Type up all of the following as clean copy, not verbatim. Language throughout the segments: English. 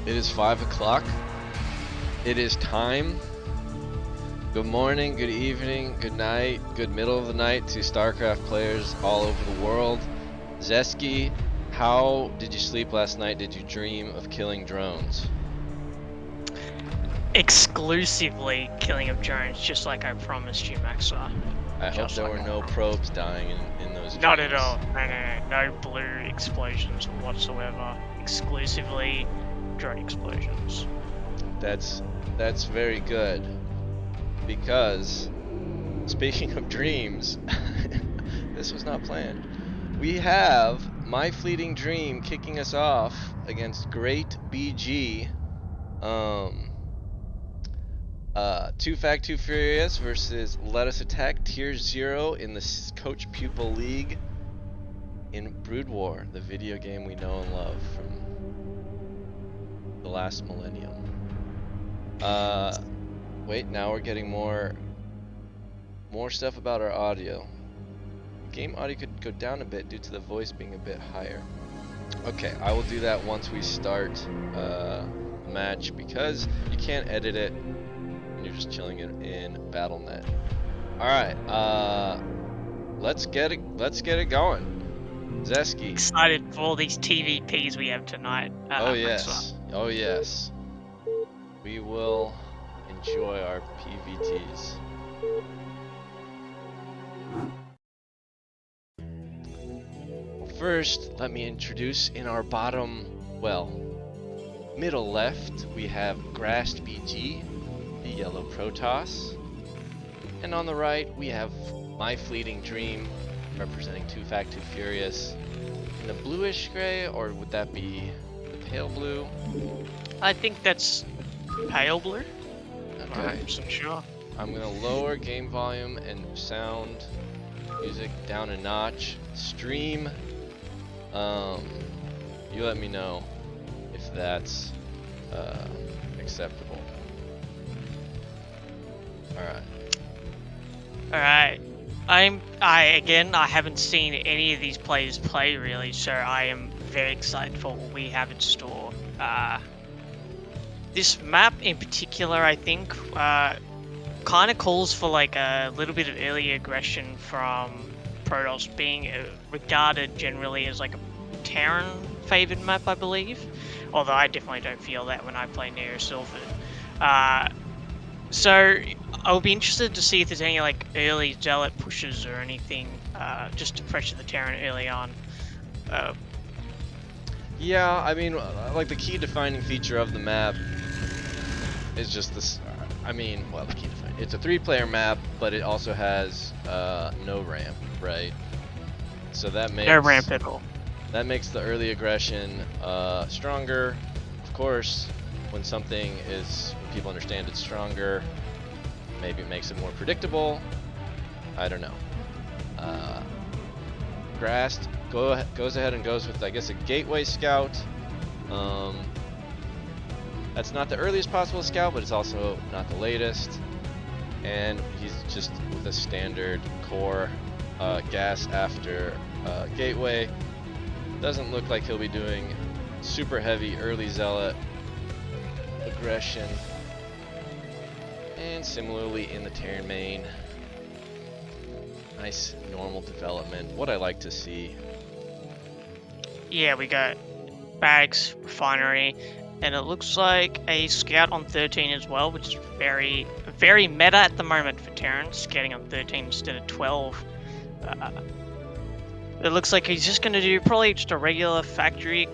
It is 5 o'clock. It is time. Good morning, good evening, good night, good middle of the night to StarCraft players all over the world. Zesky, how did you sleep last night? Did you dream of killing drones? Exclusively killing of drones, just like I promised you, Maxa. I hope there were no probes dying in those dreams. Not at all. No blue explosions whatsoever. Exclusively drone explosions. That's very good. Because, speaking of dreams, this was not planned. We have My Fleeting Dream kicking us off against Great BG. Too Fact, Too Furious versus Let Us Attack Tier 0 in the Coach-Pupil League in Brood War, the video game we know and love from the last millennium. Wait, now we're getting more stuff about our audio. Game audio could go down a bit due to the voice being a bit higher. Okay, I will do that once we start the match because you can't edit it. You're just chilling in BattleNet. All right, let's get it going. Zesky. Excited for all these TVPs we have tonight. Oh yes, oh yes. We will enjoy our PVTs. First, let me introduce in our middle left, we have Grast BG, the yellow Protoss. And on the right, we have My Fleeting Dream, representing Too Fact, Too Furious. In the bluish gray, or would that be the pale blue? I think that's pale blue. Okay. I'm sure. I'm gonna lower game volume and sound music down a notch. Stream. You let me know if that's acceptable. Alright. I haven't seen any of these players play really, so I am very excited for what we have in store. This map in particular, I think, kind of calls for like a little bit of early aggression from Protoss, being regarded generally as like a Terran favored map, I believe. Although I definitely don't feel that when I play Neo Silvered. So I'll be interested to see if there's any like early Zealot pushes or anything, just to pressure the Terran early on. Yeah, I mean, like the key defining feature of the map is just this. The key defining. It's a 3-player map, but it also has no ramp, right? So that makes no ramp at all. That makes the early aggression stronger. Of course, when people understand it's stronger, maybe it makes it more predictable. I don't know. Grast goes ahead and goes with, I guess, a gateway scout. That's not the earliest possible scout, but it's also not the latest. And he's just with a standard core gas after gateway. Doesn't look like he'll be doing super heavy early Zealot aggression. And similarly in the Terran main, nice normal development, what I like to see. Yeah, we got Bags, Refinery, and it looks like a Scout on 13 as well, which is very, very meta at the moment for Terran, scouting on 13 instead of 12. It looks like he's just going to do probably just a regular factory,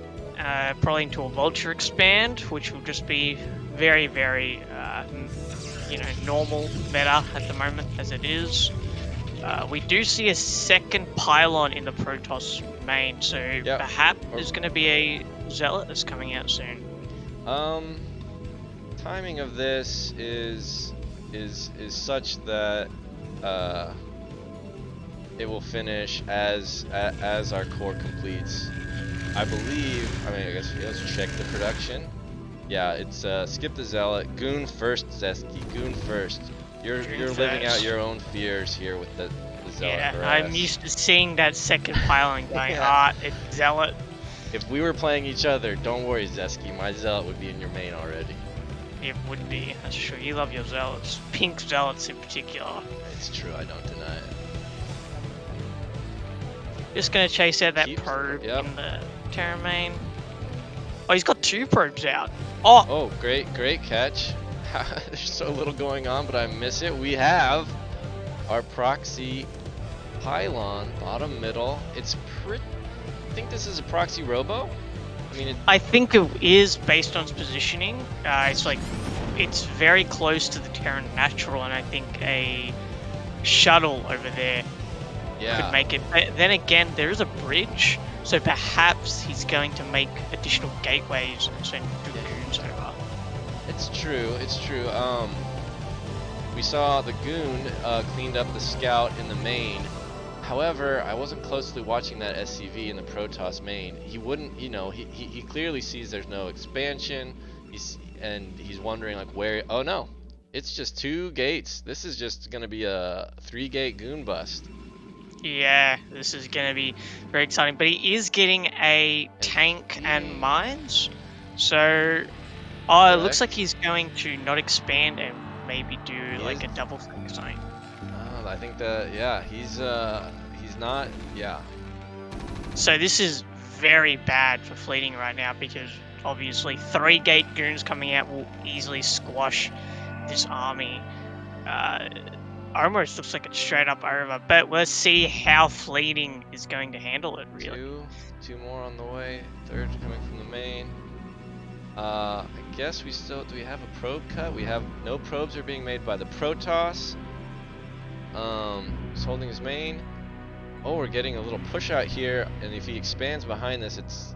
probably into a Vulture expand, which will just be very, very, normal meta at the moment as it is. We do see a second pylon in the Protoss main, so perhaps there's going to be a Zealot that's coming out soon. Timing of this is such that it will finish as our core completes. I believe. I guess let's check the production. Yeah, it's skip the Zealot. Goon first, Zesky. Goon first. You're living out your own fears here with the Zealot. Yeah, I'm used to seeing that second pylon going, it's Zealot. If we were playing each other, don't worry, Zesky. My zealot would be in your main already. It would be, that's true. You love your zealots. Pink zealots in particular. It's true, I don't deny it. Just gonna chase out that Keeps- probe yep. in the Terra main. Oh, he's got 2 probes out. Oh! Oh, great catch. There's so little going on, but I miss it. We have our proxy pylon, bottom middle. It's pretty. I think this is a proxy robo. I mean, I think it is based on its positioning. It's very close to the Terran natural, and I think a shuttle over there yeah. could make it. But then again, there is a bridge, so perhaps he's going to make additional gateways and send dragoons over. It's true. It's true. We saw the goon cleaned up the scout in the main. However, I wasn't closely watching that SCV in the Protoss main. He wouldn't, you know, he clearly sees there's no expansion. He's wondering like where. Oh no, it's just 2 gates. This is just gonna be a 3-gate goon bust. Yeah, this is going to be very exciting. But he is getting a tank and mines. So, it looks like he's going to not expand and maybe do like a double thing or something. I think that, yeah, he's not, yeah. So this is very bad for fleeting right now because obviously 3-gate goons coming out will easily squash this army. Almost looks like it's straight up over, but let's see how fleeting is going to handle it, really. Two more on the way. 3rd coming from the main. I guess we still, do we have a probe cut? We have, no probes are being made by the Protoss. He's holding his main. Oh, we're getting a little push out here, and if he expands behind this, it's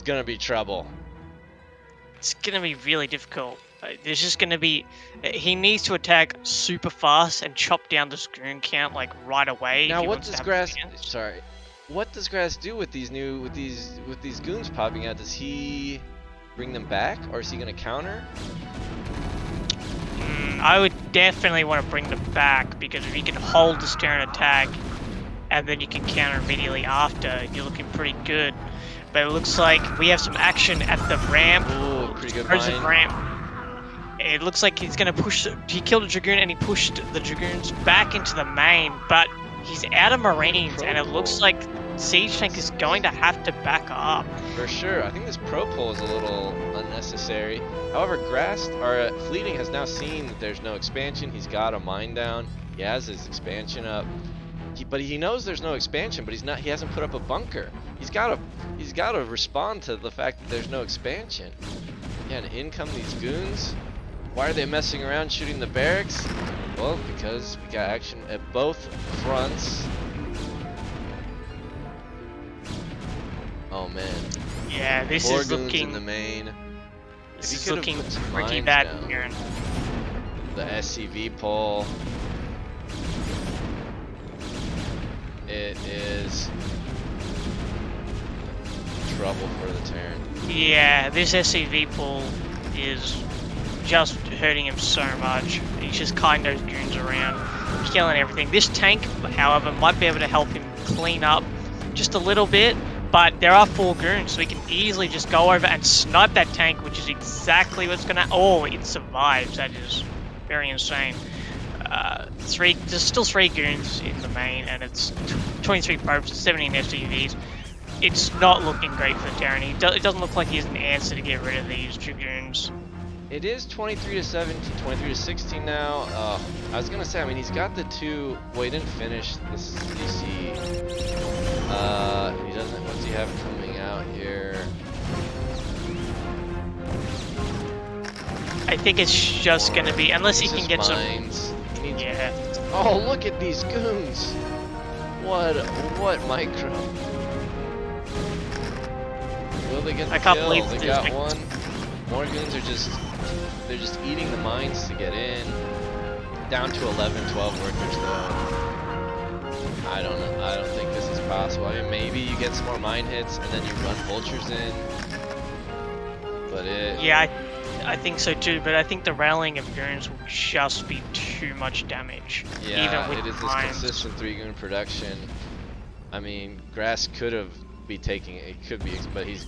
gonna be trouble. It's gonna be really difficult. There's just gonna be, he needs to attack super fast and chop down the goon count like right away. Now, what does Grast? Sorry, what does Grast do with these goons popping out? Does he bring them back, or is he gonna counter? I would definitely want to bring them back because if you can hold the Terran attack and then you can counter immediately after, you're looking pretty good. But it looks like we have some action at the ramp. Ooh, pretty good Present mine. ramp. It looks like he's going to push. He killed a Dragoon and he pushed the Dragoons back into the main, but he's out of Marines and it looks like Siege Tank is going to have to back up. For sure. I think this pro pull is a little unnecessary. However, Grast, our fleeting, has now seen that there's no expansion. He's got a mine down. He has his expansion up. But he knows there's no expansion, but he hasn't put up a bunker. He's got to respond to the fact that there's no expansion. Yeah, and in come these goons. Why are they messing around shooting the barracks? Well, because we got action at both fronts. Oh man. Yeah, this 4 is goons looking in the main. This If is he could've looking put some pretty mines bad down. here. The SCV pull. It is trouble for the Terran. Yeah, this SCV pull is just hurting him so much. He's just kiting those goons around, killing everything. This tank, however, might be able to help him clean up just a little bit, but there are 4 goons, so he can easily just go over and snipe that tank, which is exactly what's gonna. Oh, it survives. That is very insane. There's still 3 goons in the main, and it's 23 probes, 17 SCVs. It's not looking great for the Terran. It doesn't look like he has an answer to get rid of these dragoons. It is 23-17, 23-16 now. I was gonna say, I mean, he's got the 2. Well, he didn't finish this DC. He doesn't. What's he have coming out here? I think it's just gonna be, unless he can get mines. some. He needs, Yeah. oh, look at these goons! What micro? Will they get the I can't kill? believe They there's got like- one. More goons are they're just eating the mines to get in. Down to 11, 12 workers though. I don't know. I don't think this is possible. I mean, maybe you get some more mine hits and then you run vultures in. But Yeah, I think so too, but I think the rallying of goons will just be too much damage. yeah, even with it is this mines. consistent 3 goon production. I mean, Grast could have be taking it. It could be, but he's.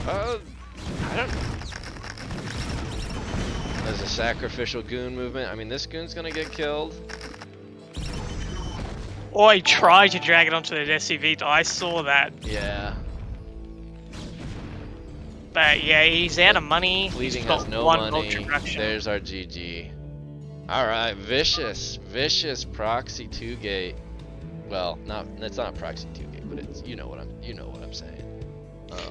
I don't. There's a sacrificial goon movement. I mean, this goon's gonna get killed. Or he tried to drag it onto the SCV. I saw that. Yeah. But yeah, he's out of money. Fleeting He's got has no one money. vulture production. There's our GG. All right, vicious proxy 2-gate. Well, it's not proxy 2-gate, but it's you know what I'm saying.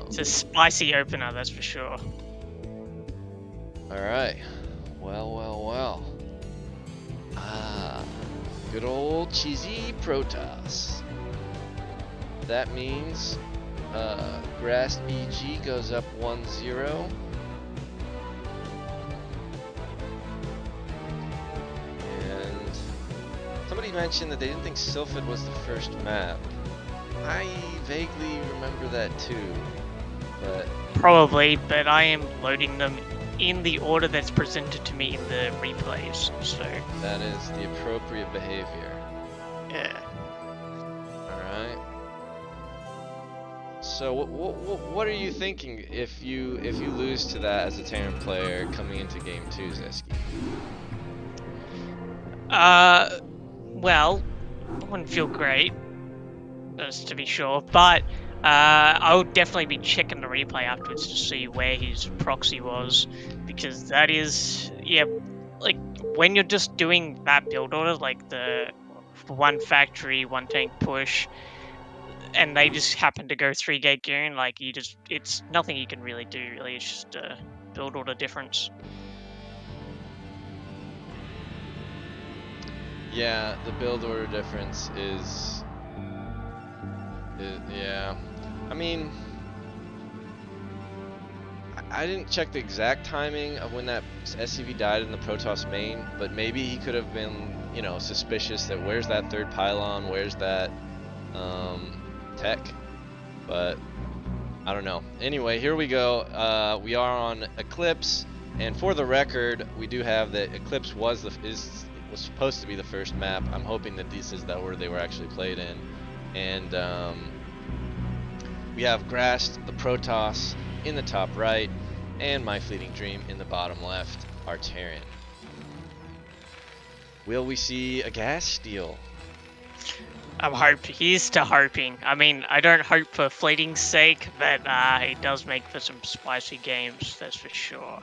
It's a spicy opener, that's for sure. All right. Well. Good old cheesy Protoss. That means Grast BG goes up 1-0. And somebody mentioned that they didn't think Sylphid was the first map. I vaguely remember that too, but Probably, but I am loading them in the order that's presented to me in the replays, so that is the appropriate behavior. yeah. Alright. So what are you thinking if you lose to that as a Terran player coming into game 2, Zesky? Well, it wouldn't feel great, that's to be sure, but I would definitely be checking the replay afterwards to see where his proxy was, because that is, yeah, like, when you're just doing that build order, like the one factory, one tank push, and they just happen to go 3-gate goon, like, it's nothing you can really do, really, it's just a build order difference. Yeah, the build order difference is yeah. I mean, I didn't check the exact timing of when that SCV died in the Protoss main, but maybe he could have been, you know, suspicious that where's that third pylon, where's that tech, but I don't know. Anyway, here we go. We are on Eclipse, and for the record, we do have that Eclipse was supposed to be the first map. I'm hoping that this is the order they were actually played in, and we have Grast, the Protoss, in the top right, and My Fleeting Dream in the bottom left, our Terran. Will we see a gas steal? Here's to hoping. I mean, I don't hope for fleeting's sake, but it does make for some spicy games, that's for sure.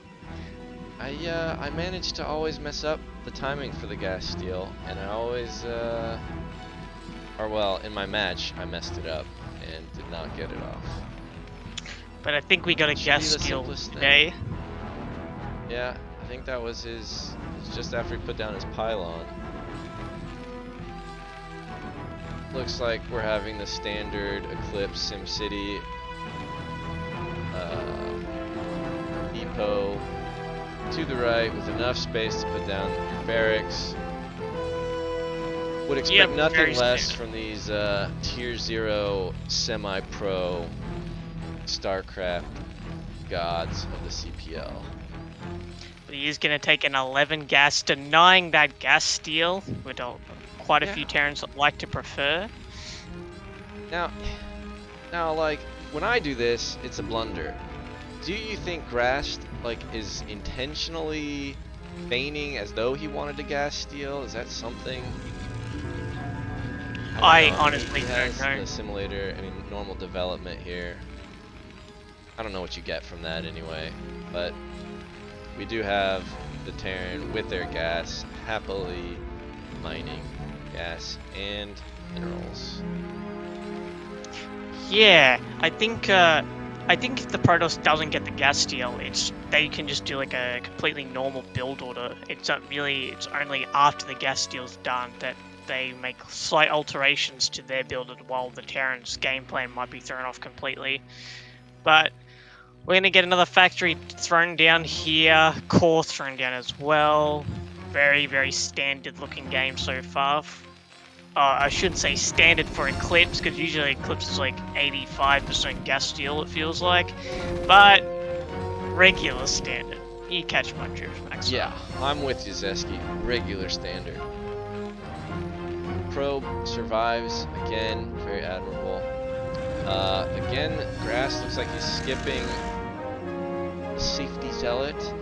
I managed to always mess up the timing for the gas steal, and I always, or well, in my match, I messed it up and did not get it off. But I think we got a gas steal today. Yeah, I think that was his, just after he put down his pylon. Looks like we're having the standard Eclipse SimCity depot to the right with enough space to put down barracks. Would expect nothing less from these tier 0 semi-pro StarCraft gods of the CPL. But he is going to take an 11 gas, denying that gas steal, which quite a few Terrans like to prefer. Now, like, when I do this, it's a blunder. Do you think Grast, like, is intentionally feigning as though he wanted to gas steal? Is that something? I honestly don't know. The simulator, I mean, normal development here. I don't know what you get from that anyway, but we do have the Terran with their gas happily mining gas and minerals. Yeah, I think if the Protoss doesn't get the gas steal, they can just do like a completely normal build order. It's only after the gas steal's done that they make slight alterations to their build order, while the Terran's game plan might be thrown off completely. But we're gonna get another factory thrown down here, core thrown down as well. Very, very standard looking game so far. I shouldn't say standard for Eclipse, because usually Eclipse is like 85% gas steal, it feels like. But regular standard. You catch my drift, Max. Yeah, I'm with you, Zesky. Regular standard. Probe survives again, very admirable. Again, Grast looks like he's skipping Safety Zealot.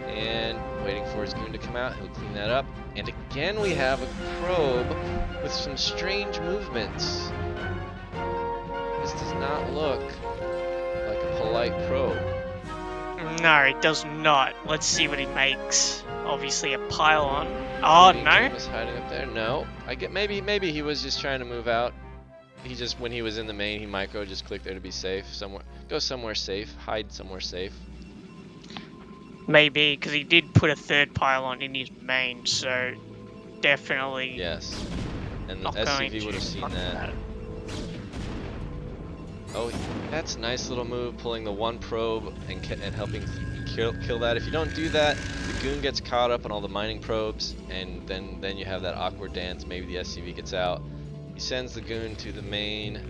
And waiting for his goon to come out. He'll clean that up. And again, we have a probe with some strange movements. This does not look like a polite probe. No, it does not. Let's see what he makes. Obviously a pylon. Oh, no. Was hiding up there? No. I get maybe he was just trying to move out. He just, when he was in the main, he micro just clicked there to be safe. Go somewhere safe. Hide somewhere safe. Maybe, because he did put a third pylon in his main, so definitely. Yes. And the not SCV would have seen that. Oh, that's a nice little move, pulling the one probe and helping kill that. If you don't do that, the goon gets caught up on all the mining probes, and then you have that awkward dance. Maybe the SCV gets out. He sends the goon to the main.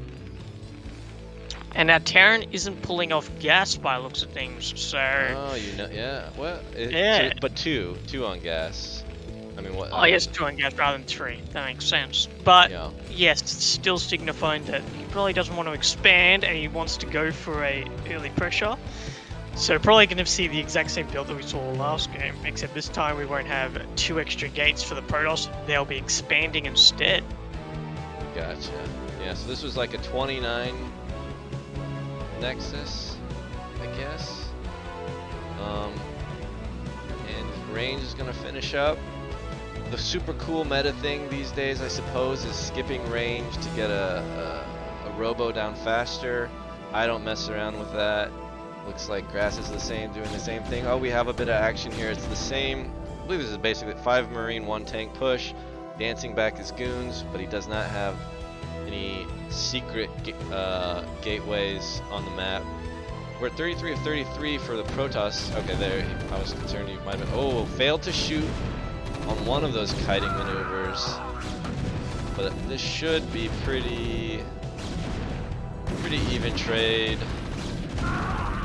And now Terran isn't pulling off gas by looks of things, so. Oh, yeah. Well, yeah. But two on gas. I mean, what? Oh, yes, 2 on gas rather than 3. That makes sense. But yeah. yes, it's still signifying that he probably doesn't want to expand and he wants to go for a early pressure. So probably going to see the exact same build that we saw last game, except this time we won't have 2 extra gates for the Protoss. They'll be expanding instead. Gotcha. Yeah. So this was like a 29 Nexus, I guess. And range is gonna finish up. The super cool meta thing these days, I suppose, is skipping range to get a robo down faster. I don't mess around with that. Looks like Grast is doing the same thing. Oh, we have a bit of action here. It's the same. I believe this is basically 5 Marine, 1 tank push, dancing back his goons, but he does not have any secret gateways on the map. We're at 33 of 33 for the Protoss. Okay, there. I was concerned he might have. Oh, failed to shoot on one of those kiting maneuvers. But this should be pretty even trade.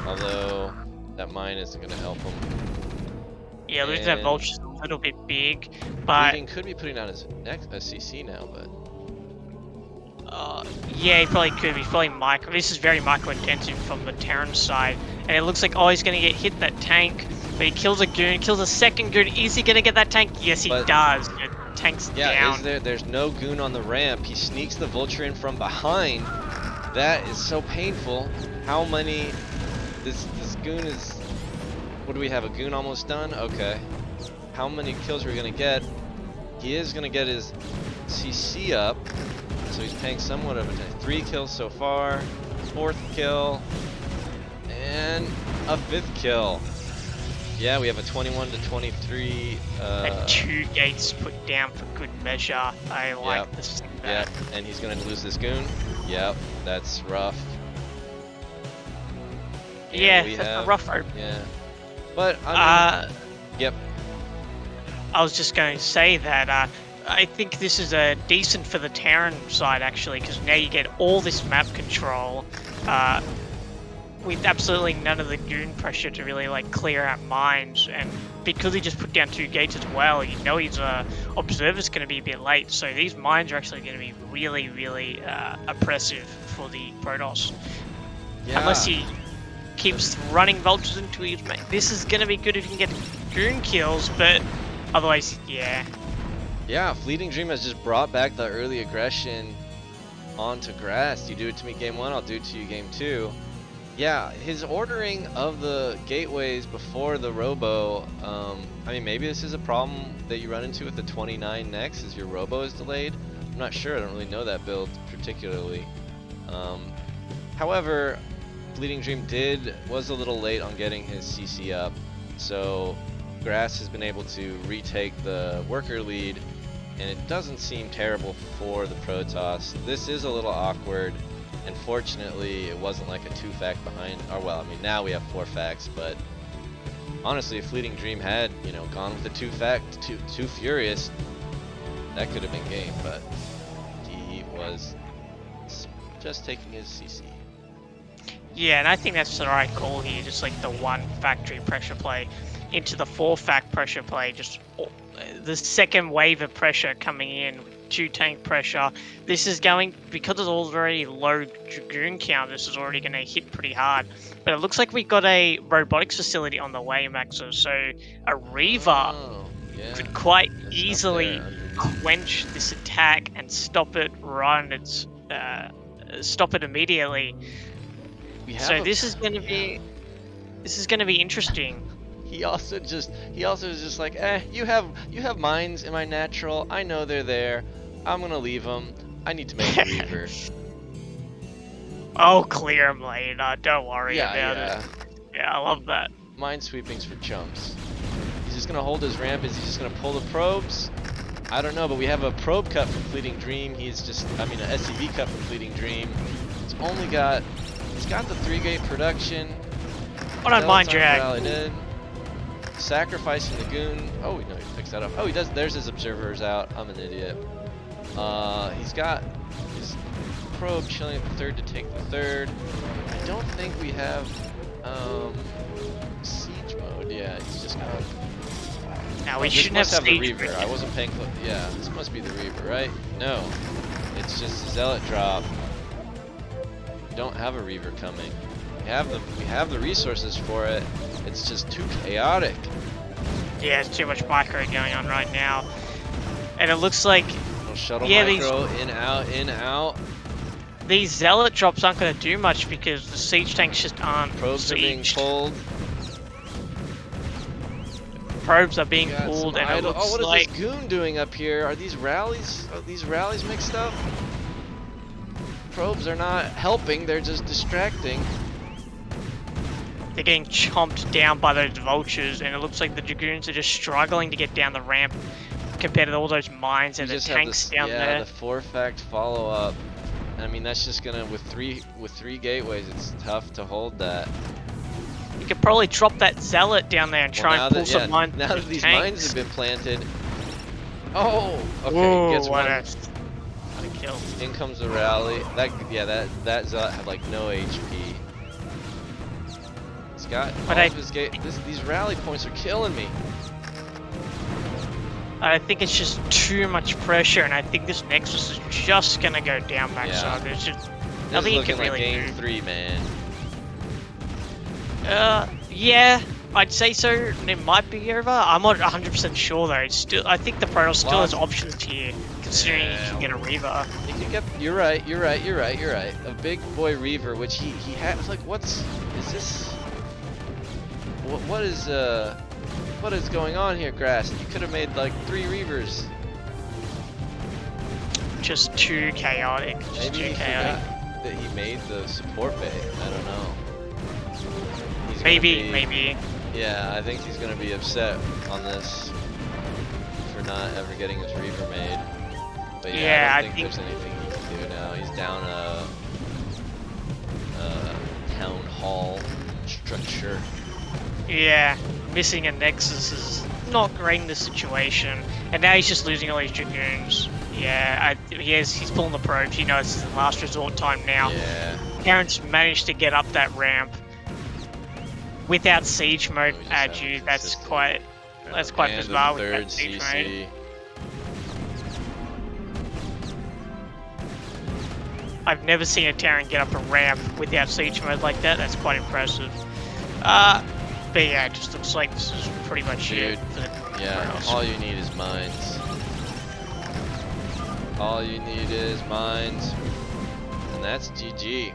Although that mine isn't going to help him. Yeah, losing that vulture's a little bit big, but Bleeding could be putting down his next CC now, but. Yeah, he probably could. He's probably micro. This is very micro-intensive from the Terran side, and it looks like he's going to get hit that tank, but he kills a goon, kills a second goon. Is he going to get that tank? Yes, he does. The tank's down. There's no goon on the ramp. He sneaks the vulture in from behind. That is so painful. How many? This goon is. What do we have? A goon almost done? Okay. How many kills are we going to get? He is going to get his CC up. So he's paying somewhat of a 3 kills so far, 4th kill, and a 5th kill. Yeah, we have a 21 to 23. And 2 gates put down for good measure. I like this. Yeah, and he's gonna lose this goon. Yep, that's rough. Yeah, that's a rough rope. Yeah, but I mean, yep. I was just going to say that. I think this is decent for the Terran side actually, because now you get all this map control with absolutely none of the goon pressure to really like clear out mines, and because he just put down 2 gates as well, you know his observer's going to be a bit late, so these mines are actually going to be really oppressive for the Protoss. Yeah. Unless he keeps running vultures into his main. This is going to be good if he can get goon kills, but otherwise, yeah. Yeah, Fleeting Dream has just brought back the early aggression onto Grast. You do it to me game 1, I'll do it to you game 2. Yeah, his ordering of the gateways before the robo, I mean, maybe this is a problem that you run into with the 29 next, is your robo is delayed. I'm not sure, I don't really know that build particularly. However, Fleeting Dream was a little late on getting his CC up, so Grast has been able to retake the worker lead, and it doesn't seem terrible for the Protoss. This is a little awkward, and fortunately it wasn't like a 2-fact behind, or well, I mean now we have 4 facts, but honestly if Fleeting Dream had, you know, gone with the 2-fact, too furious, that could have been game, but he was just taking his CC. Yeah, and I think that's the right call here, just like the 1 factory pressure play. into the 4-fact pressure play. Just the second wave of pressure coming in, 2 tank pressure. This is going, because it's already low Dragoon count, this is already going to hit pretty hard. But it looks like we got a robotics facility on the way, Maxo. So a Reaver could quite easily quench this attack and stop it stop it immediately. So this is going to be interesting. He also is just like, you have mines in my natural. I know they're there. I'm gonna leave them. I need to make a Reaver. Oh, clear him later. Don't worry about it. Yeah, I love that. Mine sweepings for chumps. He's just gonna hold his ramp. Is he just gonna pull the probes? I don't know, but we have a probe cut from Fleeting Dream. An SCV cut from Fleeting Dream. He's got the 3-gate production. I don't mind drag. Sacrificing the goon. Oh, no, he picks that up. Oh, he does. There's his observers out. I'm an idiot. He's got his probe chilling at the 3rd to take the 3rd. I don't think we have siege mode. Yeah, he's just gonna. Now we shouldn't have the Reaver. I wasn't paying close. Yeah, this must be the Reaver, right? No, it's just a Zealot drop. We don't have a Reaver coming. We have the resources for it. It's just too chaotic. Yeah, it's too much micro going on right now. And it looks like... Shuttle micro, in, out. These Zealot drops aren't going to do much because the siege tanks just aren't Probes are being pulled. Probes are being pulled and it looks what like... is this goon doing up here? Are these rallies mixed up? Probes are not helping, they're just distracting. They're getting chomped down by those vultures, and it looks like the Dragoons are just struggling to get down the ramp compared to all those mines and the tanks down there. Yeah, the 4-fact follow-up. I mean, that's just gonna with three gateways. It's tough to hold that. You could probably drop that Zealot down there and try and pull some mines. Now that these mines have been planted. Oh, okay. Whoa, gets one. What a kill. In comes the rally. That Zealot had like no HP. He's got all of his these rally points are killing me. I think it's just too much pressure, and I think this Nexus is just gonna go down backside. There's just nothing you can really do. Game 3, man. Yeah, I'd say so. It might be over. I'm not 100% sure though. It's still, I think the Protoss still has options here, considering you can get a Reaver. You can get. You're right. A big boy Reaver, which he has. Like, is this? What is going on here, Grast? You could have made like 3 Reavers. Just too chaotic. Maybe he forgot that he made the support bay. I don't know. Maybe. Yeah, I think he's gonna be upset on this for not ever getting his Reaver made. But yeah, I don't think there's anything he can do now. He's down a town hall structure. Yeah, missing a Nexus is not great in this situation, and now he's just losing all his Dragoons. Yeah, he's pulling the probes. You know, it's his last resort time now. Yeah. Terrence managed to get up that ramp without siege mode at you. That's quite bizarre with that siege mode. I've never seen a Terran get up a ramp without siege mode like that. That's quite impressive. But yeah, it just looks like this is pretty much it. Yeah, all you need is mines. All you need is mines. And that's GG.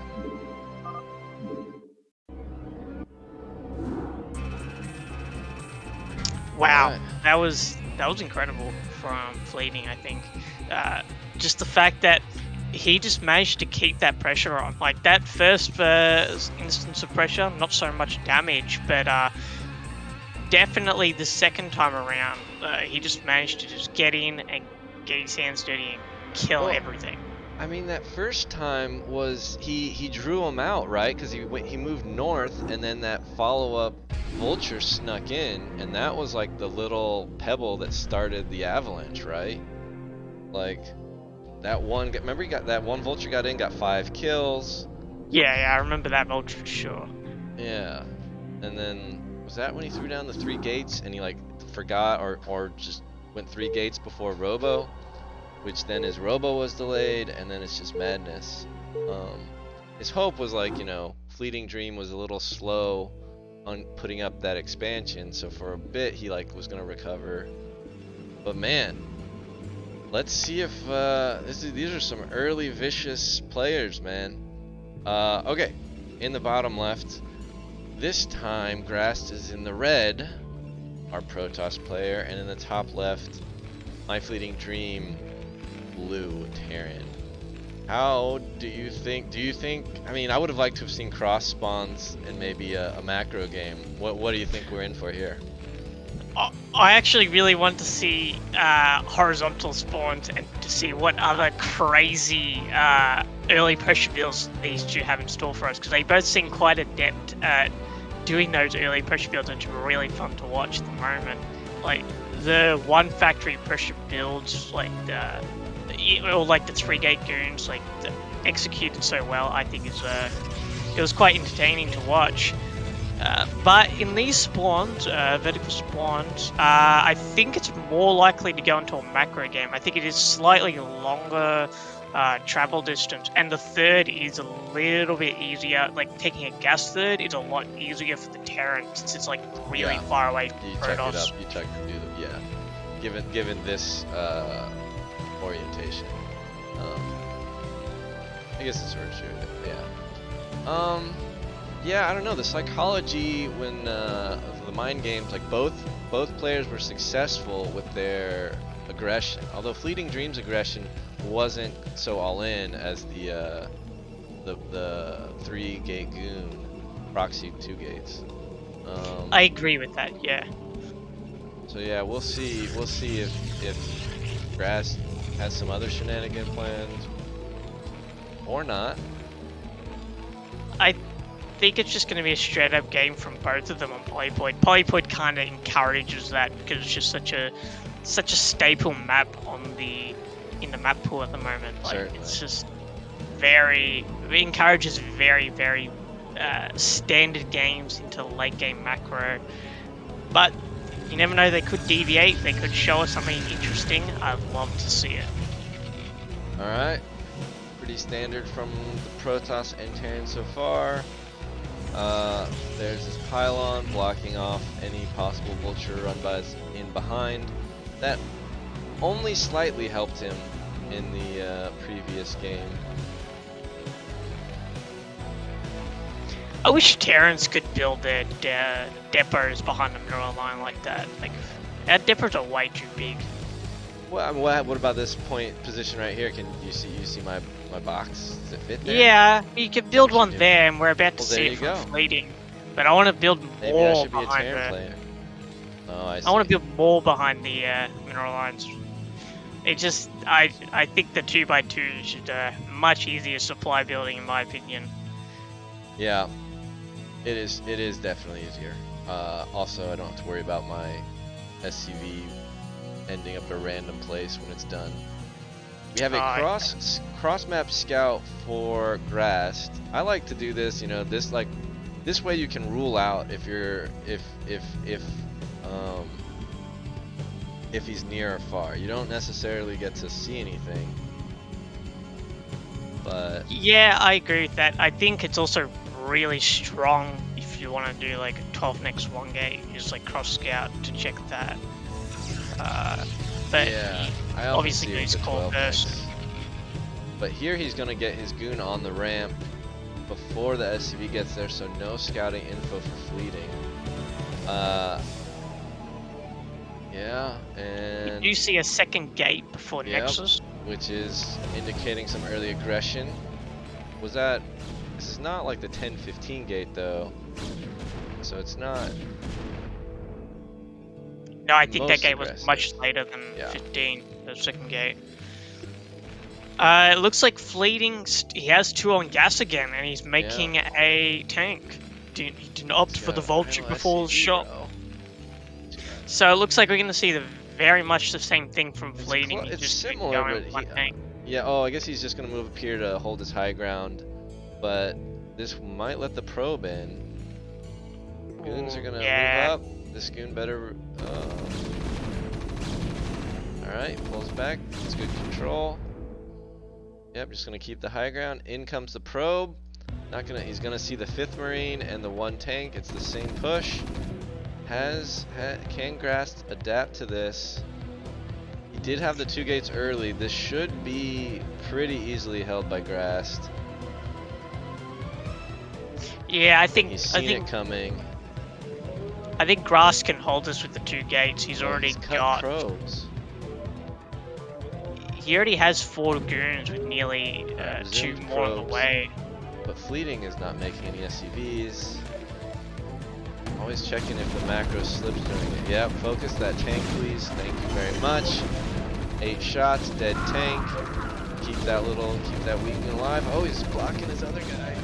Wow, right. that was incredible from Fleeting, I think. Just the fact that he just managed to keep that pressure on. Like that first instance of pressure, not so much damage, but definitely the second time around, he just managed to just get in and get his hands dirty and kill everything. I mean, that first time was he drew him out, right? Because he moved north, and then that follow-up vulture snuck in, and that was like the little pebble that started the avalanche, right? Like that one. Remember, that one vulture got in, got 5 kills. Yeah, I remember that vulture for sure. Yeah, and then Was that when he threw down the 3 gates and he like forgot or just went 3 gates before Robo, which then his Robo was delayed, and then it's just madness. His hope was like, you know, Fleeting Dream was a little slow on putting up that expansion, so for a bit he like was gonna recover. But man, let's see if these are some early vicious players, man. Okay, in the bottom left, this time Grast is in the red, our Protoss player, and in the top left, My Fleeting Dream, blue Terran. How do you think, I mean, I would have liked to have seen cross spawns and maybe a macro game. What do you think we're in for here? I actually really want to see horizontal spawns and to see what other crazy early pressure builds these two have in store for us, because they both seem quite adept at doing those early pressure builds, and it's really fun to watch at the moment. Like the one factory pressure builds, like the 3-gate goons, like executed so well. I think it was quite entertaining to watch. But in these spawns, vertical spawns, I think it's more likely to go into a macro game. I think it is slightly longer travel distance, and the third is a little bit easier. Like taking a gas third is a lot easier for the Terran since it's like really far away from Protoss. You check to do the given this orientation. I guess it's sort of true. Yeah. Yeah, I don't know, the psychology when of the mind games, like both players were successful with their aggression. Although Fleeting Dream's aggression wasn't so all in as the 3-gate goon proxy 2 gates. I agree with that, yeah. So yeah, we'll see if Grast has some other shenanigan plans or not. I think it's just going to be a straight up game from both of them on Polypoid. Polypoid kind of encourages that because it's just such a staple map in the map pool at the moment. Like Certainly. it's just it encourages very standard games into late game macro. But you never know, they could deviate, they could show us something interesting. I'd love to see it. Alright. Pretty standard from the Protoss and Terran so far. There's this pylon blocking off any possible vulture run bys in behind. That only slightly helped him in the previous game. I wish Terrans could build their depots behind the mineral line like that. Like, our depots are way too big. What about this point position right here? Can you see my box? Does it fit there? Yeah, you could build one there, and we're about to see it go. from Fleeting. But I want to build Maybe I more should be a behind Terran player. Oh, I see. I want to build more behind the mineral lines. It just, I think the 2x2 should much easier supply building in my opinion. Yeah, it is definitely easier. Also, I don't have to worry about my SCV ending up at a random place when it's done. We have a cross map scout for Grast. I like to do this, you know, this way you can rule out if he's near or far. You don't necessarily get to see anything. But yeah, I agree with that. I think it's also really strong if you want to do like a 12 next 1 gate, use like cross scout to check that. But yeah, I obviously see he's the called 12 first. next. But here he's gonna get his goon on the ramp before the SCV gets there, so no scouting info for Fleeting. Yeah, and You do see a second gate before Nexus. which is indicating some early aggression. Was that? This is not like the 10-15 gate though, so it's not. No, I think that most gate was aggressive. much later than 15, the second gate. It looks like Fleeting, he has 2 on gas again, and he's making a tank. He didn't opt for the Vulture before the shot. So it looks like we're going to see very much the same thing from Fleeting. He's It's just similar, going but one tank. yeah. Oh, I guess he's just gonna move up here to hold his high ground, but this might let the probe in. Goons are gonna yeah. move up. This goon better. Alright, pulls back. It's good control. Yep, just gonna keep the high ground. In comes the probe. He's gonna see the 5th Marine and the 1 tank. It's the same push. Can Grast adapt to this? He did have the 2 gates early. This should be pretty easily held by Grast. Yeah, I think He's seen it coming. I think Grast can hold this with the 2 gates. He's already got probes. He already has 4 goons with nearly 2 more on the way. But Fleeting is not making any SCVs. Always checking if the macro slips during it. Yep, focus that tank, please. Thank you very much. 8 shots, dead tank. Keep that weakling alive. Oh, he's blocking his other guy.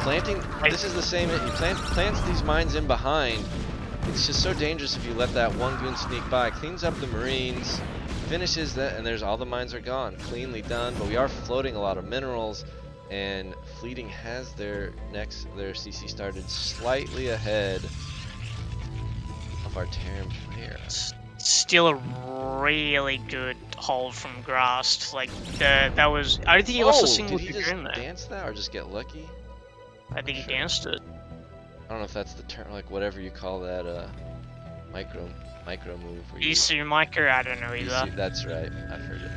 Planting. This is the same. He plants these mines in behind. It's just so dangerous if you let that 1 goon sneak by. Cleans up the Marines. Finishes that, and there's all the mines are gone. Cleanly done, but we are floating a lot of minerals, and Fleeting has their CC started slightly ahead of our Terran player. Still a really good hold from Grast. Like that was. I don't think he lost a single goon there. Did he just dance that or just get lucky? I think he danced it. I don't know if that's the term, like whatever you call that, micro move. Isu micro, I don't know either. That's right. I've heard it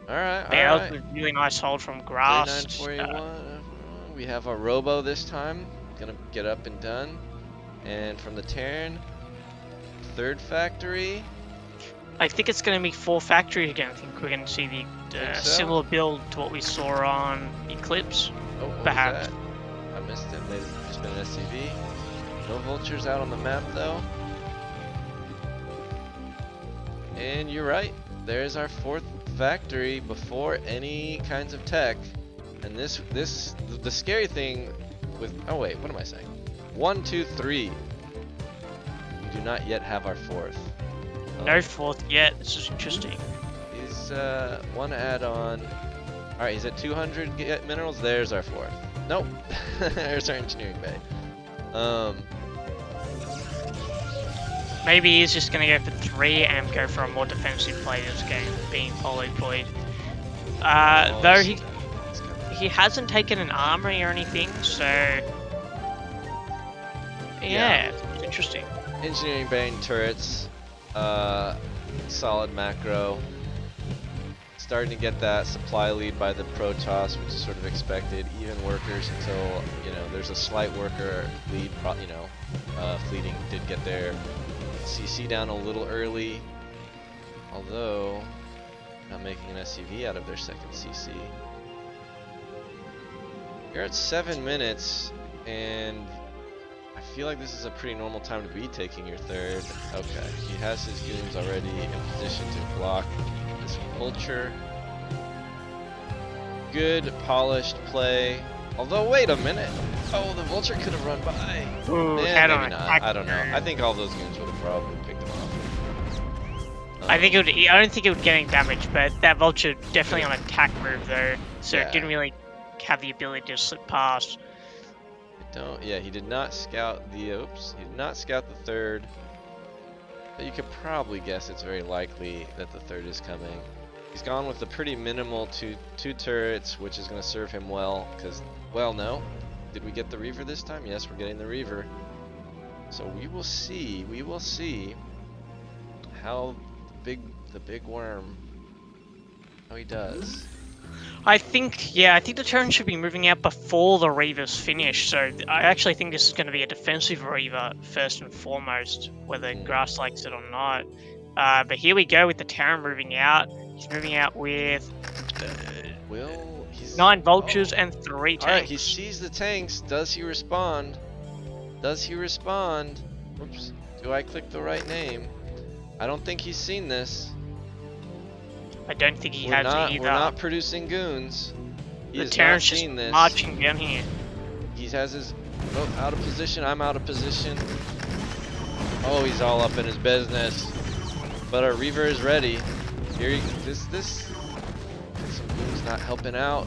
now. Alright, yeah, that was a really nice hold from Grast. 3941. We have our Robo this time. Gonna get up and done. And from the Terran, 3rd factory. I think it's going to be 4 factory again. I think we're going to see the similar build to what we saw on Eclipse. Oh, what perhaps. Was that? I missed it. Maybe it's just been an SCV. No vultures out on the map though. And you're right. There's our 4th factory before any kinds of tech. And the scary thing with, oh wait, what am I saying? 1, 2, 3. We do not yet have our 4th. No 4th yet. This is interesting. He's 1 add-on. All right, he's at 200 minerals. There's our 4th. Nope. There's our engineering bay. Maybe he's just going to go for 3 and go for a more defensive play this game, being polyploid. Though he hasn't taken an armory or anything, so yeah, it's interesting. Engineering bay and turrets, solid macro. Starting to get that supply lead by the Protoss, which is sort of expected. Even workers until there's a slight worker lead. Fleeting did get their CC down a little early, although not making an SCV out of their 2nd CC. You're at 7 minutes, and I feel like this is a pretty normal time to be taking your 3rd. Okay, he has his goons already in position to block this vulture. Good polished play. Although, wait a minute. Oh, the vulture could have run by. Ooh, maybe not. I don't know. I think all those goons would have probably picked him off. I don't think it would get any damage, but that vulture definitely on attack move though, so it didn't really have the ability to slip past. Yeah, he did not scout the. Oops, he did not scout the 3rd. But you could probably guess it's very likely that the 3rd is coming. He's gone with a pretty minimal two turrets, which is going to serve him well. Because, well, no. Did we get the Reaver this time? Yes, we're getting the Reaver. So we will see. We will see how the big worm, how he does. I think the turn should be moving out before the Reaver's finished, so I actually think this is going to be a defensive Reaver first and foremost, whether Grast likes it or not. But here we go with the Terran moving out. He's moving out with 9 vultures and 3 tanks. Alright, he sees the tanks. Does he respond? Does he respond? Oops, do I click the right name? I don't think he's seen this. I don't think he has either. We're not producing goons. The Terran's just marching down here. He has his out of position. I'm out of position. Oh, he's all up in his business. But our Reaver is ready. Here, some goons not helping out.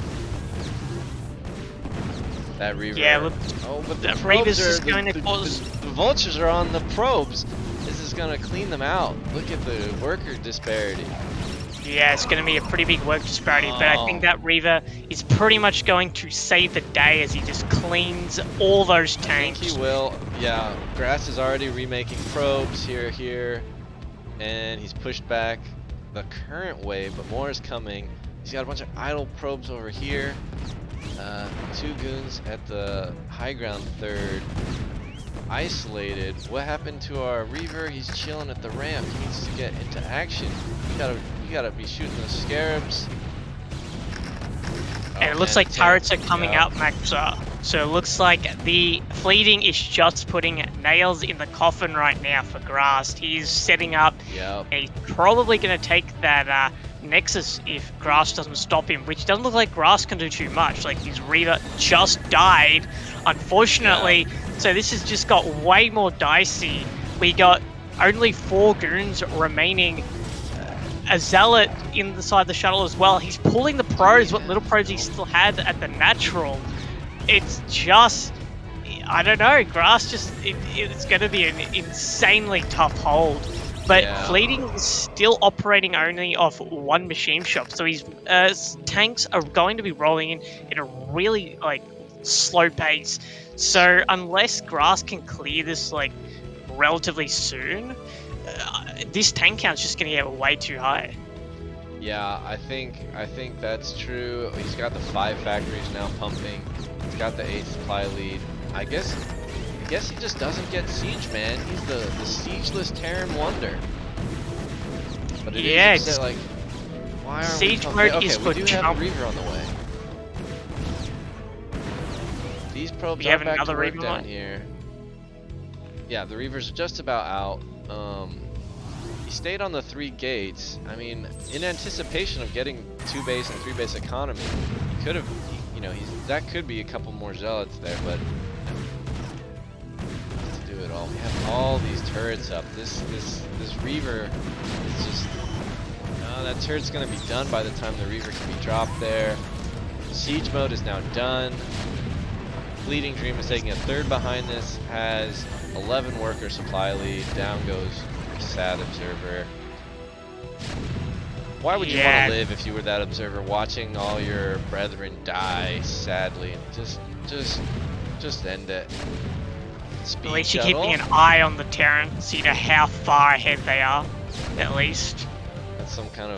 That Reaver. Yeah, look, oh, but the that probes Reaver's are, just going to cause... the vultures are on the probes. This is gonna clean them out. Look at the worker disparity. Yeah, it's going to be a pretty big work disparity, but I think Oh. that Reaver is pretty much going to save the day as he just cleans all those I tanks. think he will. Yeah, Grast is already remaking probes here, and he's pushed back the current wave, but more is coming. He's got a bunch of idle probes over here. 2 goons at the high ground third. Isolated. What happened to our Reaver? He's chilling at the ramp. He needs to get into action. You gotta be shooting the scarabs. And it looks like turrets are coming out, Max. So it looks like the Fleeting is just putting nails in the coffin right now for Grast. He's setting up. Yep. And he's probably going to take that Nexus if Grast doesn't stop him, which doesn't look like Grast can do too much. Like, his Reaver just died, unfortunately. Yeah. So this has just got way more dicey. We got only 4 goons remaining. A Zealot inside the shuttle as well. He's pulling the pros, what little pros he still had at the natural. It's just, I don't know, Grast just, it's going to be an insanely tough hold. But Fleeting is still operating only off 1 machine shop, so his tanks are going to be rolling in a really, like, slow pace. So unless Grast can clear this, like, relatively soon, this tank count's just going to get way too high. Yeah, I think that's true. He's got the 5 factories now pumping. He's got the 8 supply lead. I guess he just doesn't get siege, man. He's the siegeless Terran wonder. But it is upset, like, why aren't siege we mode is for we do have a Reaver on the way. These probes are back to work down here. Yeah, the Reaver's just about out. He stayed on the 3 gates. I mean, in anticipation of getting 2 base and 3 base economy, he could have, you know, that could be a couple more zealots there, but let's do it all. We have all these turrets up. This Reaver is just, that turret's gonna be done by the time the Reaver can be dropped there. Siege mode is now done. Fleeting Dream is taking a 3rd behind this, has 11 worker supply lead. Down goes your sad observer. Why would you want to live if you were that observer, watching all your brethren die sadly? Just end it. Speed at least shuttle. you're keeping an eye on the Terran, so you know how far ahead they are, at least. That's some kind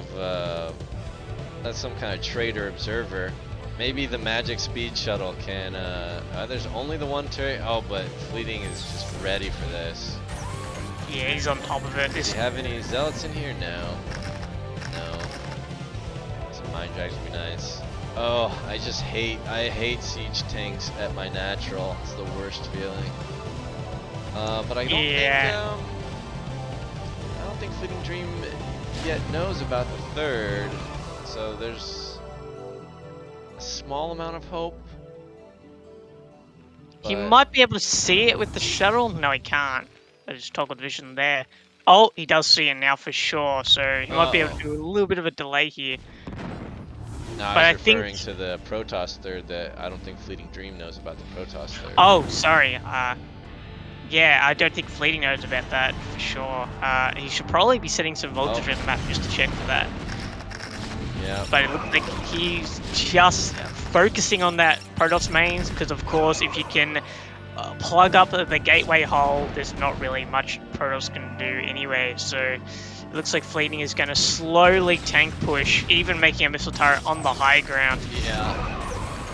of traitor observer. Maybe the magic speed shuttle can, there's only the 1 turret. Oh, but Fleeting is just ready for this. Yeah, he's on top of it. Do you have any zealots in here? No. Some mine drags would be nice. Oh, I hate siege tanks at my natural. It's the worst feeling. But I don't think Fleeting Dream yet knows about the 3rd. So there's a small amount of hope. He might be able to see it with the shuttle. No, he can't. I just toggled vision there. Oh, he does see it now for sure. So he might be able to do a little bit of a delay here. No, I was referring to the Protoss 3rd that I don't think Fleeting Dream knows about the Protoss 3rd. Oh, sorry. Yeah, I don't think Fleeting knows about that for sure. He should probably be setting some voltage on the map just to check for that. Yeah. But it looks like he's just focusing on that Protoss mains, because of course if you can plug up the gateway hole, there's not really much Protoss can do anyway. So it looks like Fleeting is going to slowly tank push, even making a missile turret on the high ground. Yeah.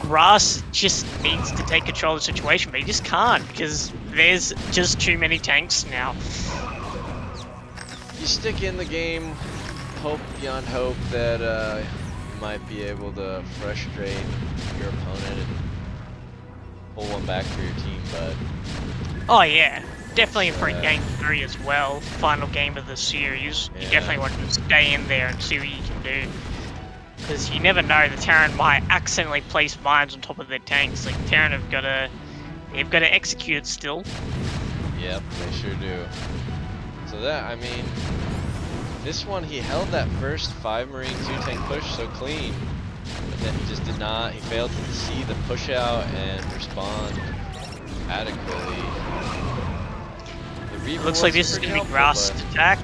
Grast just needs to take control of the situation, but he just can't, because there's just too many tanks now. You stick in the game, hope beyond hope that you might be able to frustrate your opponent and pull one back for your team, but... Oh yeah, definitely for game 3 as well, final game of the series. You definitely want to stay in there and see what you can do. Because you never know, the Terran might accidentally place mines on top of their tanks. Like, Terran have got to execute it still. Yep, they sure do. So that, I mean, this one he held that first 5 Marine 2 tank push so clean. But just did not. He failed to see the push out and respond adequately. The Reaver Looks like was this is pretty going to be helpful, Grast but- attack.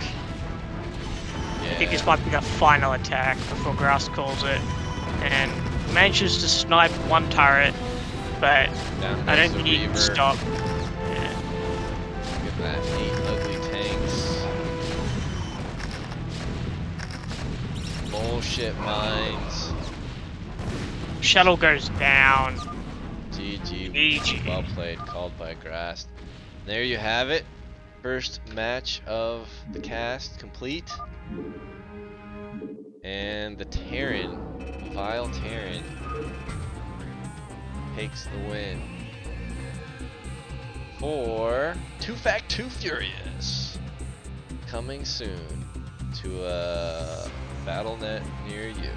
Yeah. I think this might be the final attack before Grast calls it. And manages to snipe one turret, but Down I goes don't the think he can Reaver. stop. Look at that, 8 ugly tanks. Bullshit mines. Shuttle goes down. GG. GG. Well played, called by Grast. There you have it. First match of the cast complete. And the Terran, Vile Terran, takes the win. For 2 Furious. Coming soon to a BattleNet near you.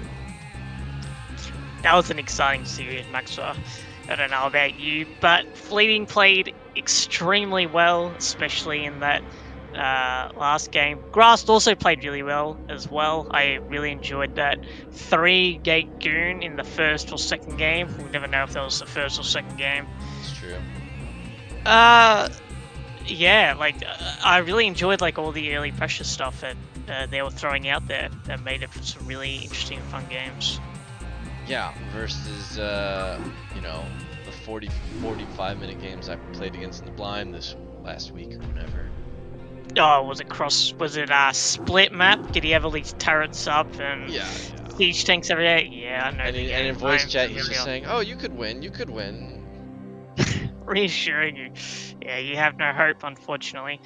That was an exciting series, Maxwell. I don't know about you, but Fleeting played extremely well, especially in that last game. Grast also played really well as well. I really enjoyed that 3-gate goon in the first or second game. We'll never know if that was the first or second game. It's true. Yeah, like I really enjoyed like all the early pressure stuff that they were throwing out there that made it for some really interesting and fun games. Yeah, versus, you know, the 45-minute games I played against in the blind this last week or whatever. Oh, was it split map? Did he have all these turrets up and Yeah. siege tanks everywhere? Yeah, I know And the game. in voice I'm chat, he's familiar. just saying, "Oh, you could win. You could win." Reassuring you. Yeah, you have no hope, unfortunately.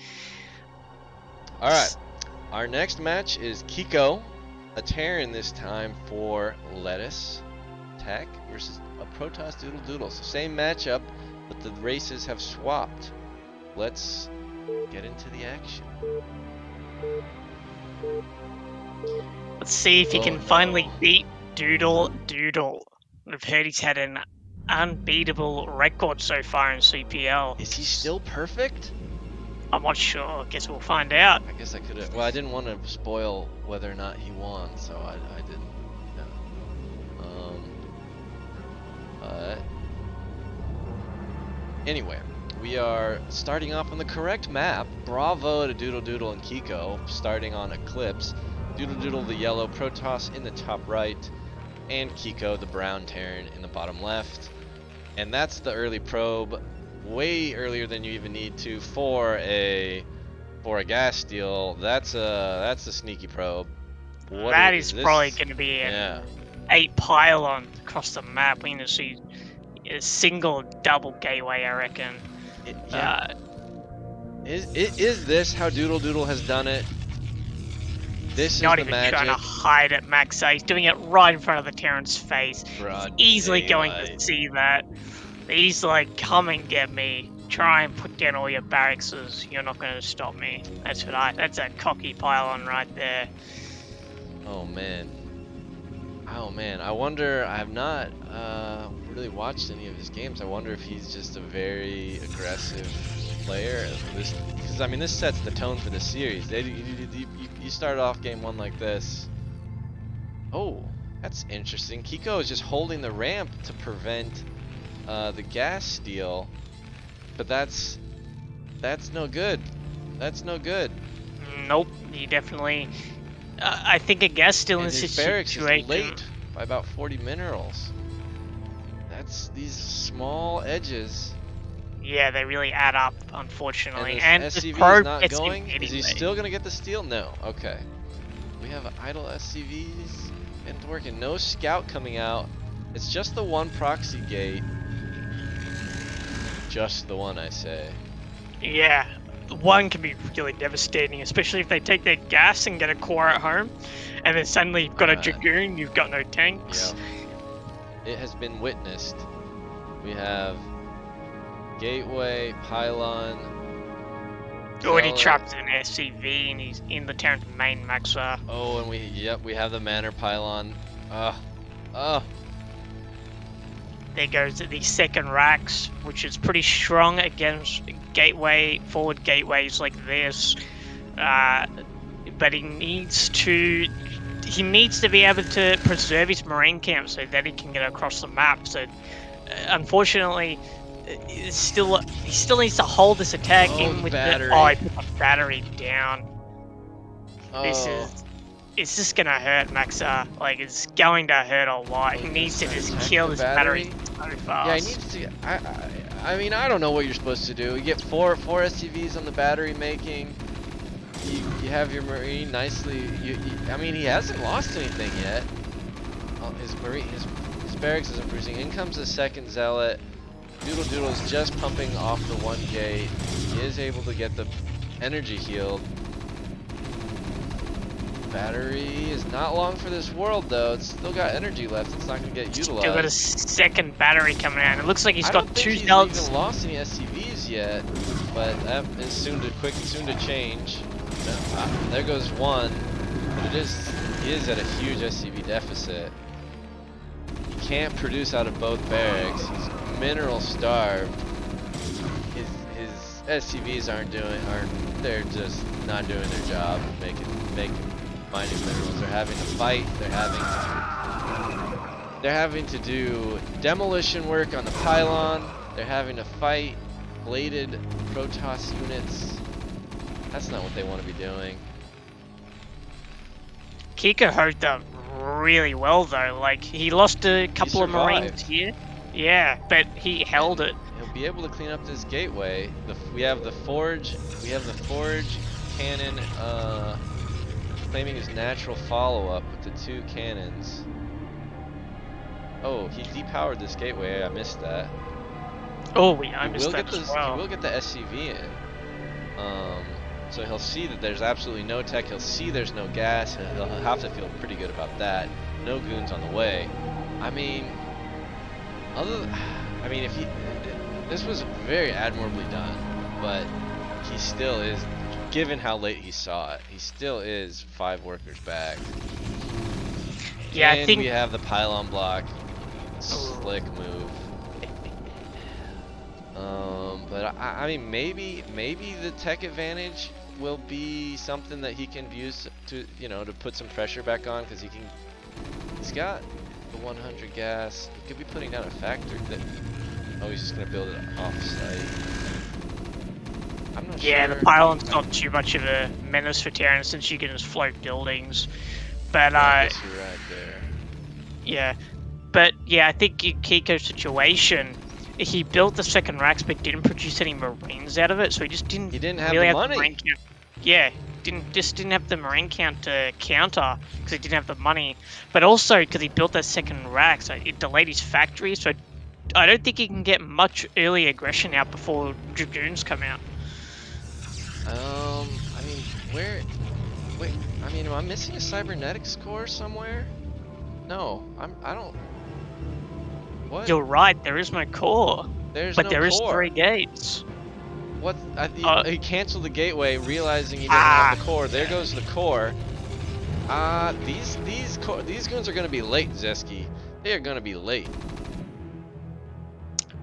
All right. Our next match is Kiko, a Terran this time for Lettuce Tech versus a Protoss DoodleDoodle. So same matchup, but the races have swapped. Let's get into the action. Let's see if he Oh, can no. finally beat DoodleDoodle. I've heard he's had an unbeatable record so far in CPL. Is he still perfect? I'm not sure. Guess we'll find out. I guess I could have. Well, I didn't want to spoil whether or not he won, so I didn't. But anyway, we are starting off on the correct map. Bravo to DoodleDoodle and Kiko, starting on Eclipse. DoodleDoodle, the yellow Protoss in the top right, and Kiko, the brown Terran, in the bottom left. And that's the early probe, way earlier than you even need to for a gas steal. That's a sneaky probe. What That is this? probably going to be an Yeah. 8 pylon across the map. We're going to see a single double gateway, I reckon. Yeah. Is this how DoodleDoodle has done it? This Not is the even magic. trying to hide it, Max. He's doing it right in front of the Terran's face. Broad He's easily going to daylight. see that. He's like, come and get me. Try and put down all your barracks. You're not going to stop me. That's a cocky pylon right there. Oh man. Oh man. I wonder. I have not really watched any of his games. I wonder if he's just a very aggressive player. Because I mean, this sets the tone for the series. You start off game 1 like this. Oh, that's interesting. Kiko is just holding the ramp to prevent the gas steal, but that's no good. That's no good. Nope. He definitely. I think a gas steal in And this his barracks situation. is late by about 40 minerals. That's these small edges. Yeah, they really add up, unfortunately. And And this this SCV probe is not gets him going. Is he anyway. still gonna get the steal? No. Okay. We have idle SCVs and working. No scout coming out. It's just the one proxy gate. Just the one, I say. Yeah, one can be really devastating, especially if they take their gas and get a core at home, and then suddenly you've got a Dragoon, you've got no tanks. Yeah. It has been witnessed. We have gateway, pylon. Already Zealot. trapped in an SCV, and he's in the Terran's main Maxa. Oh, and we have the manor pylon. There goes the second racks, which is pretty strong against forward gateways like this. But he needs to he needs to be able to preserve his marine camp so that he can get across the map. So, unfortunately, he still needs to hold this attack Oh, in with battery. the. Oh, he put the battery down. Oh. It's just gonna hurt Maxa. Like, it's going to hurt a lot. He needs to just kill this battery so fast. Yeah, he needs to. I mean, I don't know what you're supposed to do. You get four SCVs on the battery making. You have your marine nicely. I mean, he hasn't lost anything yet. His barracks isn't producing. In comes the second zealot. DoodleDoodle is just pumping off the one gate. He is able to get the energy healed. Battery is not long for this world, though. It's still got energy left. It's not going to get utilized. Still got a second battery coming out. It looks like he's got 2 zealots. I don't think he's even lost any SCVs yet, but that is soon to change. There goes one, but he is at a huge SCV deficit. He can't produce out of both barracks. He's mineral starved. His SCVs they're just not doing their job mining minerals. They're having to fight. They're having to do demolition work on the pylon. They're having to fight bladed Protoss units. That's not what they want to be doing. Kiko held up really well though. Like, he lost a couple of Marines here. Yeah, but he held it. He'll be able to clean up this gateway. We have the forge cannon claiming his natural follow-up with the 2 cannons. Oh, he depowered this gateway. I missed that. Oh, I missed that as well. He will get the SCV in. So he'll see that there's absolutely no tech. He'll see there's no gas. He'll have to feel pretty good about that. No goons on the way. I mean, this was very admirably done, but he still is, given how late he saw it, he still is 5 workers back. Yeah, and I think we have the pylon block. Slick move. But I mean, maybe the tech advantage will be something that he can use to put some pressure back on, because he's got the 100 gas. He could be putting down a factory that. Oh, he's just gonna build it off-site. I'm not sure. Yeah, the pylon's not too much of a menace for Terran since you can just float buildings. But I guess you're right there. Yeah, but yeah, I think in Kiko's situation, he built the second racks but didn't produce any Marines out of it, so he just didn't. He didn't have really the money. Marine count. Yeah, didn't have the Marine count to counter because he didn't have the money, but also because he built that second rack, so it delayed his factory. So I don't think he can get much early aggression out before Dragoons come out. I mean, wait, I mean, am I missing a cybernetics core somewhere? No, I don't. What? You're right, there is no core. There is 3 gates. What? He canceled the gateway, realizing he didn't have the core. There goes the core. These goons are gonna be late, Zesky. They are gonna be late.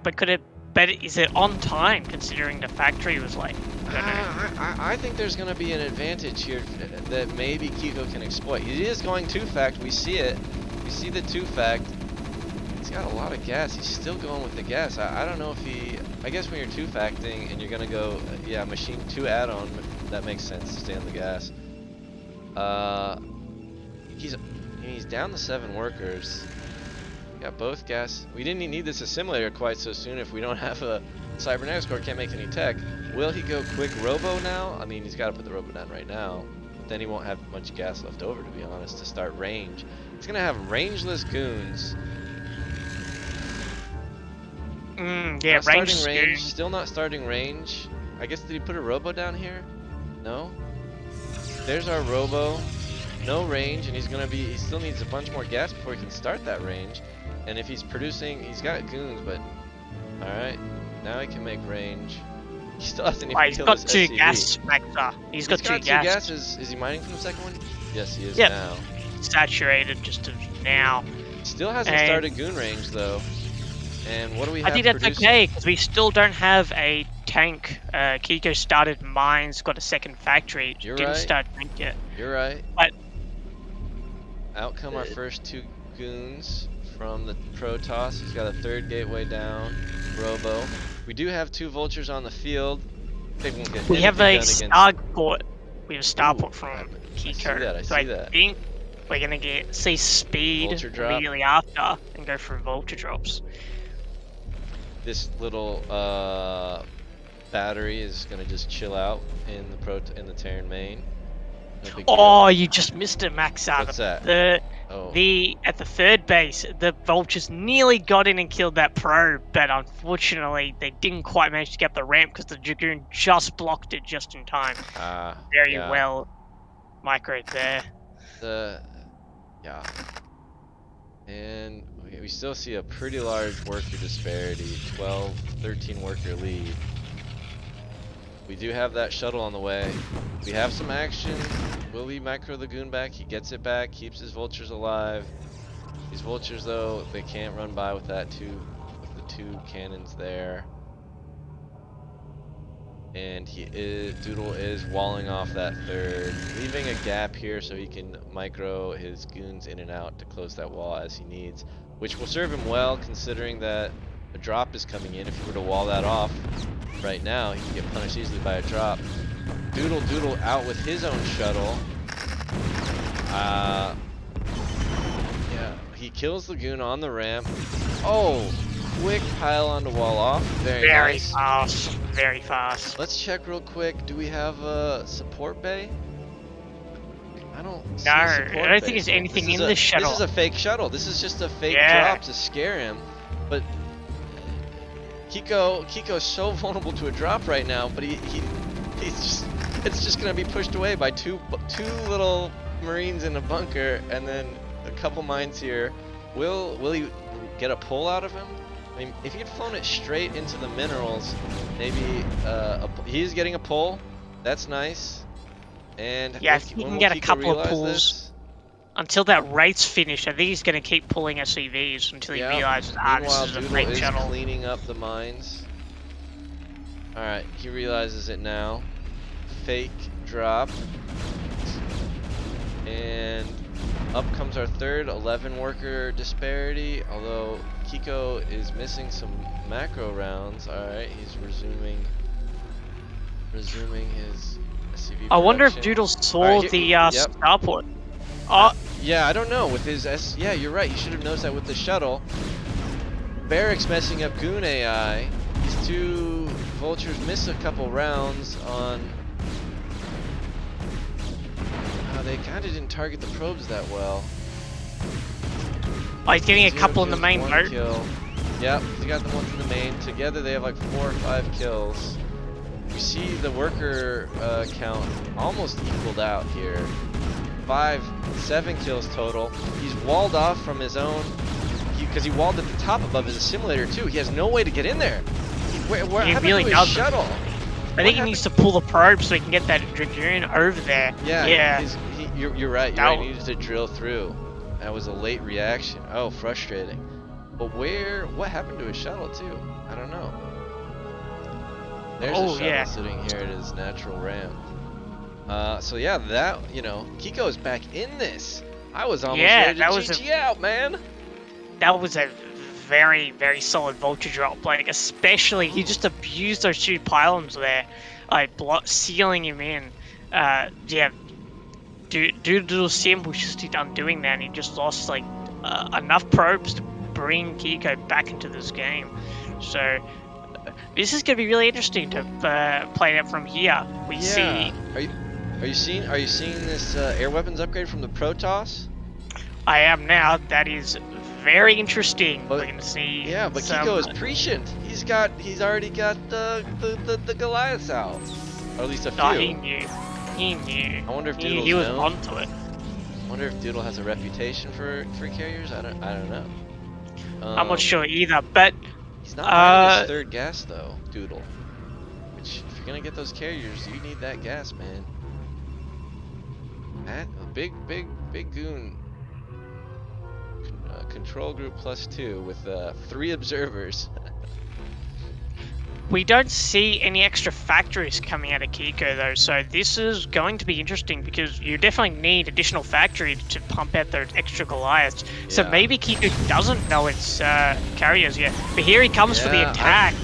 But is it on time considering the factory was late? I think there's going to be an advantage here that maybe Kiko can exploit. He is going 2-fact. We see it. We see the 2-fact. He's got a lot of gas. He's still going with the gas. I don't know if he... I guess when you're 2-facting and you're going to go... Yeah, machine 2 add-on. That makes sense to stay on the gas. He's down to 7 workers. Got both gas. We didn't need this assimilator quite so soon if we don't have a cybernetics core, can't make any tech. Will he go quick robo now? I mean, he's got to put the robo down right now. But then he won't have much gas left over, to be honest, to start range. He's going to have rangeless goons. Yeah, range. Still not starting range. I guess, did he put a robo down here? No? There's our robo. No range, and he still needs a bunch more gas before he can start that range. And if he's producing, he's got goons, but alright, now he can make range. He still hasn't even killed his SCV. He's got 2 gas, Maxa. He's got 2 gas. Is he mining from the second one? Yes, he is yep. now. Saturated just now. Still hasn't started goon range, though. And what do we have I think that's producing? okay, because we still don't have a tank. Kiko started mines, got a second factory. You're didn't right. start tank yet. You're right. But out come our first 2 goons from the Protoss. He's got a 3rd gateway down. Robo. We do have 2 vultures on the field. They won't get We have anything a done against. starport. We have a Ooh, starport from I see that. Kiko. I So see that. think we're gonna see speed Vulture drop. immediately after and go for vulture drops. This little battery is gonna just chill out in the Terran main. No big Oh, deal. you just missed it, Max. What's that? At the 3rd base, the vultures nearly got in and killed that probe, but unfortunately they didn't quite manage to get the ramp because the Dragoon just blocked it just in time. Very Yeah. well microed there. Yeah. And okay, we still see a pretty large worker disparity, 12, 13 worker lead. We do have that shuttle on the way. We have some action. Will he micro the goon back? He gets it back, keeps his vultures alive. These vultures though, they can't run by with the 2 cannons there. And Doodle is walling off that 3rd, leaving a gap here so he can micro his goons in and out to close that wall as he needs, which will serve him well considering that a drop is coming in. If he were to wall that off right now, he can get punished easily by a drop. Doodle out with his own shuttle. Yeah, he kills the goon on the ramp. Oh, quick pylon to wall off. Very nice. Fast. Very fast. Let's check real quick. Do we have a support bay? I don't see No, a I support don't bay. think there's anything in the shuttle. This is a fake shuttle. This is just a fake drop to scare him. But Kiko's so vulnerable to a drop right now, but it's just gonna be pushed away by two little Marines in a bunker and then a couple mines here. Will he get a pull out of him? I mean, if he had flown it straight into the minerals, maybe he's getting a pull. That's nice. And yeah, if he can get a couple of pulls until that rate's finished, I think he's going to keep pulling SCVs until he realizes, this is a fake shuttle. Is cleaning up the mines. All right, he realizes it now. Fake drop. And up comes our 3rd 11 worker disparity, although Kiko is missing some macro rounds. Alright, he's resuming his SCV I wonder if production. Doodle saw the starport. Yeah, I don't know. With his yeah, you're right. You should have noticed that with the shuttle. Barracks messing up Goon AI. These 2 vultures miss a couple rounds on. They kind of didn't target the probes that well. Oh, he's getting a couple in the main boat. Yep, he got the ones in the main. Together they have like 4 or 5 kills. You see the worker count almost equaled out here. 7 kills total. He's walled off from his own, because he walled at the top above his assimilator too. He has no way to get in there. He really doesn't. Shuttle? I think he needs to pull the probe so he can get that Dragoon over there. Yeah. You're right. He needed to drill through. That was a late reaction. Oh, frustrating. But what happened to his shuttle too? I don't know. There's a shuttle sitting here at his natural ramp. So yeah, Kiko is back in this. I was almost ready to GG out, man. That was a very, very solid vulture drop. Like, especially, he just abused those 2 pylons there, like sealing him in. DoodleDoodle Sim was just undoing that, and he just lost like enough probes to bring Kiko back into this game. So this is going to be really interesting to play it from here. We see. Are you seeing this air weapons upgrade from the Protoss? I am now. That is very interesting. But, we're going to see. Yeah, but Kiko is prescient. He's already got the Goliaths out, or at least a few. He knew. I wonder if Doodle's he was onto it. I wonder if Doodle has a reputation for carriers. I don't know. I'm not sure either, but he's not buying his 3rd gas though, Doodle. Which, if you're gonna get those carriers, you need that gas, man. That a big goon. Control group +2 with 3 observers. We don't see any extra factories coming out of Kiko though, so this is going to be interesting because you definitely need additional factories to pump out those extra Goliaths. So Yeah. maybe Kiko doesn't know it's carriers yet, but here he comes for the Yeah, attack.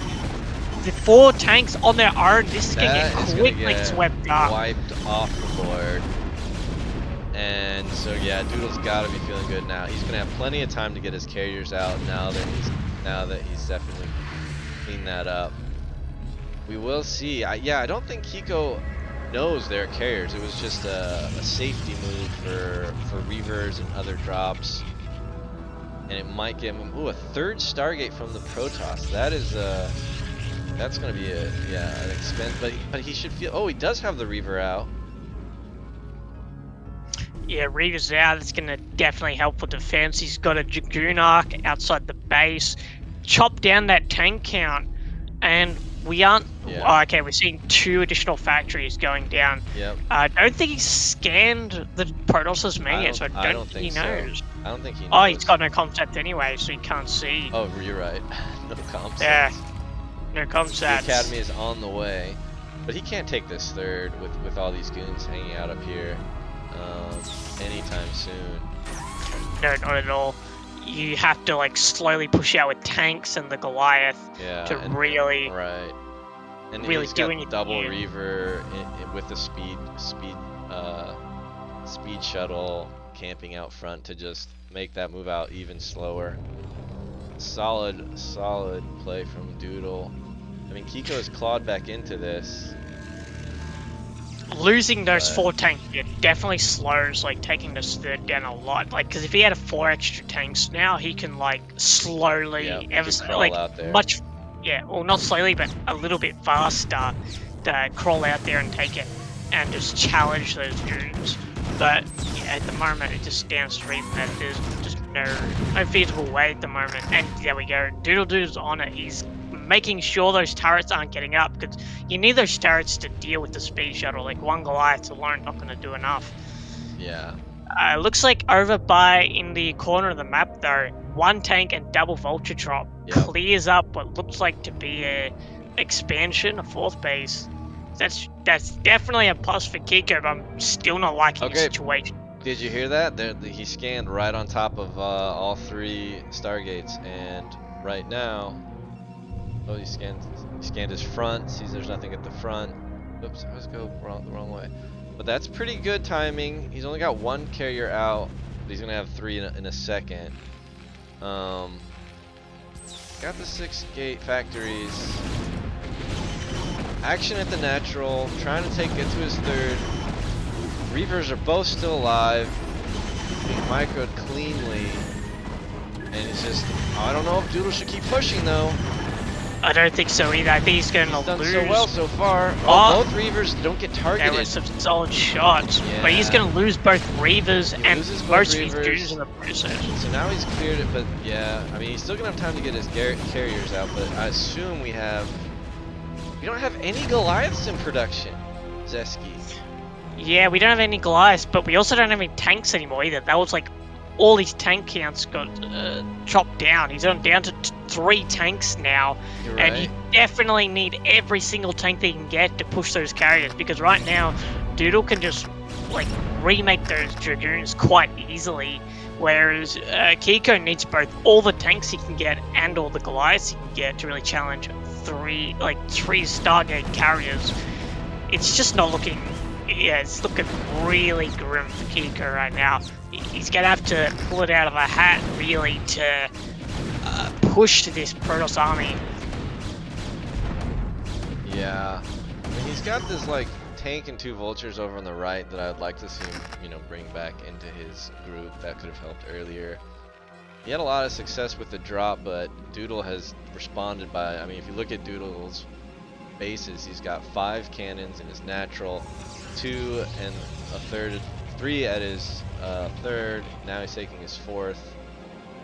The 4 tanks on their own, this is going to That get is gonna quickly get swept up. wiped off the board. And so yeah, Doodle's got to be feeling good now. He's gonna have plenty of time to get his carriers out now that he's definitely cleaned that up. We will see. I don't think Kiko knows they're carriers. It was just a safety move for Reavers and other drops, and it might give him a 3rd Stargate from the Protoss. That is that's gonna be an expense, but he should feel. Oh, he does have the Reaver out. Yeah, Reaver's out. It's going to definitely help with defense. He's got a Dragoon Arc outside the base. Chop down that tank count. And we aren't... Yeah. Oh, okay, we're seeing 2 additional factories going down. Yep. I don't think he's scanned the Protoss mania, so I don't think he knows. So. I don't think he knows. Oh, he's got no concept anyway, so he can't see. Oh, you're right. No concept. Yeah, no concept. The Academy is on the way. But he can't take this 3rd with all these goons hanging out up here anytime soon. No, not at all. You have to like slowly push out with tanks and the Goliath to really, right. And really he's got doing it. Double Reaver with the speed shuttle camping out front to just make that move out even slower. Solid play from Doodle. I mean, Kiko has clawed back into this. Losing those 4 tanks, it definitely slows like taking this 3rd down a lot. Like, because if he had 4 extra tanks now, he can like slowly, like out there. much, well not slowly, but a little bit faster, crawl out there and take it, and just challenge those goons. But yeah, at the moment, it just stands straight that there's just no feasible way at the moment. And there we go, DoodleDoodle's on it. He's making sure those turrets aren't getting up, because you need those turrets to deal with the speed shuttle. Like 1 Goliath alone not going to do enough. Yeah. Looks like over by in the corner of the map though, 1 tank and double vulture drop clears up what looks like to be a expansion, a 4th base. That's definitely a plus for Kiko, but I'm still not liking the situation. Did you hear that? He scanned right on top of all 3 Stargates, and right now, oh, he scanned his front. Sees there's nothing at the front. Oops, I was going the wrong way. But that's pretty good timing. He's only got 1 carrier out, but he's gonna have 3 in a second. Got the 6 gate factories. Action at the natural, trying to it to his 3rd. Reavers are both still alive, being microed cleanly, and it's just, I don't know if Doodle should keep pushing though. I don't think so either. I think he's going to lose. Done so well so far. Oh, both Reavers don't get targeted. There were some solid shots, but he's going to lose both Reavers and most of his dudes in the process. So now he's cleared it, but yeah, I mean, he's still going to have time to get his carriers out, but I assume we don't have any Goliaths in production, Zesky. Yeah, we don't have any Goliaths, but we also don't have any tanks anymore either. That was like all his tank counts got chopped down. He's down to 3 tanks now, and you definitely need every single tank that you can get to push those carriers, because right now Doodle can just like remake those Dragoons quite easily, whereas Kiko needs both all the tanks he can get and all the Goliaths he can get to really challenge 3 Stargate carriers. It's just not looking. Yeah, it's looking really grim for Kiko right now. He's going to have to pull it out of a hat, really, to push to this Protoss army. Yeah. I mean, he's got this, like, tank and 2 vultures over on the right that I'd like to see him, bring back into his group. That could have helped earlier. He had a lot of success with the drop, but Doodle has responded by, I mean, if you look at Doodle's bases, he's got 5 cannons in his natural, 2 and a 3 at his 3rd. Now he's taking his 4th.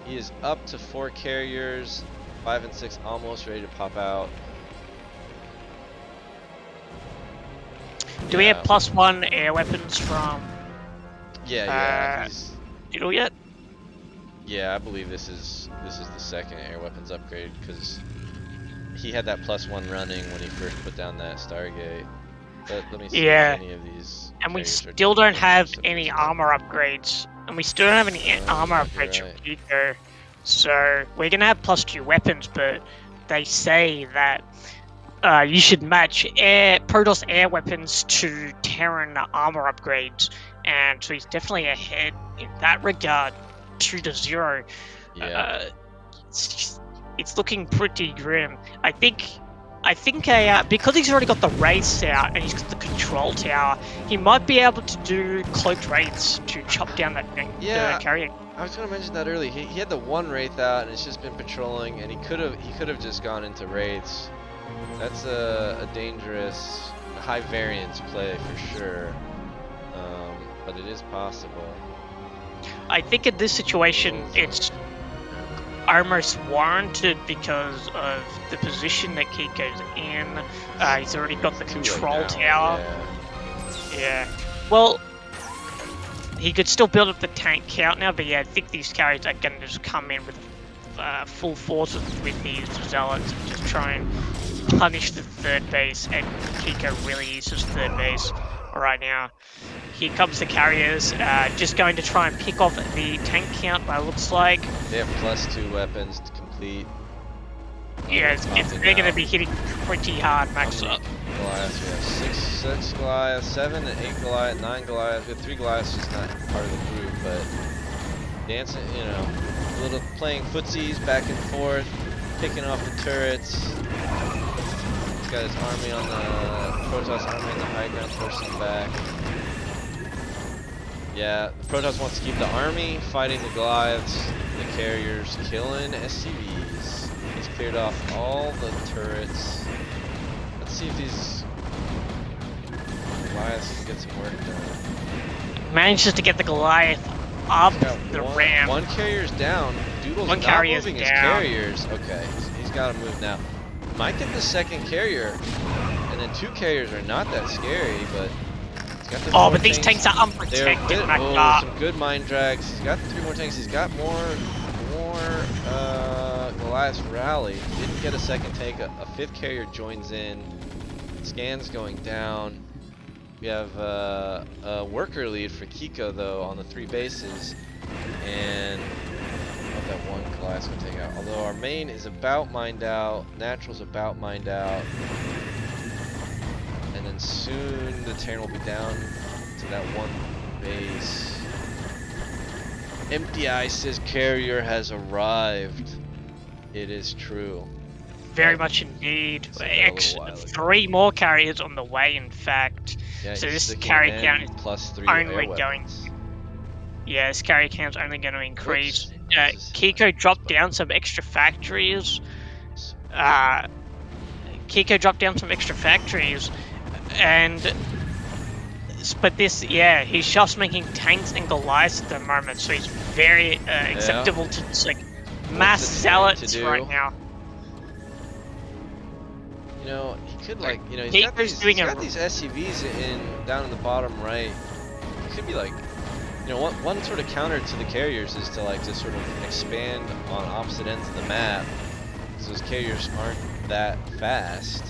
He is up to 4 carriers, 5 and 6 almost ready to pop out. Do we have +1 air weapons from He's Doodle yet? Yeah, I believe this is the 2nd air weapons upgrade, because he had that +1 running when he first put down that Stargate. But let me see Yeah. if any of these. And we carriers are still doing don't have except any for stuff. armor upgrades. And we still don't have any armor you're upgrades right. from Pico. So we're gonna have +2 weapons, but they say that you should match Protoss air weapons to Terran armor upgrades. And so he's definitely ahead in that regard, 2-0. Yeah. It's looking pretty grim. I think because he's already got the race out and he's got the control tower, he might be able to do cloaked raids to chop down that Yeah. carrier. I was gonna mention that earlier. He had the one wraith out, and it's just been patrolling, and he could have just gone into raids. That's a dangerous, high variance play for sure. But it is possible. I think in this situation, it's almost warranted because of the position that Kiko's in. He's already got the control tower. Yeah. Well, he could still build up the tank count now, but yeah, I think these carriers are going to just come in with full force with these zealots and just try and punish the third base, and Kiko really is his third base right now. Here comes the carriers, just going to try and pick off the tank count, but it looks like. They have +2 weapons to complete. Yeah, they're going to be hitting pretty hard, max up. Goliaths, we have 6 Goliaths, 7 and 8 Goliaths, 9 Goliaths. We have 3 Goliaths, just not part of the group, but dancing, you know, a little playing footsies back and forth, picking off the turrets. He's got his army on the Protoss army on the high ground, forcing them back. Yeah, Protoss wants to keep the army fighting the Goliaths, the carriers killing SCVs. He's cleared off all the turrets. Let's see if these Goliaths can get some work done. Manages to get the Goliath up the ramp. One carrier's down. Doodle's One not carrier's moving his down. carriers. Okay, he's got to move now. Might get the second carrier, and then 2 carriers are not that scary, but he's got the but these tanks are unprotected. Some good mine drags. He's got 3 more tanks. He's got more Goliath rally. Didn't get a second tank. A 5th carrier joins in. Scans going down. We have a worker lead for Kiko though on the 3 bases, and that one Goliath will take out. Although our main is about mined out, natural's about mined out, and then soon the Terran will be down to that one base. Empty Eye says carrier has arrived. It is true. Very much indeed. 3 more carriers on the way, in fact. Yeah, so this carrier count is +3 only going. Yeah, this carrier count's only going to increase. Kiko dropped down some extra factories. And but this, yeah, he's just making tanks and Goliaths at the moment, so he's very acceptable to just, like, mass zealots right now. You know, he could, like, you know, he's got these SCVs down in the bottom right. He could be like, you know, one sort of counter to the carriers is to, like, just sort of expand on opposite ends of the map, because those carriers aren't that fast.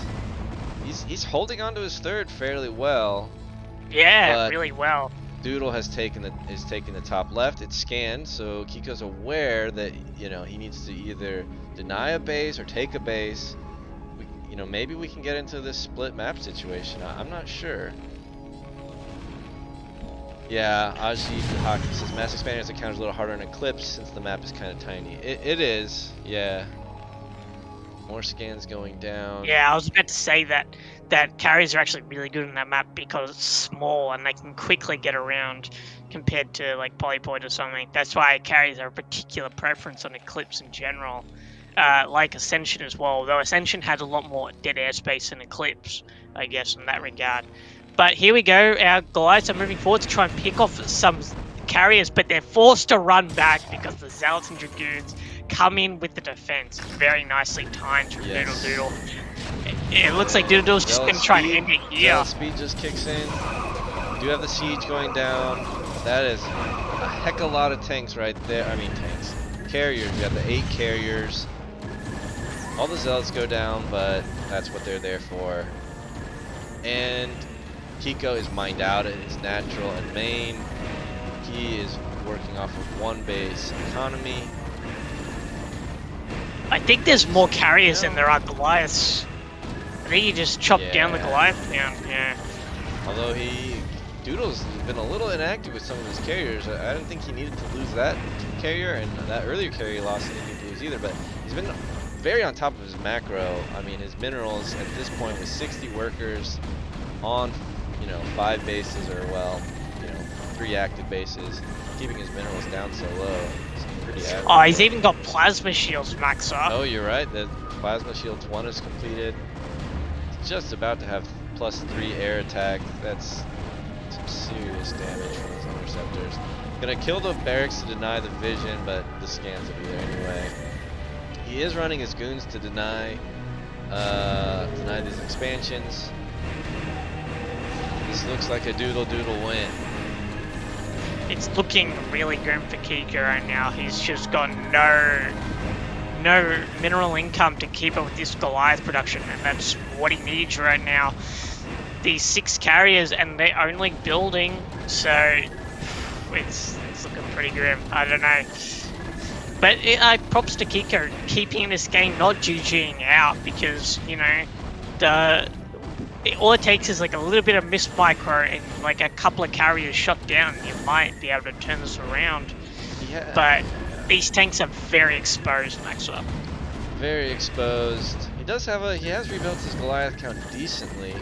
He's holding on to his third fairly well. Yeah, really well. Doodle is taking the top left. It's scanned, so Kiko's aware that, you know, he needs to either deny a base or take a base. You know, maybe we can get into this split map situation. I'm not sure. Yeah, Aji Hockey says mass expanders encounter a little harder in Eclipse since the map is kind of tiny. It is, yeah. More scans going down. Yeah, I was about to say that carriers are actually really good in that map because it's small and they can quickly get around compared to, like, Polypoid or something. That's why carriers are a particular preference on Eclipse in general. Like Ascension as well, though Ascension has a lot more dead airspace than Eclipse, I guess, in that regard. But here we go, our Goliaths are moving forward to try and pick off some carriers, but they're forced to run back because the Zealots and Dragoons come in with the defense. Very nicely timed from DoodleDoodle. It looks like DoodleDoodle's just going to try and end it here. Zealot speed just kicks in. We do have the siege going down. That is a heck of a lot of tanks right there. I mean, tanks. Carriers. We have the 8 carriers. All the zealots go down, but that's what they're there for. And Kiko is mined out at his natural and main. He is working off of one base economy. I think there's more carriers than there are Goliaths. I think he just chopped down the Goliath down, yeah. Although Doodle's been a little inactive with some of his carriers. I didn't think he needed to lose that carrier, and that earlier carrier he lost he didn't need to lose either, but he's been very on top of his macro. I mean, his minerals at this point with 60 workers on, 5 bases, or well, 3 active bases, keeping his minerals down so low. Pretty admirable. Oh, he's even got plasma shields max up. Oh, you're right. The plasma shields 1 is completed. It's just about to have +3 air attack. That's some serious damage from his interceptors. Gonna kill the barracks to deny the vision, but the scans will be there anyway. He is running his goons to deny these expansions. This looks like a DoodleDoodle win. It's looking really grim for Kiko right now. He's just got no mineral income to keep up with this Goliath production, and that's what he needs right now. These 6 carriers, and they're only building, so it's looking pretty grim. I don't know. But props to Kiko keeping this game not GGing out, because, all it takes is like a little bit of missed micro and like a couple of carriers shot down, and you might be able to turn this around. Yeah. But these tanks are very exposed, Maxwell. Very exposed. He has rebuilt his Goliath count decently.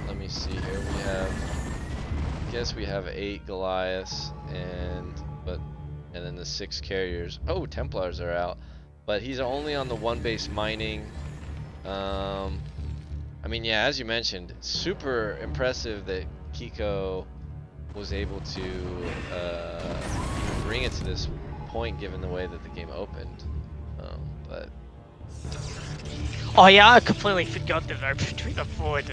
Let me see here. We have 8 Goliaths and then the 6 carriers. Oh, Templars are out, but he's only on the 1 base mining. I mean, yeah, as you mentioned, super impressive that Kiko was able to bring it to this point, given the way that the game opened. But oh yeah, I completely forgot that between the forward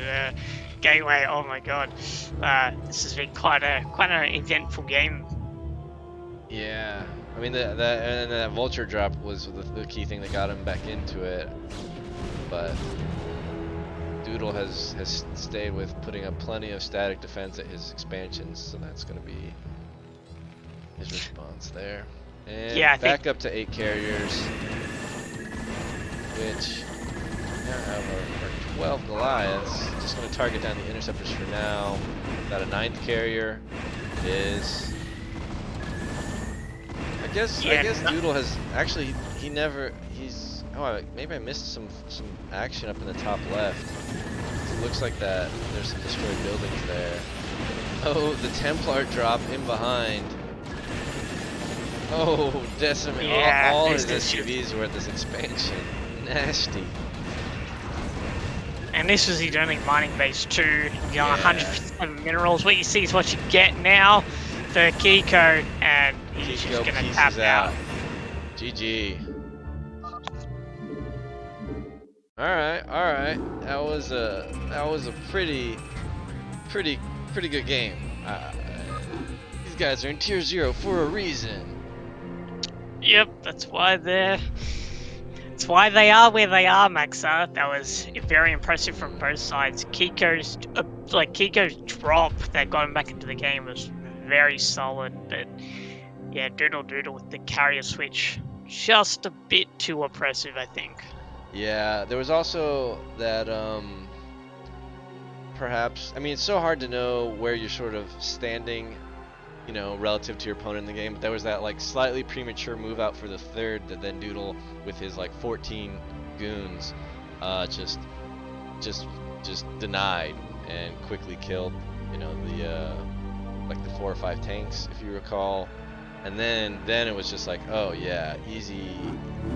gateway. Oh my god, this has been quite an eventful game. yeah, I mean that vulture drop was the key thing that got him back into it, but Doodle has stayed with putting up plenty of static defense at his expansions, so that's going to be his response there. And yeah, back up to 8 carriers, which now have our 12 Goliaths. Just going to target down the interceptors for now. Got a 9th carrier. It is. I guess Doodle has actually maybe I missed some action up in the top left. It looks like that there's some destroyed buildings there. Oh, the Templar drop in behind. Oh, decimate. Yeah, all his SUVs were at this expansion. Nasty. And this was his only mining base too. 100% minerals. What you see is what you get now for Kiko, and he's just gonna tap out. GG. Alright. That was a pretty good game. These guys are in tier 0 for a reason. Yep, that's why they are where they are, Maxa. That was very impressive from both sides. Kiko's drop that got him back into the game was very solid, but yeah, DoodleDoodle with the carrier switch, just a bit too oppressive, I think. Yeah, there was also that perhaps, I mean, it's so hard to know where you're sort of standing, relative to your opponent in the game, but there was that like slightly premature move out for the 3rd that then Doodle with his like 14 goons just denied and quickly killed, the like the 4 or 5 tanks, if you recall. And then it was just like, oh yeah, easy.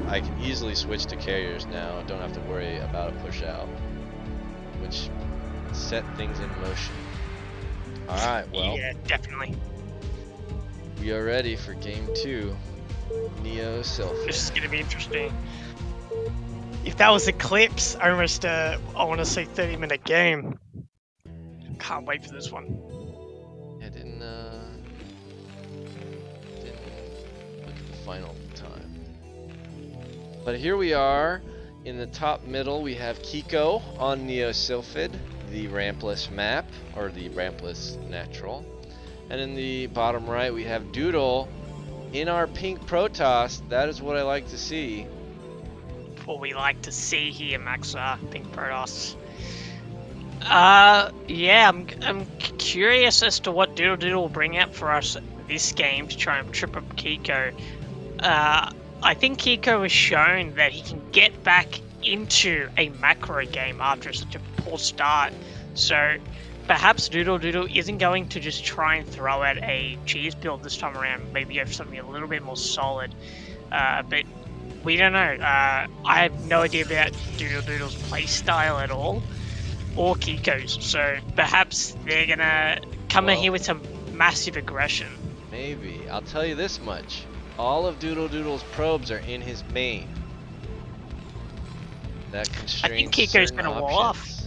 I can easily switch to carriers now. Don't have to worry about a push out, which set things in motion. All right, well. Yeah, definitely. We are ready for game 2. Neo Selfie. This is gonna be interesting. If that was Eclipse, almost I want to say 30-minute game. Can't wait for this one. I didn't look at the final time. But here we are In the top middle, we have Kiko on Neosylphid, the rampless map, or the rampless natural. And in the bottom right, we have Doodle in our pink Protoss. That is what I like to see. What we like to see here, Max, Pink Protoss. Yeah, I'm curious as to what DoodleDoodle will bring out for us this game to try and trip up Kiko. I think Kiko has shown that he can get back into a macro game after such a poor start. So perhaps DoodleDoodle isn't going to just try and throw out a cheese build this time around. Maybe go for something a little bit more solid. But we don't know. I have no idea about DoodleDoodle's playstyle at all, or Kiko's. So perhaps they're gonna come in here with some massive aggression. Maybe. I'll tell you this much. All of DoodleDoodle's probes are in his main. That constrains I think Kiko's certain gonna wall off.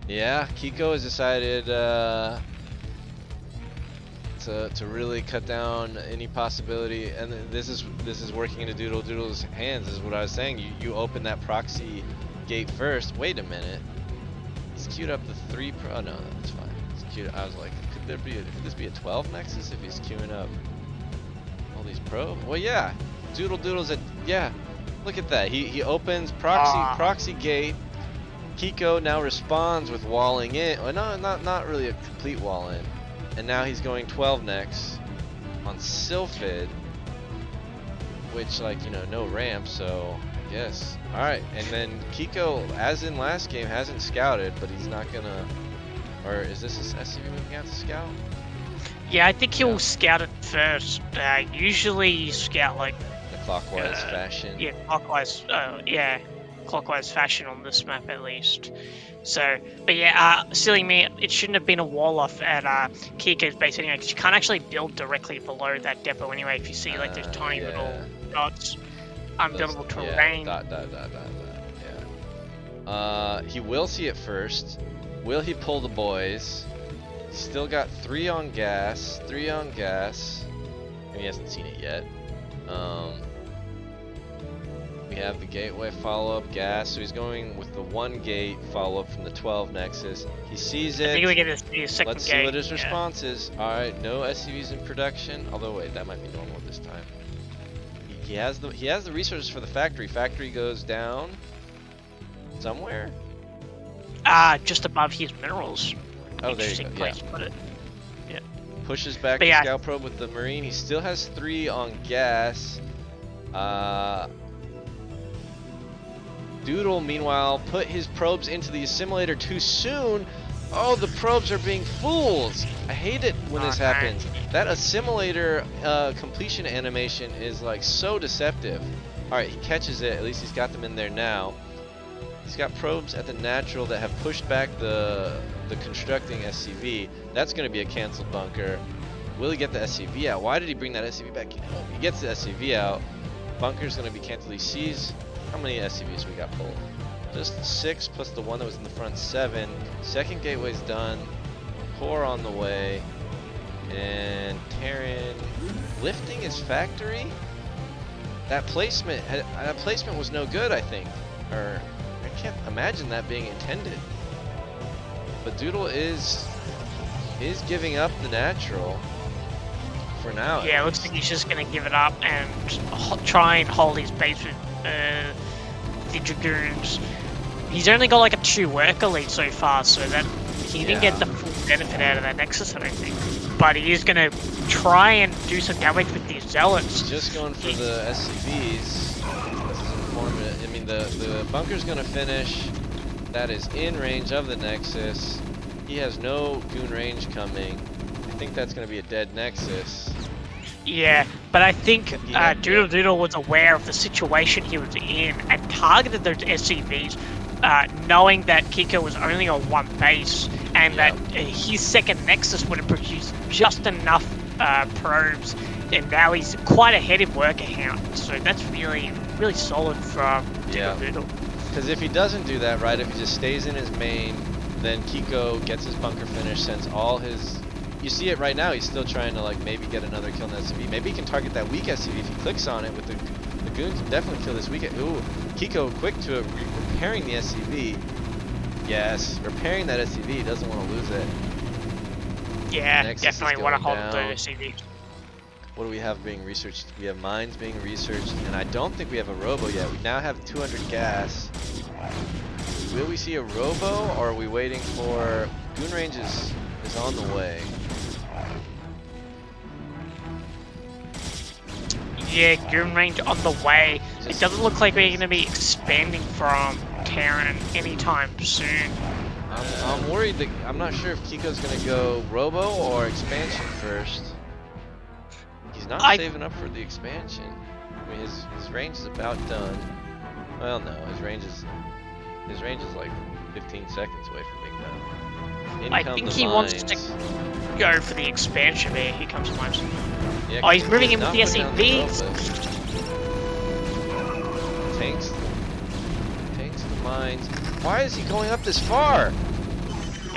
Yeah, Kiko has decided to really cut down any possibility, and this is working into DoodleDoodle's hands. Is what I was saying. You open that proxy gate first. Wait a minute. He's queued up the 3 pro. Oh no, that's fine. It's queued. I was like, could this be a 12 Nexus if he's queuing up all these probes? Well, yeah. DoodleDoodle's yeah. Look at that. He opens proxy gate. Kiko now responds with walling in. Well, no, not really a complete wall in. And now he's going 12 next on Sylphid, which, like, you know, no ramp, so I guess. Alright, and then Kiko, as in last game, hasn't scouted, but he's not gonna. Or is this a SCV moving out to scout? Yeah, I think he'll scout it first. Usually you scout like the clockwise fashion. Yeah, clockwise fashion on this map at least. So, but yeah, silly me, it shouldn't have been a wall off at Kiko's base anyway, because you can't actually build directly below that depot anyway. If you see like those tiny little dots, unbuildable terrain. Yeah, yeah. He will see it first. Will he pull the boys? He's still got 3 on gas, and he hasn't seen it yet. We have the gateway follow-up gas, so he's going with the 1 gate follow-up from the 12 Nexus. He sees it. I think we get his second Let's gate. see what his response is. Alright, no SCVs in production. Although wait, that might be normal this time. He has the resources for the factory. Factory goes down somewhere. Just above his minerals. Oh, there you go. Place to put it. Yeah. Pushes back the scout probe with the marine. He still has 3 on gas. Doodle, meanwhile, put his probes into the assimilator too soon. Oh, the probes are being fools. I hate it when this happens. That assimilator completion animation is like so deceptive. Alright, he catches it. At least he's got them in there now. He's got probes at the natural that have pushed back the constructing SCV. That's going to be a canceled bunker. Will he get the SCV out? Why did he bring that SCV back? Oh, he gets the SCV out. Bunker's going to be canceled. He sees how many SCVs we got pulled. Just 6 plus the 1 that was in the front, 7. Second gateway's done. Core on the way. And Terran lifting his factory? That placement was no good, I think. Or I can't imagine that being intended. But Doodle is giving up the natural for now. Yeah, it looks like he's just gonna give it up and try and hold his base with the Dragoons. He's only got like a 2 worker lead so far, so that he didn't get the full benefit out of that Nexus, I don't think. But he is gonna try and do some damage with these Zealots. He's just going for the SCVs. This is informative. I mean, the bunker's gonna finish. That is in range of the Nexus. He has no goon range coming. I think that's gonna be a dead Nexus. Yeah, but I think DoodleDoodle was aware of the situation he was in and targeted those SCVs, knowing that Kiko was only on 1 base and that his second Nexus would have produced just enough probes, and now he's quite ahead in worker count. So that's really, really solid from DoodleDoodle. Because if he doesn't do that, right, if he just stays in his main, then Kiko gets his bunker finished, sends all his... You see it right now, he's still trying to like maybe get another kill on the SCV. Maybe he can target that weak SCV if he clicks on it with the Goon can definitely kill this weekend. Ooh, Kiko quick to it, repairing the SCV. Yes, repairing that SCV, doesn't want to lose it. Yeah, Nexus definitely is want to going hold the down. CV. What do we have being researched? We have mines being researched, and I don't think we have a robo yet. We now have 200 gas. Will we see a robo, or are we waiting for... Goon range is on the way. Yeah, Goon range on the way. It doesn't look like we're going to be expanding from Terran anytime soon. I'm worried that... I'm not sure if Kiko's going to go robo or expansion first. He's not saving up for the expansion. I mean, his range is about done. Well, no, his range is like 15 seconds away from being done. I think he wants to go for the expansion there. Here comes mines. Yeah, oh, he's moving in with the SCVs. Tanks the mines. Why is he going up this far?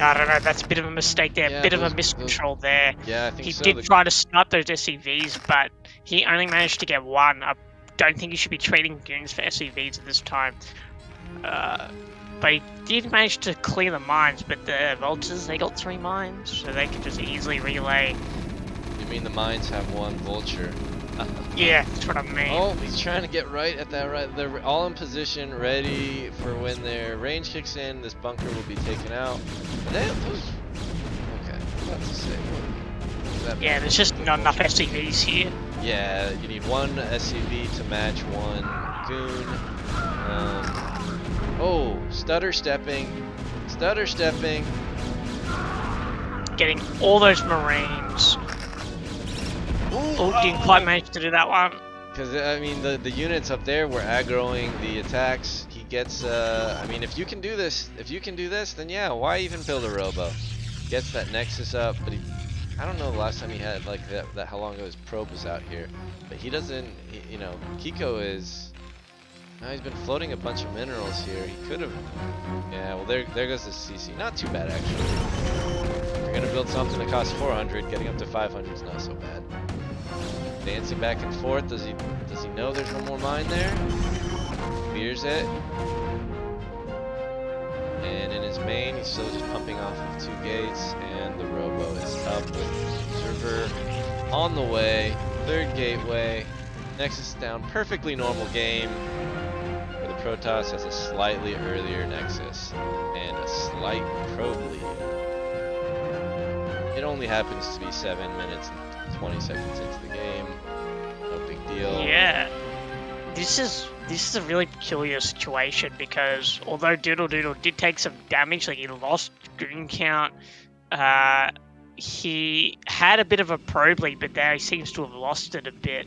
I don't know, that's a bit of a mistake there, Yeah, bit of a miscontrol there. Yeah, I think he so. did try to snipe those SCVs, but he only managed to get one. I don't think he should be trading goons for SCVs at this time. But he did manage to clear the mines, but the vultures, they got 3 mines, so they could just easily relay. You mean the mines have 1 vulture? Yeah, that's what I mean. Oh, he's trying to get right at that right. They're all in position, ready for when their range kicks in. This bunker will be taken out. Okay, I was about to say. Yeah, there's just not enough SCVs here. Yeah, you need 1 SCV to match 1 goon. Oh, stutter stepping. Getting all those marines. Oh, didn't quite manage to do that one. Because, I mean, the units up there were aggroing the attacks. He gets, I mean, if you can do this, then yeah, why even build a robo? Gets that nexus up, but I don't know the last time he had, like, that how long ago his probe was out here. But he doesn't, you know, Kiko is, now he's been floating a bunch of minerals here. He could have, yeah, well, there goes the CC. Not too bad, actually. If you're gonna build something that costs 400, getting up to 500 is not so bad. Dancing back and forth. Does he know there's one more mine there? Fears it. And in his main, he's still just pumping off of 2 gates, and the robo is up with Server on the way. 3rd gateway. Nexus down. Perfectly normal game. Where the Protoss has a slightly earlier Nexus and a slight probe lead. It only happens to be 7 minutes and 20 seconds into the game. No big deal. Yeah. This is a really peculiar situation because although DoodleDoodle did take some damage, like he lost goon count, he had a bit of a probe lead, but now he seems to have lost it a bit.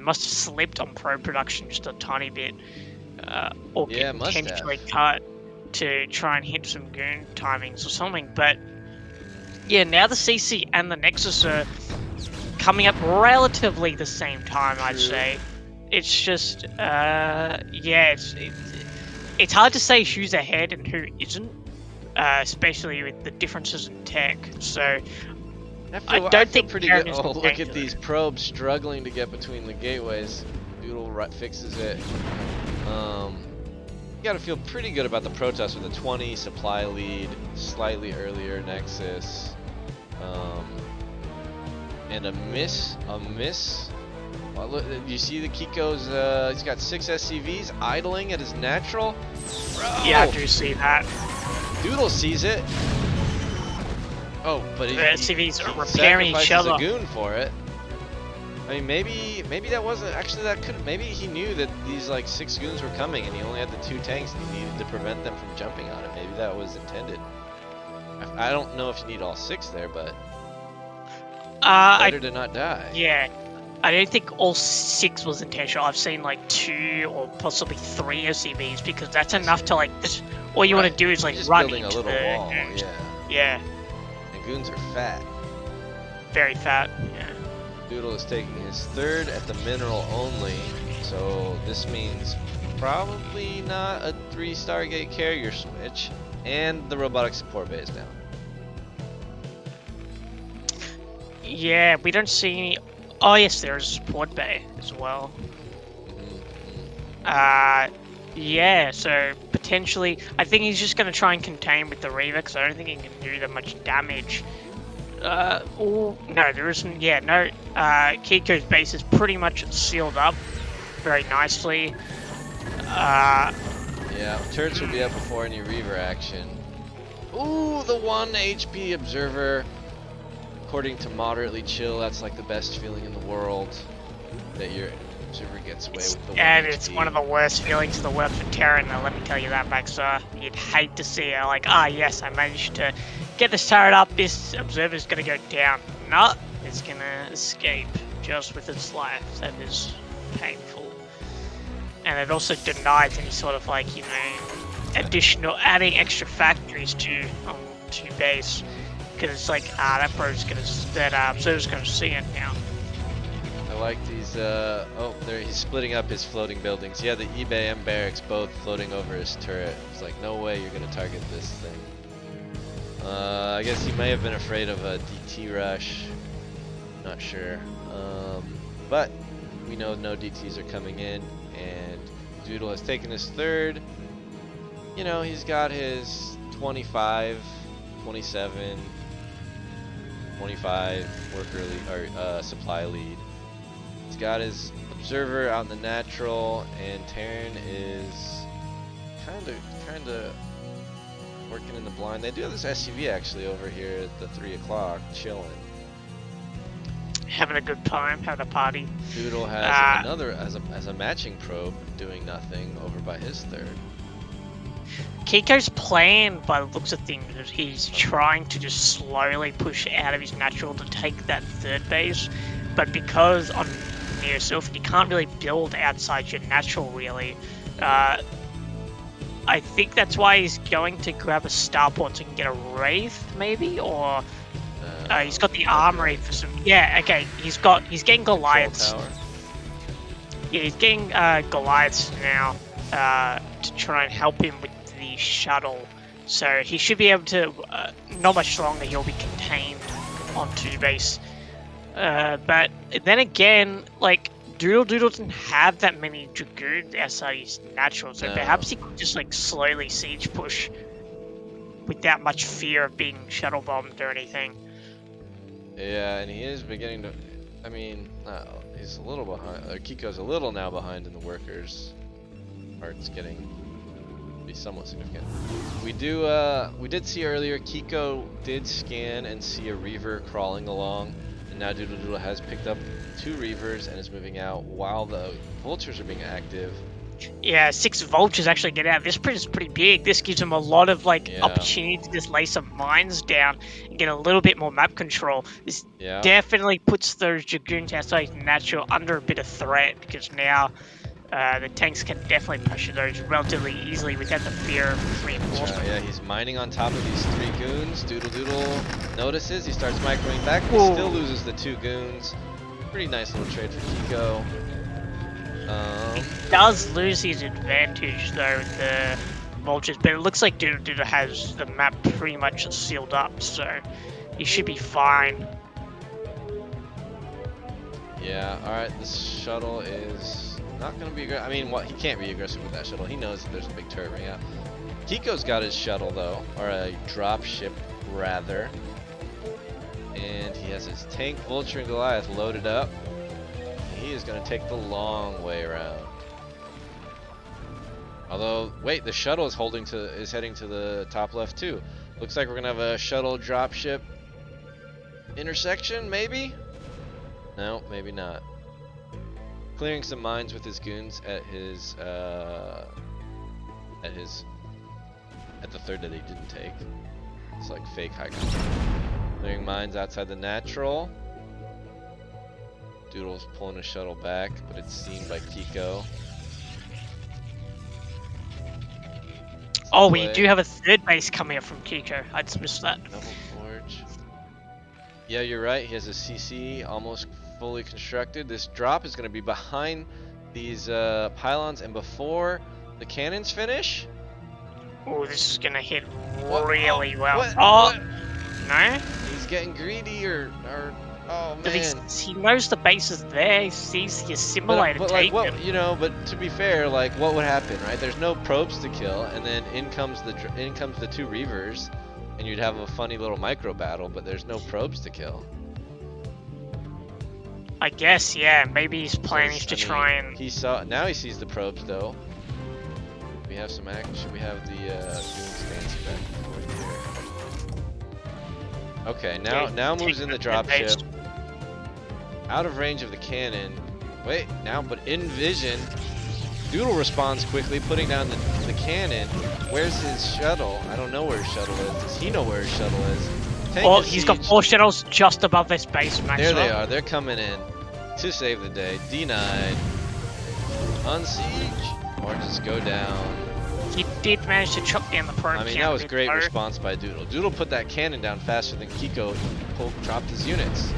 Must have slipped on probe production just a tiny bit, or get intentionally cut to try and hit some goon timings or something. But yeah, now the CC and the Nexus are coming up relatively the same time, I'd say. It's just, yeah, it's hard to say who's ahead and who isn't, especially with the differences in tech. So I don't think pretty good. Oh, look at these probes struggling to get between the gateways. Doodle fixes it. You gotta feel pretty good about the Protoss with a 20 supply lead, slightly earlier Nexus, and a miss. Well, look, you see the Kiko's, he's got 6 SCVs idling at his natural. Bro. Yeah, I do see that. Doodle sees it. Oh, but the SCVs are repairing each other. A goon for it. I mean, maybe that wasn't actually that could. Maybe he knew that these like 6 goons were coming, and he only had the 2 tanks, and he needed to prevent them from jumping on it. Maybe that was intended. I don't know if you need all 6 there, but better to not die. Yeah. I don't think all 6 was intentional. I've seen like 2 or possibly 3 SCVs because that's enough to like. All you want to do is like run into a little wall. Goons. Yeah. Yeah. And goons are fat. Very fat. Yeah. Doodle is taking his 3rd at the mineral only, so this means probably not a 3 Stargate carrier switch, and the robotic support bay is down. Yeah, we don't see any. Oh yes, there's a support bay as well. Yeah, so potentially, I think he's just going to try and contain with the Reaver, because I don't think he can do that much damage. Oh, no, there isn't, yeah, no, Kiko's base is pretty much sealed up very nicely. Yeah, turrets will be up before any Reaver action. Ooh, the 1 HP Observer. According to Moderately Chill, that's like the best feeling in the world. That your Observer gets away with the 1 And HP. it's one of the worst feelings in the world for Terran, though, let me tell you that, Maxar. You'd hate to see it, like, yes, I managed to get this turret up, this Observer's gonna go down. No, it's gonna escape just with its life. That is painful. And it also denies any sort of, like, you know, additional, adding extra factories to base. Because it's like, that Observer's gonna see it now. I like these, oh, there he's splitting up his floating buildings. Yeah, the eBay and barracks both floating over his turret. It's like, no way you're gonna target this thing. I guess he may have been afraid of a DT rush. Not sure. But we know no DTs are coming in, and Doodle has taken his third. You know, he's got his 25, 27, 25 worker lead, or supply lead. He's got his Observer out in the natural, and Terran is kind of working in the blind. They do have this SUV actually over here at the 3 o'clock, chilling. Having a good time, having a party. Doodle has another as a matching probe doing nothing over by his third. Kiko's plan, by the looks of things, is he's trying to just slowly push out of his natural to take that third base, but because on near surface you can't really build outside your natural really. I think that's why he's going to grab a starport so he can get a Wraith maybe, or he's got the armory for some. Yeah, okay. He's getting Goliaths. Yeah, he's getting Goliaths now to try and help him with the shuttle. So he should be able to. Not much longer. He'll be contained onto base. But then again, like DoodleDoodle doesn't have that many Dragoons outside his natural, so perhaps he could just like slowly siege push without much fear of being shuttle bombed or anything. Yeah, and he is beginning to. I mean, he's a little behind. Kiko's a little now behind in the workers. Part's getting to be somewhat significant. We did see earlier. Kiko did scan and see a Reaver crawling along. And now DoodleDoodle has picked up 2 Reavers and is moving out while the Vultures are being active. Yeah, 6 Vultures actually get out. This print is pretty big. This gives him a lot of opportunity to just lay some mines down and get a little bit more map control. This definitely puts those Dragoons outside his natural under a bit of threat, because now the tanks can definitely pressure those relatively easily without the fear of reinforcement. Yeah, he's mining on top of these 3 goons. DoodleDoodle notices, he starts microing back, but he still loses the 2 goons. Pretty nice little trade for Kiko. He does lose his advantage though with the Vultures, but it looks like DoodleDoodle has the map pretty much sealed up, so he should be fine. Yeah, alright, this shuttle is not going to be aggressive. I mean, he can't be aggressive with that shuttle. He knows that there's a big turret ring out. Kiko's got his shuttle though, or a drop ship rather. And he has his tank, Vulture, and Goliath loaded up. He is going to take the long way around. Although, wait, the shuttle is heading to the top left too. Looks like we're going to have a shuttle dropship intersection, maybe? No, maybe not. Clearing some mines with his goons at the third that he didn't take. It's like fake high ground. Clearing mines outside the natural. Doodle's pulling his shuttle back, but it's seen by Kiko. Oh, we do have a third base coming up from Kiko. I just missed that. Double forge. Yeah, you're right. He has a CC almost fully constructed. This drop is going to be behind these pylons, and before the cannons finish. Oh, this is going to hit really well. What? No? He's getting greedy, or Oh But man. he knows the base is there. He sees the assimilator But like take what it. you know? But to be fair, like what would happen, right? There's no probes to kill, and then in comes the two reavers, and you'd have a funny little micro battle. But there's no probes to kill. I guess, yeah. Maybe his plan is to I mean, try and. he saw. Now he sees the probes though. We have some action. We have the doing stance back and forth here. Okay, now moves in the dropship. Out of range of the cannon. Wait, now, but in vision. Doodle responds quickly, putting down the cannon. Where's his shuttle? I don't know where his shuttle is. Does he know where his shuttle is? Oh, he's got 4 shuttles just above this base, Max. There they are. They're coming in to save the day. Denied. Unsiege. Or just go down. He did manage to chop down the probe. I mean, that was great response by Doodle. Doodle put that cannon down faster than Kiko dropped his units.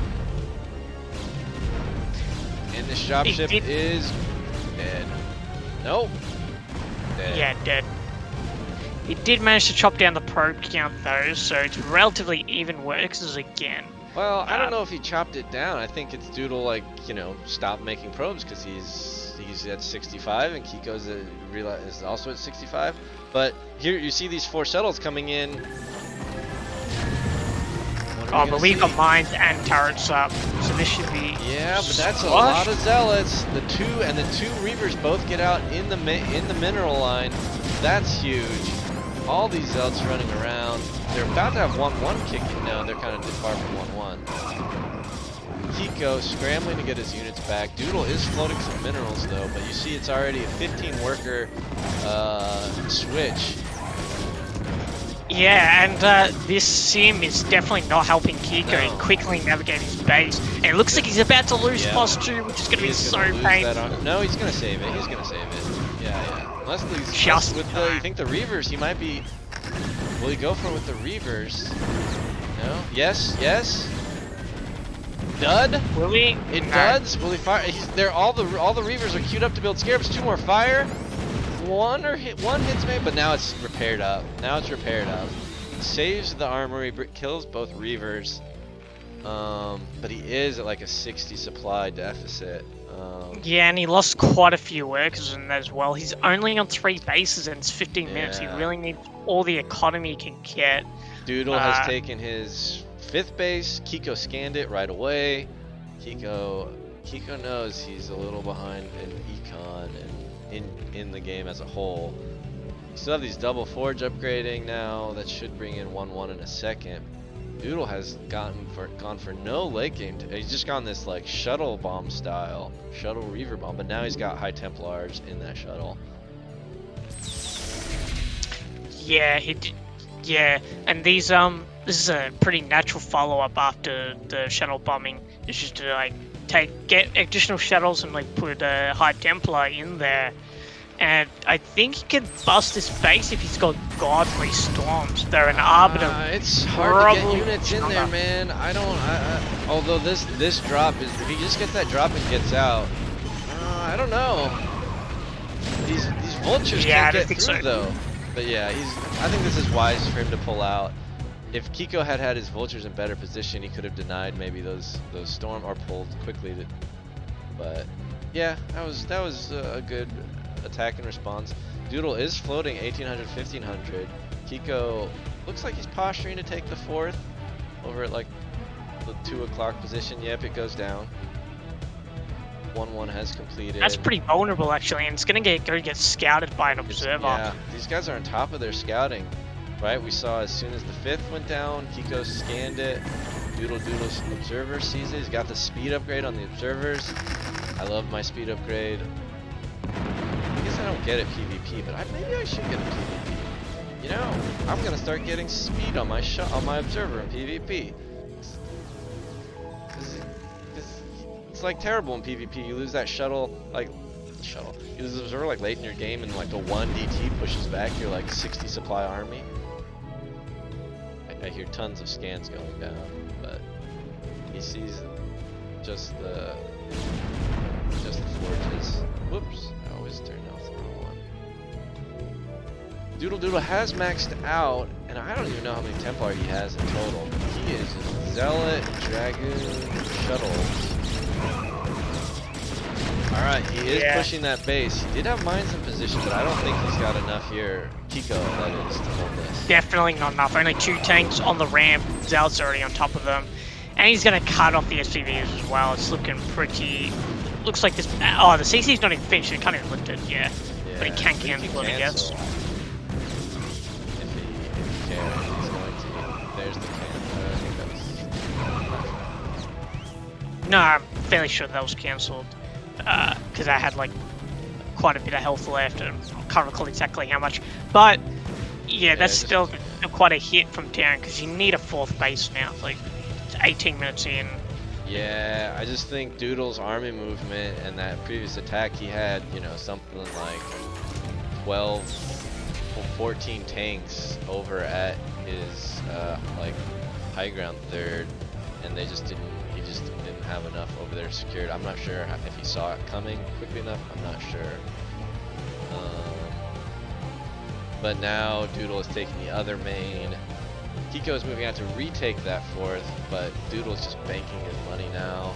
And this dropship is dead. Nope. Dead. Yeah, dead. He did manage to chop down the probe count though, so it's relatively even works again. Well, I don't know if he chopped it down. I think it's Doodle, like, you know, stopped making probes because he's at 65 and Kiko's is also at 65. But here you see these 4 shuttles coming in. Oh, but we've got mines and turrets up, so this should be. Yeah, but that's a lot of zealots. The two reavers both get out in the mineral line. That's huge. All these zealots running around. They're about to have 1-1 kicking. No, they're kind of far from 1-1. Kiko scrambling to get his units back. Doodle is floating some minerals though, but you see it's already a 15 worker switch. Yeah, and this sim is definitely not helping Kiko quickly navigate his base. And it looks like he's about to lose +2, which is going to be so painful. No, he's going to save it. He's going to save it. Yeah. Unless he's just with you think the reavers, he might be. Will he go for it with the reavers? No. Yes. Dud. Will he? It duds. Will he fire? All the reavers are queued up to build scarabs. 2 more fire. One hits maybe, but now it's repaired up. Saves the armory, kills both reavers. But he is at like a 60 supply deficit. Yeah, and he lost quite a few workers in that as well. He's only on 3 bases and it's 15 minutes. He really needs all the economy he can get. Doodle has taken his 5th base. Kiko scanned it right away. Kiko knows he's a little behind in econ and in the game as a whole. You still have these double forge upgrading now that should bring in 1-1 in a second. Doodle has gone for no late game. He's just gone this like shuttle bomb style, shuttle reaver bomb, but now he's got high Templars in that shuttle. Yeah, he did. Yeah, and these this is a pretty natural follow-up after the shuttle bombing. It's just to like get additional shuttles and like put a high Templar in there. And I think he can bust this base if he's got godly storms. They're an arbiter. It's hard to get units in there, man. Although this drop is, if he just gets that drop and gets out, I don't know. These vultures can't get through though. But yeah, I think this is wise for him to pull out. If Kiko had his vultures in better position, he could have denied maybe those storm or pulled quickly. But yeah, that was a good attack and response. Doodle is floating 1800, 1500. Kiko looks like he's posturing to take the 4th over at like the 2 o'clock position. Yep, it goes down. 1-1 has completed. That's pretty vulnerable actually, and it's gonna get scouted by an observer. Yeah, these guys are on top of their scouting. Right, we saw as soon as the 5th went down, Kiko scanned it. Doodle's observer sees it. He's got the speed upgrade on the observers. I love my speed upgrade. I guess I don't get it PvP, but maybe I should get it PvP. You know, I'm gonna start getting speed on my observer in PvP. It's like terrible in PvP. You lose that shuttle. You lose the observer like late in your game, and like a 1 DT pushes back your like 60 supply army. I hear tons of scans going down, but he sees just the forges. Whoops, I always turned off the wrong one. DoodleDoodle has maxed out, and I don't even know how many Templar he has in total. But he is just Zealot, Dragoon, Shuttles. Alright, he is pushing that base. He did have mines in position, but I don't think he's got enough here. Kiko, that is, to hold this. Definitely not enough. Only 2 tanks on the ramp. Zealot's already on top of them. And he's going to cut off the SCVs as well. It's looking pretty... Looks like this... Oh, the CC's not even finished. It can't even lift it, yeah. But he can cancel it, I guess. If he can, he's going to. There's the cancel. I think that was... No, I'm fairly sure that was cancelled. Because I had like quite a bit of health left, and I can't recall exactly how much. But yeah, that's still quite a hit from down, because you need a 4th base now. Like, it's 18 minutes in. Yeah, I just think Doodle's army movement and that previous attack, he had, you know, something like 12 or 14 tanks over at his like high ground 3rd, and they just didn't. He just didn't have enough over there secured. I'm not sure if he saw it coming quickly enough. I'm not sure. But now Doodle is taking the other main. Kiko is moving out to retake that 4th, but Doodle is just banking his money now.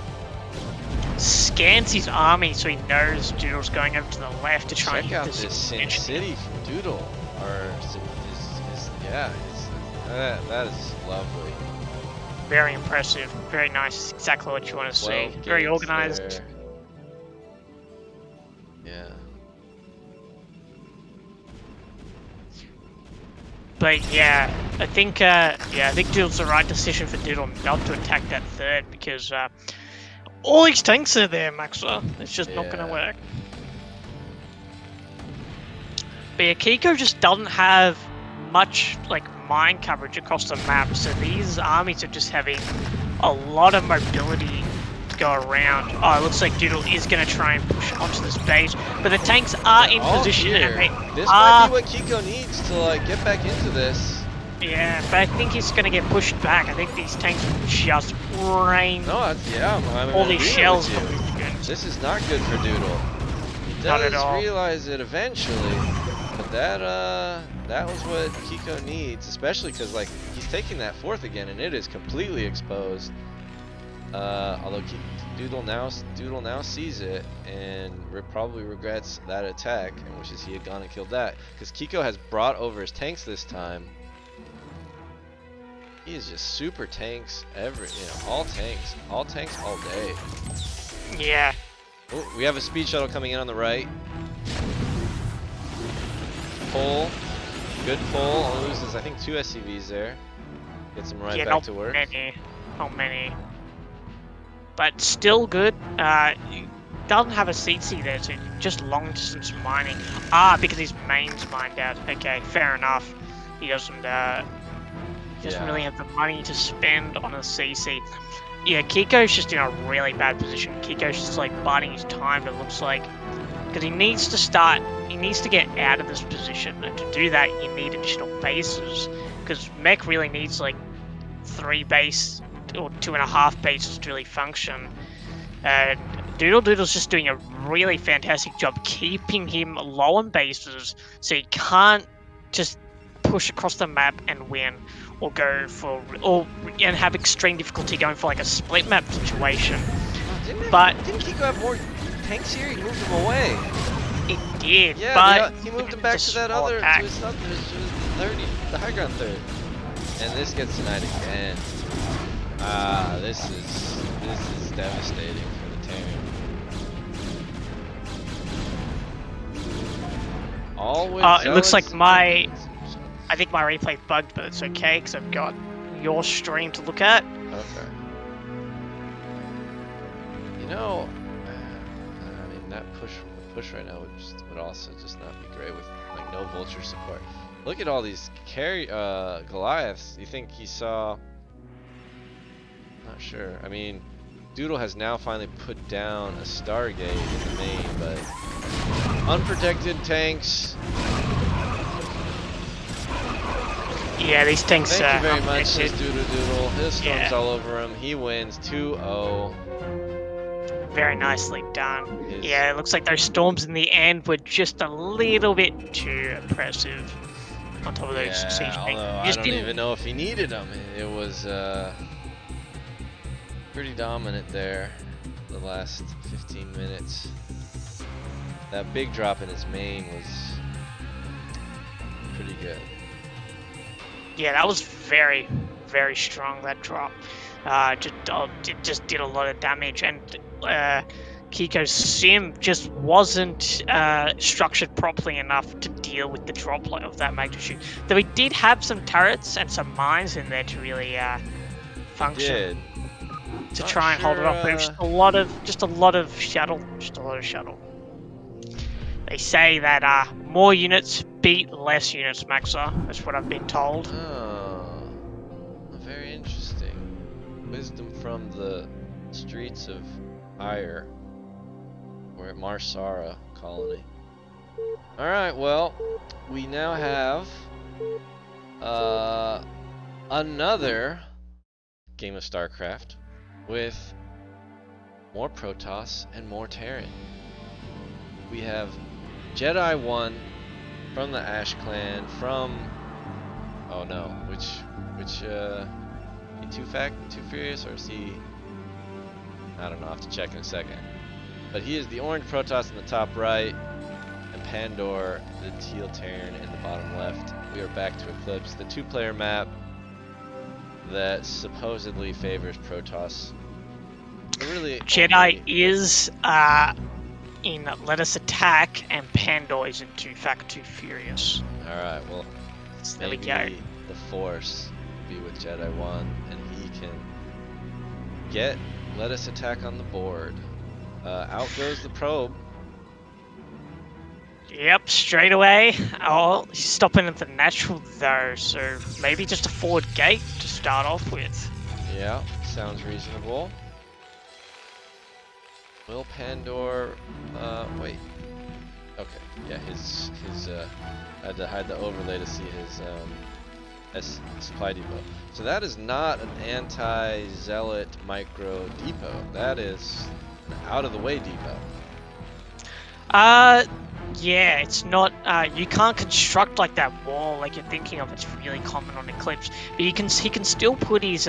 Scans his army so he knows Doodle's going over to the left to try and check hit out this this Sin City from Doodle. That is lovely. Very impressive, very nice, exactly what you want to see. Very organized. There. Yeah. But yeah, I think Doodle's the right decision for Doodle not to attack that 3rd, because all these tanks are there, Maxa. It's just not going to work. But yeah, Kiko just doesn't have much like mine coverage across the map, so these armies are just having a lot of mobility to go around. Oh, it looks like Doodle is going to try and push onto this base, but the tanks are in position. And this might be what Kiko needs to like get back into this. Yeah, but I think he's going to get pushed back. I think these tanks will just rain all these shells. This is not good for Doodle. He does realize it eventually, but that was what Kiko needs, especially because like he's taking that 4th again, and it is completely exposed. Although Doodle now sees it and probably regrets that attack and wishes he had gone and killed that, because Kiko has brought over his tanks this time. He is just super tanks all tanks all day. Yeah. Oh, we have a speed shuttle coming in on the right. Pull. Good pull. Only loses, I think, 2 SCVs there. Gets him right back to work. Not many. But still good. Doesn't have a CC there, so just long distance mining. Because his main's mined out. Okay, fair enough. He doesn't really have the money to spend on a CC. Yeah, Kiko's just in a really bad position. Kiko's just like biding his time, it looks like. Because he needs to get out of this position, and to do that you need additional bases, because Mech really needs like 3 base or 2.5 bases to really function. And DoodleDoodle's just doing a really fantastic job keeping him low on bases, so he can't just push across the map and win, or and have extreme difficulty going for like a split map situation. Didn't Kiko have more tanks here? He moved them away. It did, yeah, but he moved them back to that other, to his 30, the high ground 3rd. And this gets denied again. This is devastating for the team. It looks like I think my replay's bugged, but it's okay because I've got your stream to look at. Okay. You know, I mean that push right now would also just not be great with like no vulture support. Look at all these Goliaths. You think he saw? Not sure. I mean, Doodle has now finally put down a Stargate in the main, but unprotected tanks. Yeah, these tanks. Thank you very much, says DoodleDoodle. His storms all over him. He wins 2-0. Very nicely done. Yeah, it looks like those storms in the end were just a little bit too impressive. on top of those siege Yeah, tanks. although I don't even know if he needed them. It was pretty dominant there the last 15 minutes. That big drop in his main was pretty good. Yeah, that was very, very strong, that drop. Just did a lot of damage, and Kiko's sim just wasn't structured properly enough to deal with the drop of that magnitude. Though he did have some turrets and some mines in there to really function. To Not try and hold it off, but it was just a lot of shuttle. They say that more units beat less units, Maxa. That's what I've been told. Oh, very interesting. Wisdom from the streets of Ire. We're at Marsara colony. Alright, well, we now have another game of StarCraft with more Protoss and more Terran. We have Jedi 1 from the Ash Clan from, oh no, which Too Furious, or is he, I don't know, I'll have to check in a second. But he is the orange Protoss in the top right, and Pandor, the teal Terran, in the bottom left. We are back to Eclipse, the two-player map that supposedly favors Protoss. But really, Jedi is in Let Us Attack, and Pandor is in Too Furious. Alright, well, So there we maybe go. the Force will be with Jedi 1, and he can get Let Us Attack on the board. Out goes the probe. Yep, straight away. Oh, he's stopping at the natural though, so maybe just a forward gate to start off with. Yeah, sounds reasonable. Will Pandor, wait. Okay, yeah, his I had to hide the overlay to see his supply depot. So that is not an anti-zealot micro depot. That is an out-of-the-way depot. Yeah, it's not, you can't construct like that wall like you're thinking of. It's really common on Eclipse. But he can still put his,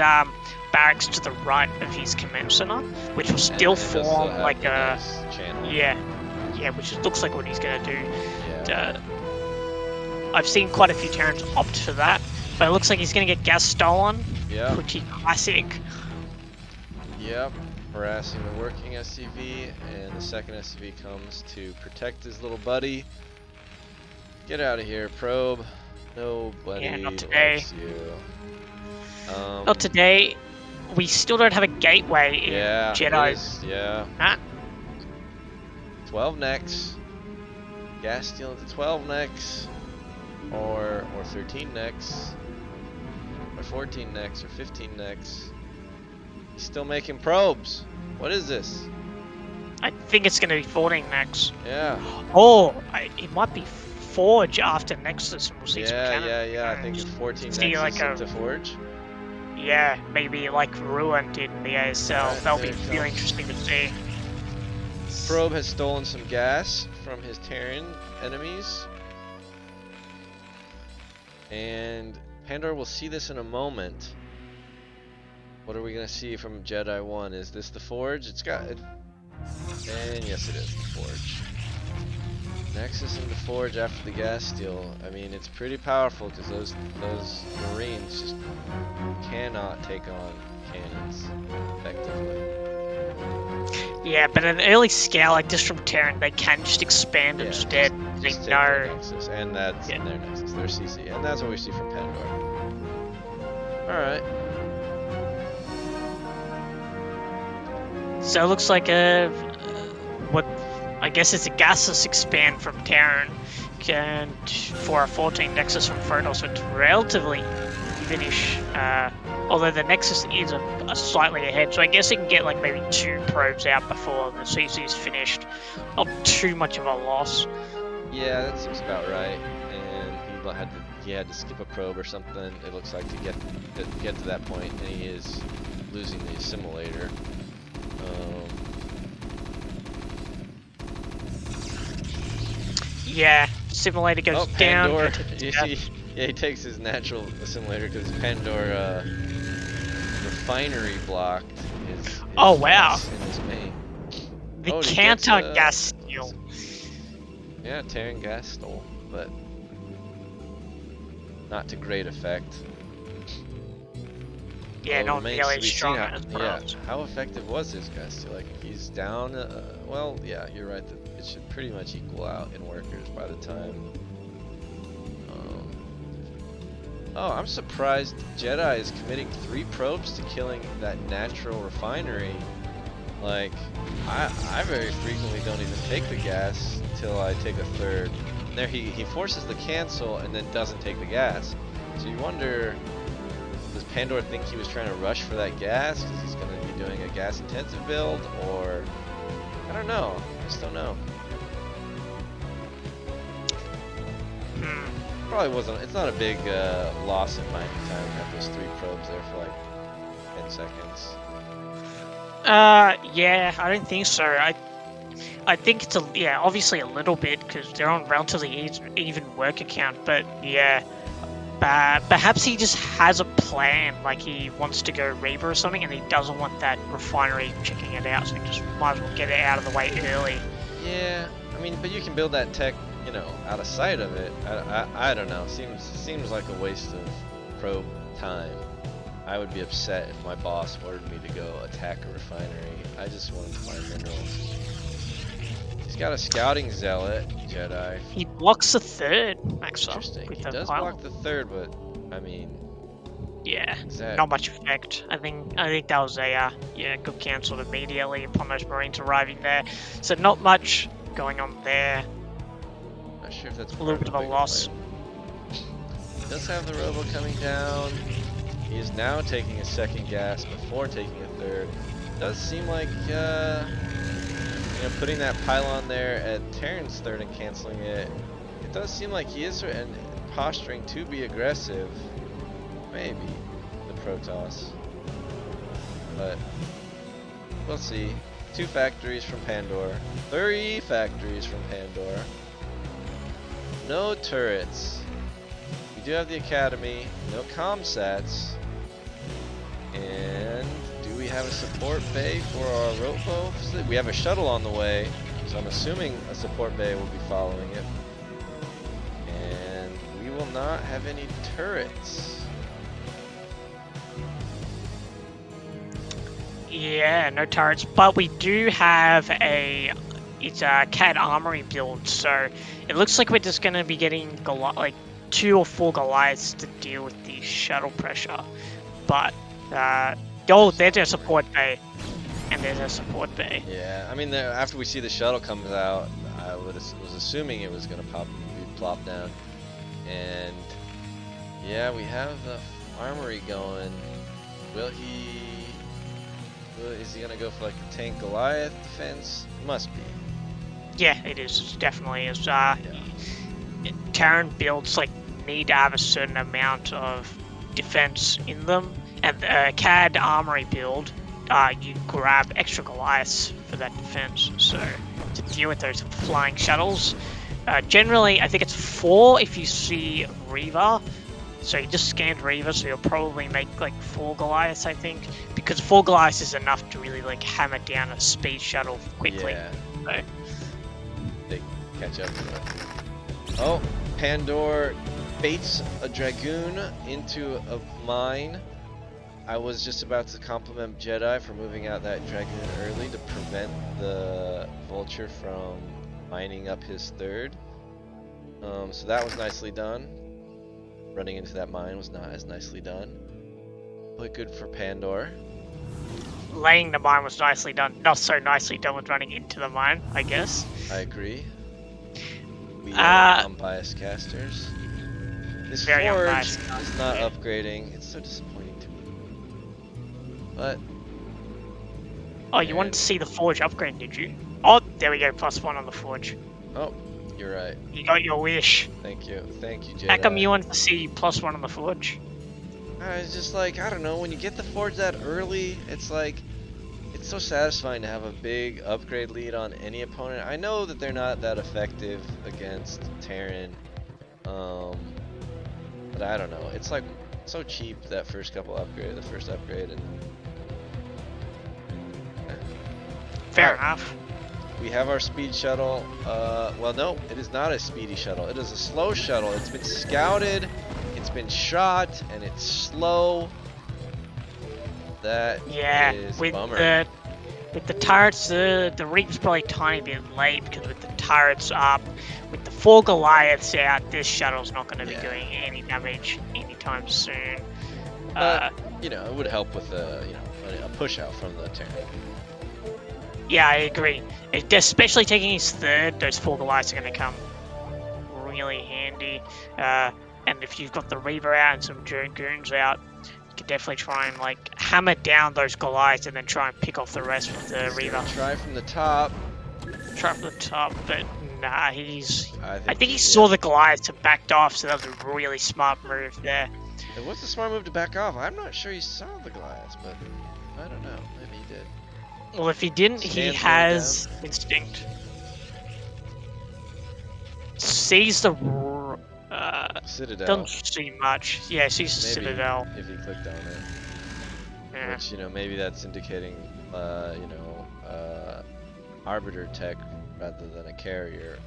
barracks to the right of his command center, which will still form like a, nice channel. yeah, which looks like what he's gonna do. Yeah. I've seen quite a few Terrans opt for that, but it looks like he's gonna get gas stolen. Yeah. Pretty classic. Yep, harassing the working SCV, and the second SCV comes to protect his little buddy. Get out of here, probe. Nobody Yeah, not today. likes you. Not today. We still don't have a gateway in Jedi. Yeah. Huh? 12 necks. Gas stealing to 12 necks. Or 13 necks. Or 14 necks, or 15 necks. He's still making probes. What is this? I think it's going to be 14 next. Yeah. Oh, it might be Forge after Nexus, and we'll see some cannon. Yeah. I think it's 14 See, nexus like into Forge. Yeah, maybe like Ruin did in the ASL. Alright, That'll there be it really comes. interesting to see. Probe has stolen some gas from his Terran enemies. And Pandor will see this in a moment. What are we going to see from Jedi 1? Is this the Forge? It's got it. And yes, it is the Forge. Nexus into Forge after the gas steal. I mean, it's pretty powerful because those Marines just cannot take on cannons effectively. Yeah, but at an early scale like this from Terran, they can just expand instead. They Just take their know. Nexus, and that's in their Nexus, their CC, and that's what we see from Pandor. Alright. So it looks like what I guess it's a gaseous expand from Terran, and for a 14 Nexus from Frodo, so it's relatively finish. Although the Nexus is a slightly ahead, so I guess it can get like maybe 2 probes out before the CC is finished. Not too much of a loss. Yeah, that seems about right. And he had to skip a probe or something. It looks like to get to that point, and he is losing the assimilator. Yeah, simulator goes down. Pandor. Yeah, he takes his natural assimilator because Pandora refinery blocked his Oh, wow. gas in his main. The Oh, he gets, counter gas steal. Yeah, Terran gas stole, but not to great effect. Yeah, Although not remains nearly to as be seen strong how, as yeah, Bronze. how effective was his gas steal? Like, he's down, well, yeah, you're right, that it should pretty much equal out in workers by the time. Oh, I'm surprised Jedi is committing 3 probes to killing that natural refinery. Like, I very frequently don't even take the gas until I take a third. And there he forces the cancel and then doesn't take the gas. So you wonder, does Pandora think he was trying to rush for that gas because he's going to be doing a gas intensive build, or I don't know. I just don't know. Probably wasn't. It's not a big loss in mining time to have those 3 probes there for like 10 seconds. Yeah, I don't think so. I think it's obviously a little bit because they're on relatively even work account, but yeah. Perhaps he just has a plan, like he wants to go Reaver or something, and he doesn't want that refinery checking it out, so he just might as well get it out of the way early. Yeah, I mean, but you can build that tech, you know, out of sight of it. I don't know. Seems like a waste of probe time. I would be upset if my boss ordered me to go attack a refinery. I just wanted to find minerals. He's got a scouting zealot, Jedi. He blocks the third, Maxwell. Interesting. With He the does pile. block the third, but I mean, Yeah, that... not much effect. I think that was a good cancelled immediately upon those Marines arriving there. So not much going on there. Not sure if that's A little bit of a loss. Plan. He does have the robo coming down. He is now taking a second gas before taking a third. Does seem like, you know, putting that pylon there at Terran's third and canceling it. It does seem like he is and posturing to be aggressive. Maybe the Protoss, but we'll see. 2 factories from Pandora, 3 factories from Pandora. No turrets. We do have the Academy. No comsats. And do we have a support bay for our robo? We have a shuttle on the way, so I'm assuming a support bay will be following it. And we will not have any turrets. Yeah, no turrets, but we do have it's a CAD armory build, so it looks like we're just going to be getting like 2 or 4 Goliaths to deal with the shuttle pressure. But there's a support bay, and there's a support bay. Yeah, I mean, after we see the shuttle comes out, I was assuming it was going to plop down, and yeah, we have the armory going. Is he gonna go for like a tank Goliath defense? It must be. Yeah, it is. It definitely is. Terran builds like need to have a certain amount of defense in them, and the CAD armory build, you grab extra Goliaths for that defense. So to deal with those flying shuttles, generally I think it's 4 if you see Reaver. So you just scanned Reaver, so you'll probably make like 4 Goliaths, I think, because 4 Goliaths is enough to really like hammer down a speed shuttle quickly. Yeah. So. They catch up. Oh, Pandora baits a Dragoon into a mine. I was just about to compliment Jedi for moving out that Dragoon early to prevent the Vulture from mining up his third. So that was nicely done. Running into that mine was not as nicely done, but good for Pandora. Laying the mine was nicely done. Not so nicely done with running into the mine, I guess. I agree. We are unbiased casters. This forge is not upgrading. It's so disappointing to me. But oh, you wanted to see the forge upgrade, did you? Oh, there we go. +1 on the forge. Oh, you're right. You got your wish. Thank you, Jedi. How come you wanted to see +1 on the forge? It's just like, I don't know, when you get the forge that early, it's like, it's so satisfying to have a big upgrade lead on any opponent. I know that they're not that effective against Terran But I don't know. It's like so cheap that first upgrade, and Fair Alright. enough. we have our speed shuttle. Well, no, it is not a speedy shuttle. It is a slow shuttle. It's been scouted, it's been shot, and it's slow. That Yeah, is with bummer. the turrets, the rig's probably a tiny bit late because with the turrets up, with the 4 Goliaths out, this shuttle's not going to be doing any damage anytime soon. But you know, it would help with a a push out from the Terran. Yeah, I agree. Especially taking his third, those 4 Goliaths are going to come really handy. And if you've got the Reaver out and some Dragoons out, you could definitely try and like hammer down those Goliaths and then try and pick off the rest with the Reaver. Try from the top. Try from the top, but nah, I think he yeah. saw the Goliaths and backed off, so that was a really smart move there. It was a smart move to back off. I'm not sure he saw the Goliaths, but I don't know. Maybe he did. Well, if he didn't, he Stands has instinct. Sees the Citadel. doesn't see much. Yeah, sees the Maybe Citadel. if he clicked on it. Yeah. Which, maybe that's indicating, arbiter tech rather than a carrier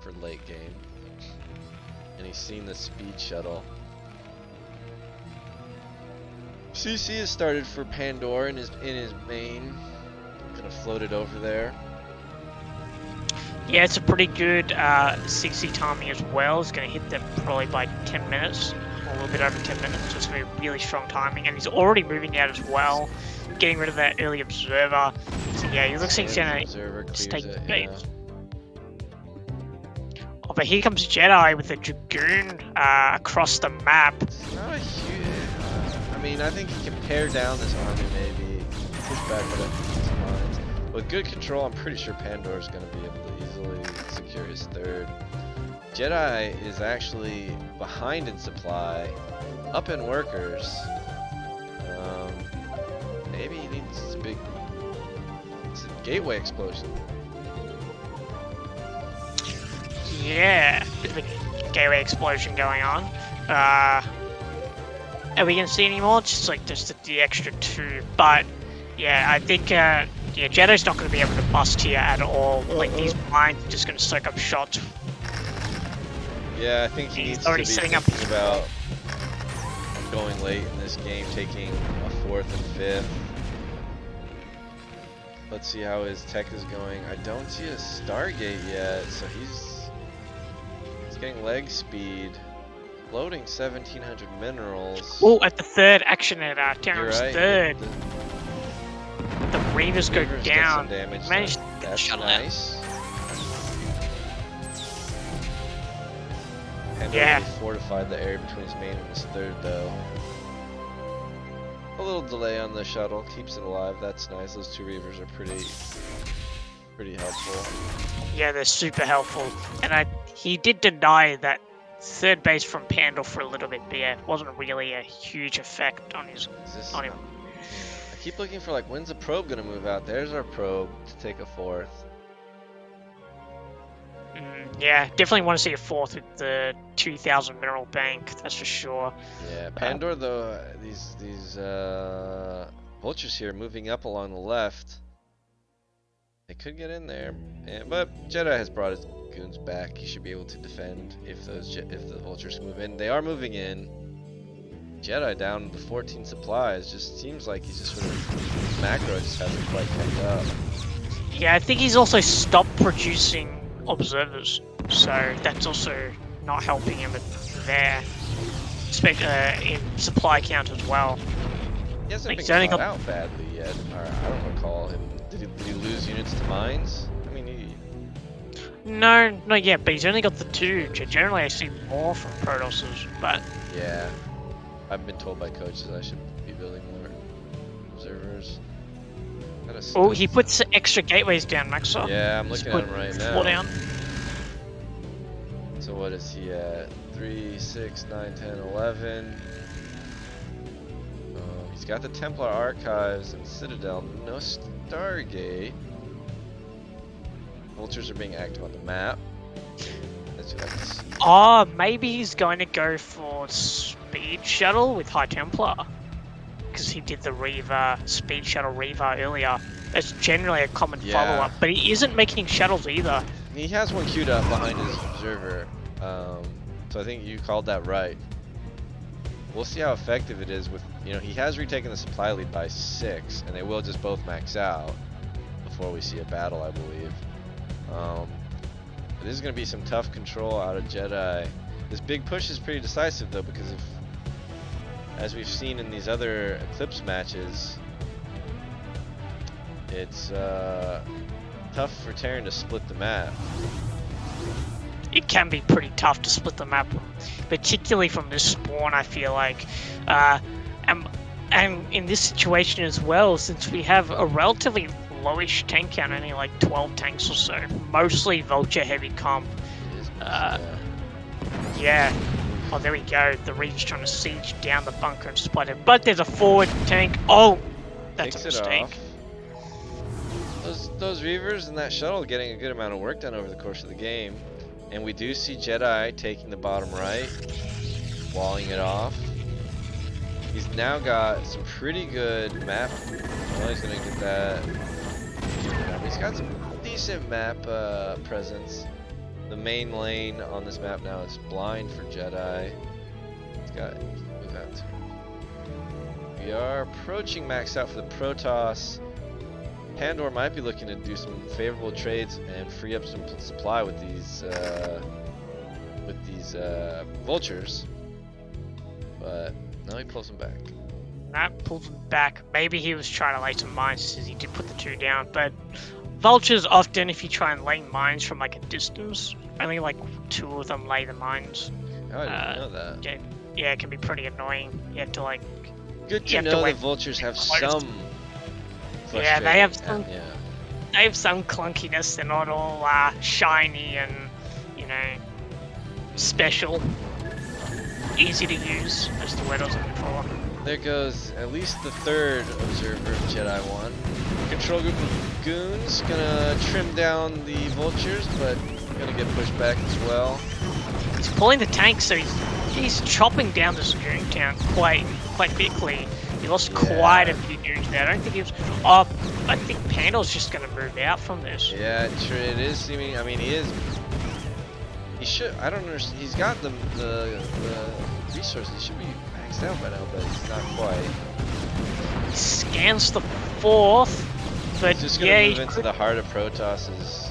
for late game. And he's seen the speed shuttle. CC has started for Pandora in his main. Gonna float it over there. Yeah, it's a pretty good CC timing as well. It's going to hit them probably by 10 minutes, or a little bit over 10 minutes. So it's going to be really strong timing. And he's already moving out as well, getting rid of that early observer. So yeah, he looks like he's going to just take the bait. Oh, but here comes Jedi with a Dragoon across the map. It's not a huge... I mean, I think he can pare down this army maybe. Push back with mines. With good control, I'm pretty sure Pandora's going to be able to easily secure his third. Jedi is actually behind in supply, up in workers. Maybe he needs a gateway explosion. Yeah, bit of a gateway explosion going on. Are we going to see any more? Just the extra 2. But yeah, I think Jedi's not going to be able to bust here at all. Like these mines are just going to soak up shots. Yeah, I think he needs already to be setting up thinking about going late in this game, taking a 4th and 5th. Let's see how his tech is going. I don't see a Stargate yet, so he's getting leg speed. Loading 1,700 minerals. Oh, at the third action at Terran's You're right, third. The Reavers go Reavers down. get some damage Managed done. to get the That's shuttle out. nice. And Yeah. really fortified the area between his main and his third, though. A little delay on the shuttle keeps it alive. That's nice. Those 2 Reavers are pretty helpful. Yeah, they're super helpful. And he did deny that third base from Pandor for a little bit, but yeah, it wasn't really a huge effect on him. I keep looking for when's the probe gonna move out? There's our probe to take a 4th. Yeah, definitely want to see a 4th with the 2,000 mineral bank. That's for sure. Yeah, Pandora though, these vultures here moving up along the left. They could get in there, but Jedi has brought his goons back. He should be able to defend if the vultures move in. They are moving in. Jedi down to 14 supplies. Just seems like he's just sort of macro just hasn't quite kept up. Yeah, I think he's also stopped producing observers, so that's also not helping him there. In supply count as well. He hasn't been only caught got out badly yet. Or I don't recall him. Did he lose units to mines? I mean, No, not yet, but he's only got the 2. Generally, I see more from Protosses, but... Yeah. I've been told by coaches I should be building more observers. Oh, he puts extra gateways down, Maxwell. Yeah, I'm looking at him right now. Down. So what is he at? 3, 6, 9, 10, 11. He's got the Templar Archives and Citadel. No Stargate. Vultures are being active on the map. As to have to see. Oh, maybe he's going to go for Speed Shuttle with High Templar. Because he did the Reaver, Speed Shuttle Reaver earlier. That's generally a common follow-up, but he isn't making shuttles either. He has one queued up behind his observer, so I think you called that right. We'll see how effective it is with, you know, he has retaken the supply lead by 6, and they will just both max out before we see a battle, I believe. This is going to be some tough control out of Jedi. This big push is pretty decisive though, because if, as we've seen in these other Eclipse matches, it's tough for Terran to split the map. It can be pretty tough to split the map, particularly from this spawn, I feel like. And in this situation as well, since we have a relatively lowish tank count, only like 12 tanks or so, mostly Vulture heavy comp. Yeah. Oh, there we go. The Reaver's trying to siege down the bunker and split it. But there's a forward tank. Oh, that's a mistake. Those Reavers and that shuttle getting a good amount of work done over the course of the game. And we do see Jedi taking the bottom right, walling it off. He's now got some pretty good map. Well, he's gonna get that. He's got some decent map presence. The main lane on this map now is blind for Jedi. He's got move out to. We are approaching max out for the Protoss. Pandor might be looking to do some favorable trades and free up some supply with these vultures, but now he pulls them back. That pulls him back. Maybe he was trying to lay some mines since he did put the 2 down, but vultures often, if you try and lay mines from like a distance, only like 2 of them lay the mines. Oh, I didn't know that. Yeah, it can be pretty annoying. You have to like. Good to know that vultures have some. Yeah, they have some. They have some clunkiness. They're not all shiny and, you know, special. Easy to use. That's the word I was looking for. There goes at least the 3rd observer of Jedi 1. Control group of goons gonna trim down the vultures, but gonna get pushed back as well. He's pulling the tank, so he's chopping down this goon count quite quickly. He lost quite a few goons there. I don't think he was. Oh, I think Pandor's just gonna move out from this. Yeah, it is seeming. I mean, he is. He should. I don't understand. He's got the resources. He should be maxed out by now, but he's not quite. He scans the 4th, but he's just gonna move into the heart of Protoss's.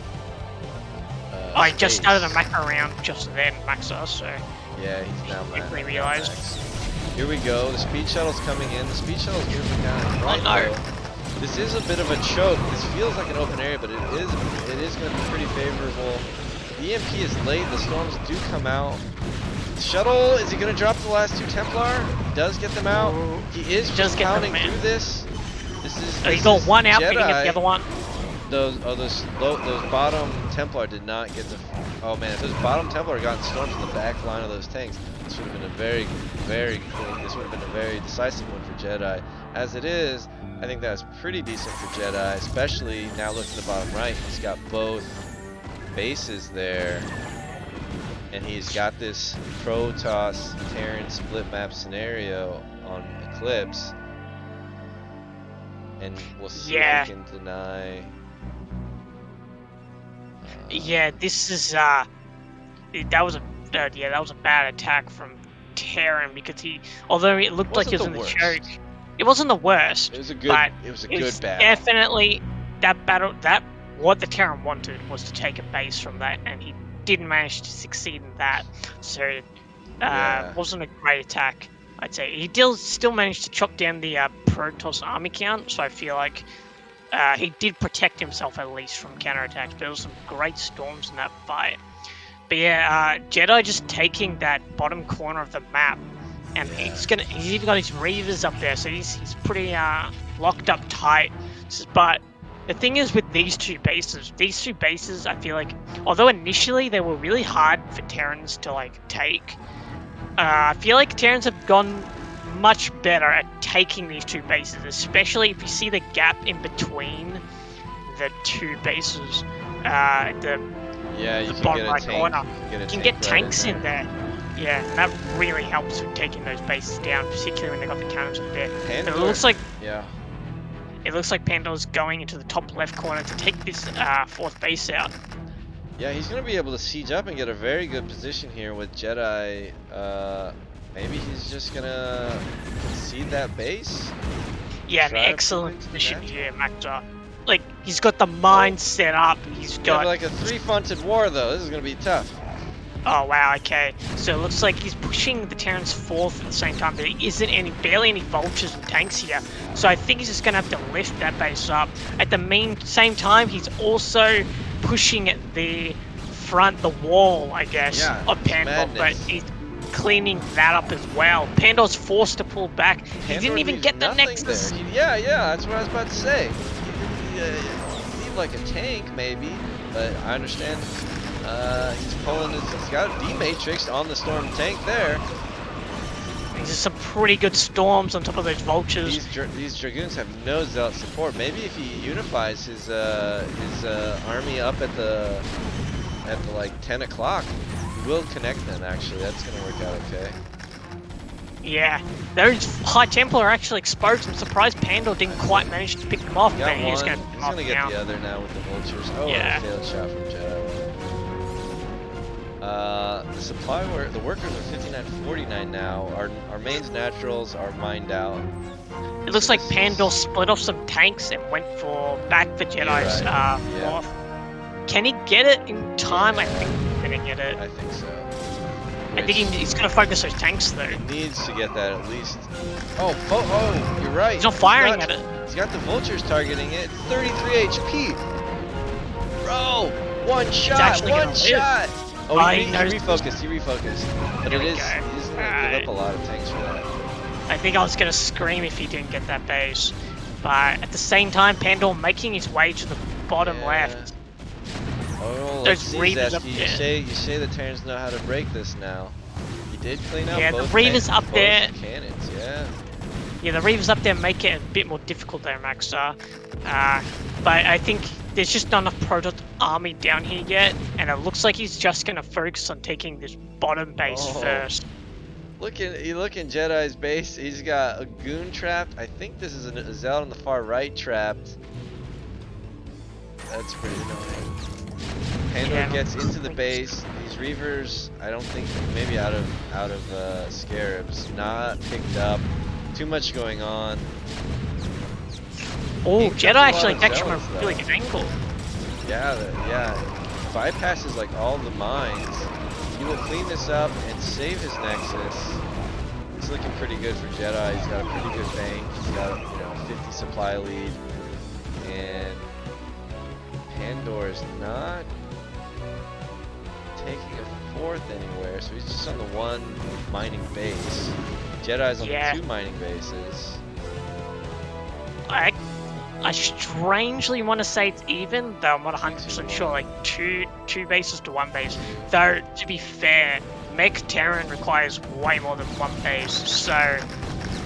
Oh, he just started a mech around just then, Maxos, so. Yeah, he's now quickly realized. Here we go. The speed shuttle's coming in. The speed shuttle's moving down. Right though. This is a bit of a choke. This feels like an open area, but it is going to be pretty favorable. The EMP is late. The storms do come out. The shuttle, is he going to drop the last 2 Templar? He does get them out. He is just counting through this. He got one out, but he get the other one. Those bottom Templar did not get the. Oh man, if those bottom Templar had gotten stormed in the back line of those tanks, this would have been a very clean. This would have been a very decisive one for Jedi. As it is, I think that's pretty decent for Jedi, especially now look at the bottom right. He's got both bases there, and he's got this Protoss Terran split map scenario on Eclipse, and we'll see if he can deny. Yeah, this is that was a bad attack from Terran, because although it looked like he was in the choke, it wasn't the worst. It was a good battle. Definitely that battle. That what the Terran wanted was to take a base from that, and he didn't manage to succeed in that. So it wasn't a great attack, I'd say. He still managed to chop down the Protoss army count, so I feel like he did protect himself at least from counterattacks. But there was some great storms in that fight. But yeah, Jedi just taking that bottom corner of the map, and he's even got his Reavers up there, so he's pretty locked up tight. But the thing is with these two bases, I feel like, although initially they were really hard for Terrans to like take, I feel like Terrans have gone much better at taking these 2 bases, especially if you see the gap in between the 2 bases. Yeah, you the can bottom get a right tank. corner. You You can tank get right tanks in there. Yeah, and that really helps with taking those bases down, particularly when they got the cannons up there. And it looks like Yeah. Pando's going into the top left corner to take this fourth base out. Yeah, he's gonna be able to siege up and get a very good position here with Jedi. Maybe he's just gonna concede that base. Yeah, an Try to put excellent it to the position natural. here, Macta. Like, he's got the mine set up. He's You have got... like a 3-fronted war though. This is gonna be tough. Oh, wow, okay. So it looks like he's pushing the Terrans forth at the same time. There isn't barely any vultures and tanks here. So I think he's just going to have to lift that base up. At the same time, he's also pushing at the front, the wall, I guess, of Pandor. But he's cleaning that up as well. Pandor's forced to pull back. He didn't even get the Nexus. Yeah, that's what I was about to say. He leave like a tank, maybe. But I understand. He's pulling his, he's got a D-Matrix on the Storm tank there. These are some pretty good storms on top of those vultures. These Dragoons have no Zealot support. Maybe if he unifies his army up at the like 10 o'clock, he will connect them actually. That's gonna work out okay. Yeah, those High Templar are actually exposed. I'm surprised Pandor didn't quite manage to pick them off. Got one. He's gonna get the other now with the vultures. Oh, yeah. Failed shot from Jedi. The workers are 59-49 now. Our mains naturals are mined out. It looks like Pandor split off some tanks and went back for Jedi's fourth. Can he get it in time? I think he's gonna get it. I think so. I think he's gonna focus those tanks though. He needs to get that at least. Oh, you're right. He's not firing at it. He's got the vultures targeting it. 33 HP. Bro, one shot. Oh, he refocused. But he's gonna give up a lot of tanks for that. I think I was gonna scream if he didn't get that base. But at the same time, Pandor making his way to the bottom left. Oh, let's see, Zesky. You say the Terrans know how to break this now. He did clean up both the Reavers up there. Cannons, Yeah, the Reavers up there make it a bit more difficult there, Maxar. But I think there's just not enough Protoss army down here yet, and it looks like he's just gonna focus on taking this bottom base first. Look in Jedi's base. He's got a goon trapped. I think this is a Zealot on the far right trapped. That's pretty annoying. Pandor gets into the base. These Reavers, I don't think, maybe out of Scarabs, not picked up. Too much going on. Oh, Jedi actually attacks from a really good angle. Yeah. Bypasses like all the mines. He will clean this up and save his Nexus. It's looking pretty good for Jedi. He's got a pretty good bank. He's got a 50 supply lead, and Pandor is not taking a fourth anywhere, so he's just on the one mining base. Jedi's on the two mining bases. I strangely want to say it's even, though I'm not 100% sure, like two bases to one base. Though, to be fair, Mech Terran requires way more than one base, so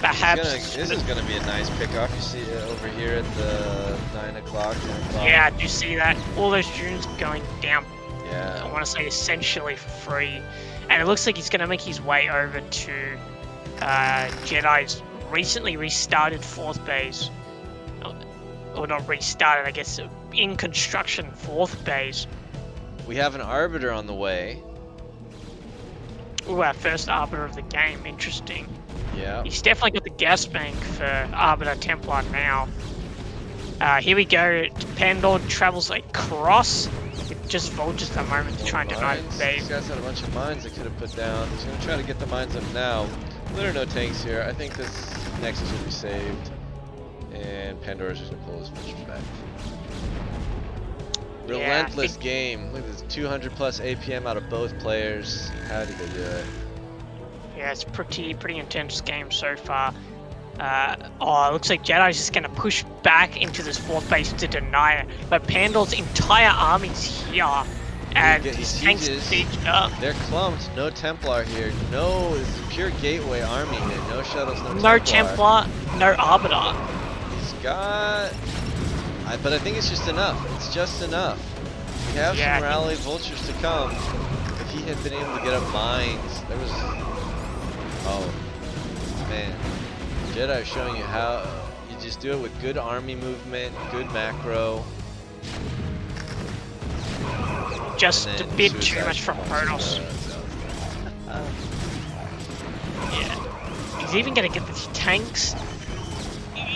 perhaps... This is going to be a nice pickoff. You see it over here at the 9 o'clock, 10 o'clock. Yeah, do you see that? All those dunes going down, I want to say essentially for free. And it looks like he's going to make his way over to Jedi's recently restarted fourth base. Or not restarted, I guess, in construction fourth base. We have an Arbiter on the way. Ooh, our first Arbiter of the game, interesting. Yeah. He's definitely got the gas bank for Arbiter Templar now. Here we go, Pandor travels across, with just vultures at the moment to try and deny the base. These guys had a bunch of mines they could have put down. He's going to try to get the mines up now. There are no tanks here. I think this Nexus will be saved. And Pandora's just gonna pull his vultures back. Relentless game. Look at this, 200 plus APM out of both players. How did they do it? Yeah, it's pretty intense game so far. It looks like Jedi's just gonna push back into this fourth base to deny it. But Pandor's entire army's here. And his tanks sieged up. They're clumped. No Templar here. No, it's pure gateway army here. No shuttles, no Templar, no Arbiter. But I think it's just enough. It's just enough. have Yeah, some rally vultures to come. If he had been able to get up mines, there was. Oh, man. Jedi showing you how you just do it with good army movement, good macro. just a bit too suicide much from Protoss. Yeah. He's even going to get the tanks.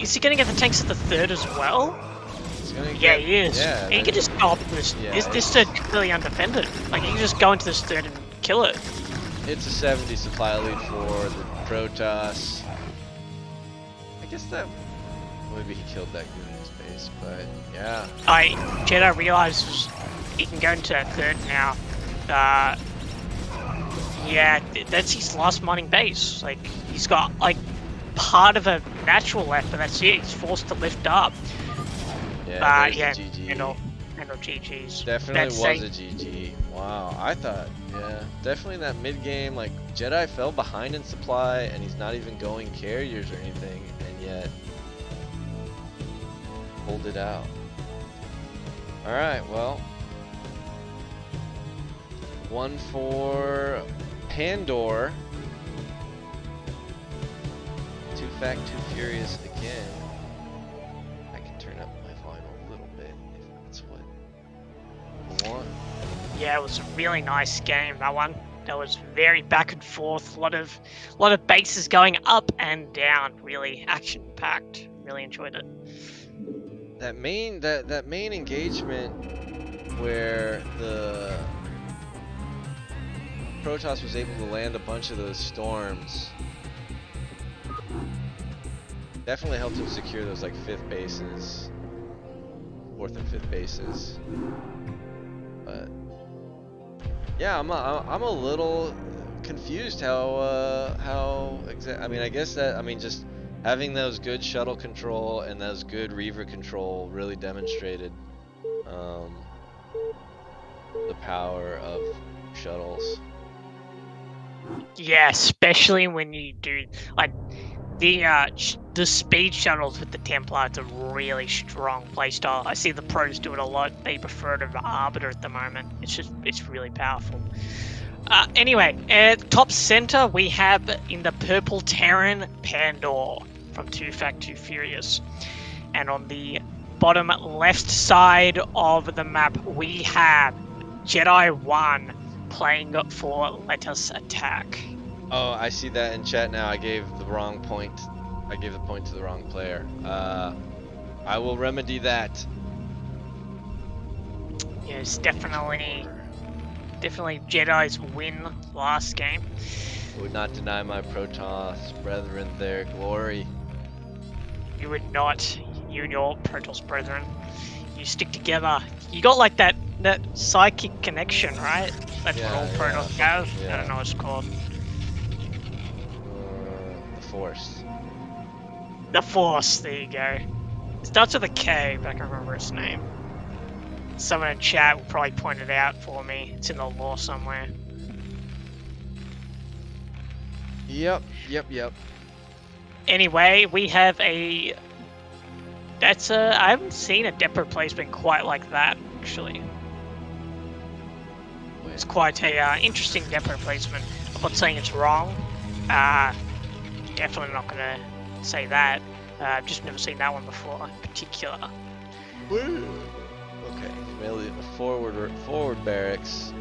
Is he going to get the tanks at the third as well? Yeah, he is. Yeah, he can just go up in this. Yeah, this third completely undefended. Like, he can just go into this third and kill it. It's a 70 supply lead for the Protoss. I guess that maybe he killed that goon in space, but yeah. Jedi realizes he can go into that third now. Yeah, that's his last mining base. Like, he's got like part of a natural left, but that's it. He's forced to lift up. Yeah, Yeah, the GG. handle GG's. Definitely was a GG. Wow, I thought, yeah, definitely in that mid game, like Jedi fell behind in supply, and he's not even going carriers or anything, and yet pulled it out. All right, well, one for Pandor. Too Fact, Too Furious again. I can turn up my volume a little bit if that's what I want. Yeah, it was a really nice game, that one. That was very back and forth, a lot of bases going up and down, really action packed. Really enjoyed it. That main engagement where the Protoss was able to land a bunch of those storms definitely helped him secure those like fourth and fifth bases. But yeah, I'm a little confused I mean, I guess that, I mean, just having those good shuttle control and those good Reaver control really demonstrated the power of shuttles. Yeah, especially when you do like the speed shuttles with the Templar. It's a really strong playstyle. I see the pros do it a lot. They prefer it over Arbiter at the moment. It's really powerful. Anyway, at top center we have in the purple Terran Pandor from Too Fact, Too Furious, and on the bottom left side of the map we have Jedi 1 playing for Let Us Attack. Oh, I see that in chat now. I gave the wrong point. I gave the point to the wrong player. I will remedy that. Yes, definitely Jedi's win last game. Would not deny my Protoss brethren their glory. You would not. You and your Protoss brethren. You stick together. You got like that psychic connection, right? That's what all Protoss have. Yeah. I don't know what it's called. The Force. The Force, there you go. It starts with a K, but I can't remember its name. Someone in chat will probably point it out for me. It's in the lore somewhere. Yep. Anyway, we have I haven't seen a depot placement quite like that, actually. It's quite a interesting depot placement. I'm not saying it's wrong. Definitely not gonna say that. I've just never seen that one before in particular. Okay, really, forward barracks,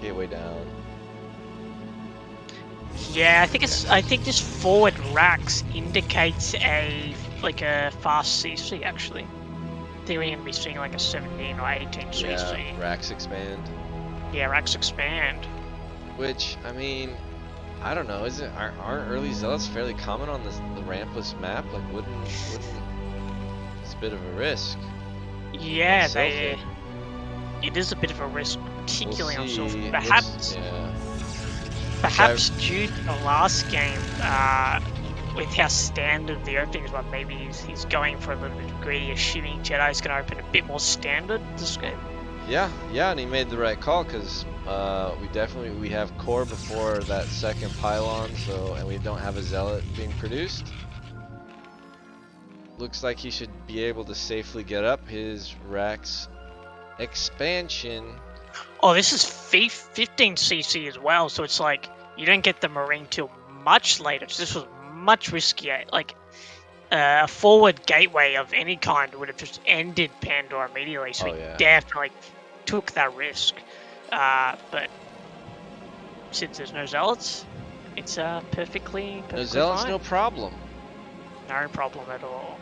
gateway down. Yeah, I think this forward racks indicates a fast CC actually. I think we're gonna be seeing like a 17 or 18 CC. Yeah, racks expand. Yeah, racks expand. Which, I mean, I don't know. Aren't early zealots fairly common on the rampless map? Like, wouldn't it's a bit of a risk. Yeah, it is a bit of a risk, particularly on Self. Perhaps due to the last game, with how standard the openings were, maybe he's going for a little bit greedy, assuming Jedi's going to open a bit more standard this game. Yeah, and he made the right call because we have core before that second pylon, and we don't have a zealot being produced. Looks like he should be able to safely get up. His racks expansion. Oh, this is 15cc as well, so it's like you don't get the Marine till much later. So this was much riskier. Like a forward gateway of any kind would have just ended Pandora immediately. So Oh, we yeah. definitely took that risk. But since there's no zealots, it's perfectly No zealots, fine. no problem. No problem at all.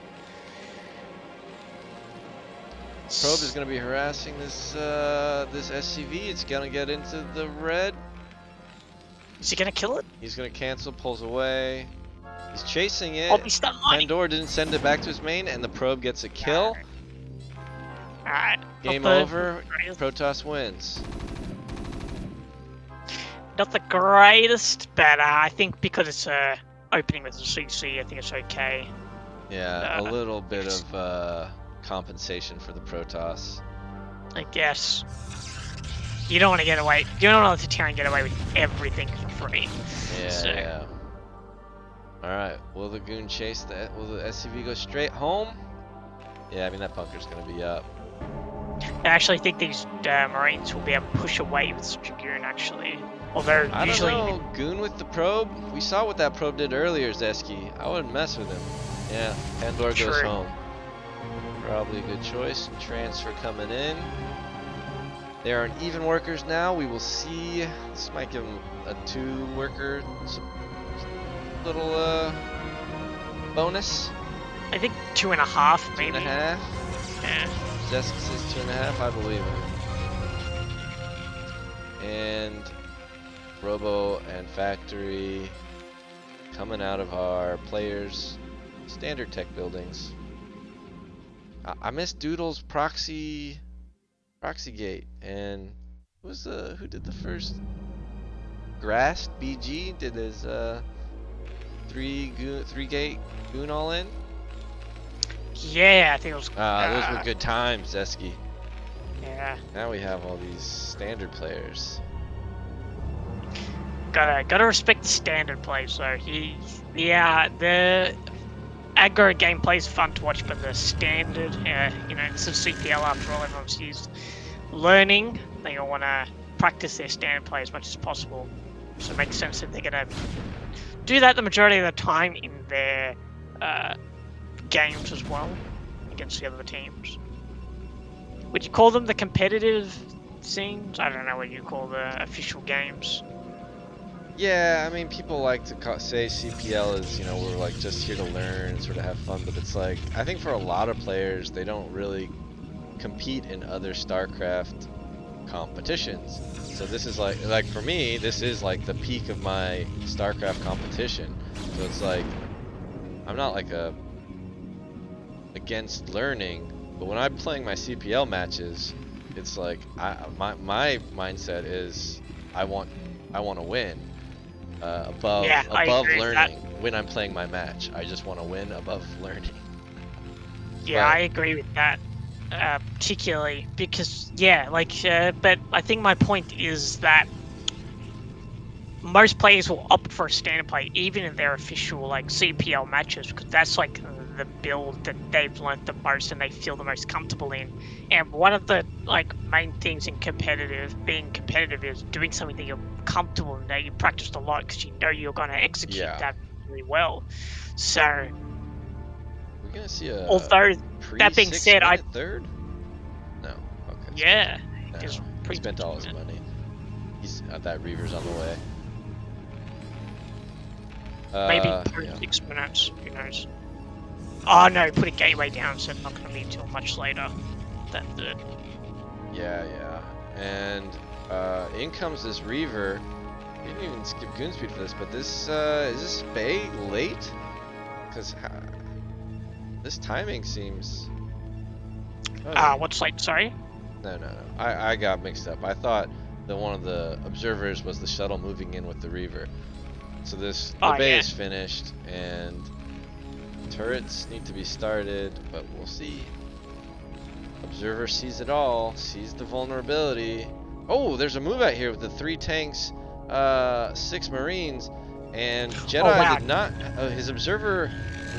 Probe is going to be harassing this this SCV. It's going to get into the red. Is he gonna kill it? He's going to cancel, pulls away. He's chasing it. Oh, he's done mining. Pandora didn't send it back to his main, and the probe gets a kill. Alright. Game over. Protoss wins. Not the greatest, but I think because it's opening with the CC, I think it's okay. Yeah, a little bit of compensation for the Protoss. I guess. You don't want to get away. You don't want to let the Terran get away with everything for free. Yeah, So. yeah. Alright, will the Goon chase that? Will the SCV go straight home? Yeah, I mean, that bunker's going to be up. I actually think these Marines will be able to push away with Dragoon, actually. Although, I usually... don't know, Goon with the probe? We saw what that probe did earlier, Zesky. I wouldn't mess with him. Yeah, Pandora goes home. Probably a good choice. Transfer coming in. They are even workers now. We will see. This might give them a 2-worker little bonus. I think 2.5, maybe. 2.5. Yeah. Zesky says 2.5. I believe him. And Robo and Factory coming out of our players' standard tech buildings. I missed Doodle's proxy gate, and who did the first? Grast BG did his 3 gate goon all in. Yeah, I think it was. Those were good times, Zesky. Yeah. Now we have all these standard players. Gotta respect the standard play. So the aggro gameplay is fun to watch, but the standard, you know, it's a CPL after all. Everyone's used learning. They all want to practice their standard play as much as possible. So it makes sense that they're gonna do that the majority of the time in their games as well against the other teams. Would you call them the competitive scenes? I don't know what you call the official games. Yeah, I mean, people like to say CPL is, you know, we're like just here to learn and sort of have fun, but it's like, I think for a lot of players, they don't really compete in other StarCraft competitions. So this is like for me, this is like the peak of my StarCraft competition. So it's like, I'm not like against learning, but when I'm playing my CPL matches, it's like my mindset is I want to win. Above learning. When I'm playing my match, I just want to win above learning. Yeah, I agree with that, particularly because but I think my point is that most players will opt for a standard play, even in their official like CPL matches, because that's like the build that they've learnt the most and they feel the most comfortable in. And one of the like main things in being competitive is doing something that you're comfortable in, that you practiced a lot because you know you're going to execute that really well. So we're gonna see a although that being said, third. No, okay. Yeah, no, he spent all his money. He's that Reaver's on the way. Maybe 6 minutes. Who knows? Oh no, put a gateway down, so it's not going to be until much later. That third. Yeah. And in comes this Reaver. He didn't even skip goon speed for this, but this is this Bay late? Because this timing seems. What's late? Sorry. No. I got mixed up. I thought that one of the observers was the shuttle moving in with the Reaver. So the Bay is finished, and turrets need to be started, but we'll see. Observer sees it all, sees the vulnerability. Oh, there's a move out here with the 3 tanks, 6 Marines, and Jedi did not. His observer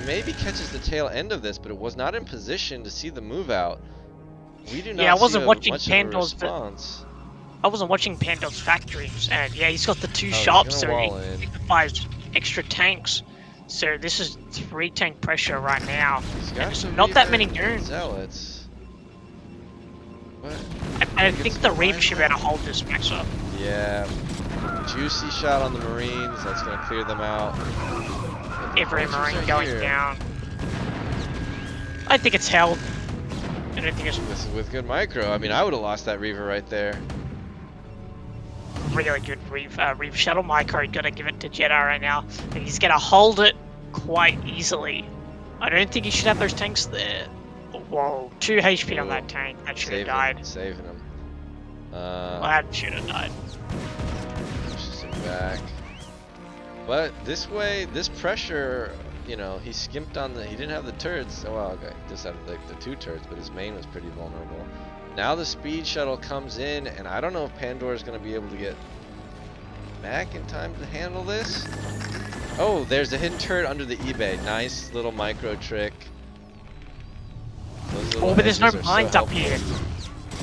maybe catches the tail end of this, but it was not in position to see the move out. we do not Yeah, I wasn't see watching much of a Pandor's, but response. I wasn't watching Pandor's factories, and yeah, he's got the 2 Oh, he's shops, gonna so he wall in. buys extra tanks. So this is 3 tank pressure right now, He's and got there's the not that Reaver many and goons. Zealots. What? I think the Reaver should better hold this max up. Yeah. Juicy shot on the Marines. That's gonna clear them out. Every Marine going down. I think it's held. I don't think it's with good micro. I mean, I would have lost that Reaver right there. really good Reeve shuttle micro. Gotta give it to Jedi right now. And he's gonna hold it quite easily. I don't think he should have those tanks there. Whoa, 2 HP on that tank. That should have died. Saving him. Well, that should have died. Pushes him back. But this way, this pressure, you know, he skimped on the. He didn't have the turrets. Oh, well, okay, just had like the 2 turrets, but his main was pretty vulnerable. Now the speed shuttle comes in, and I don't know if Pandora is going to be able to get back in time to handle this. Oh, there's a hidden turret under the eBay. Nice little micro trick. Oh, but there's no mines up here.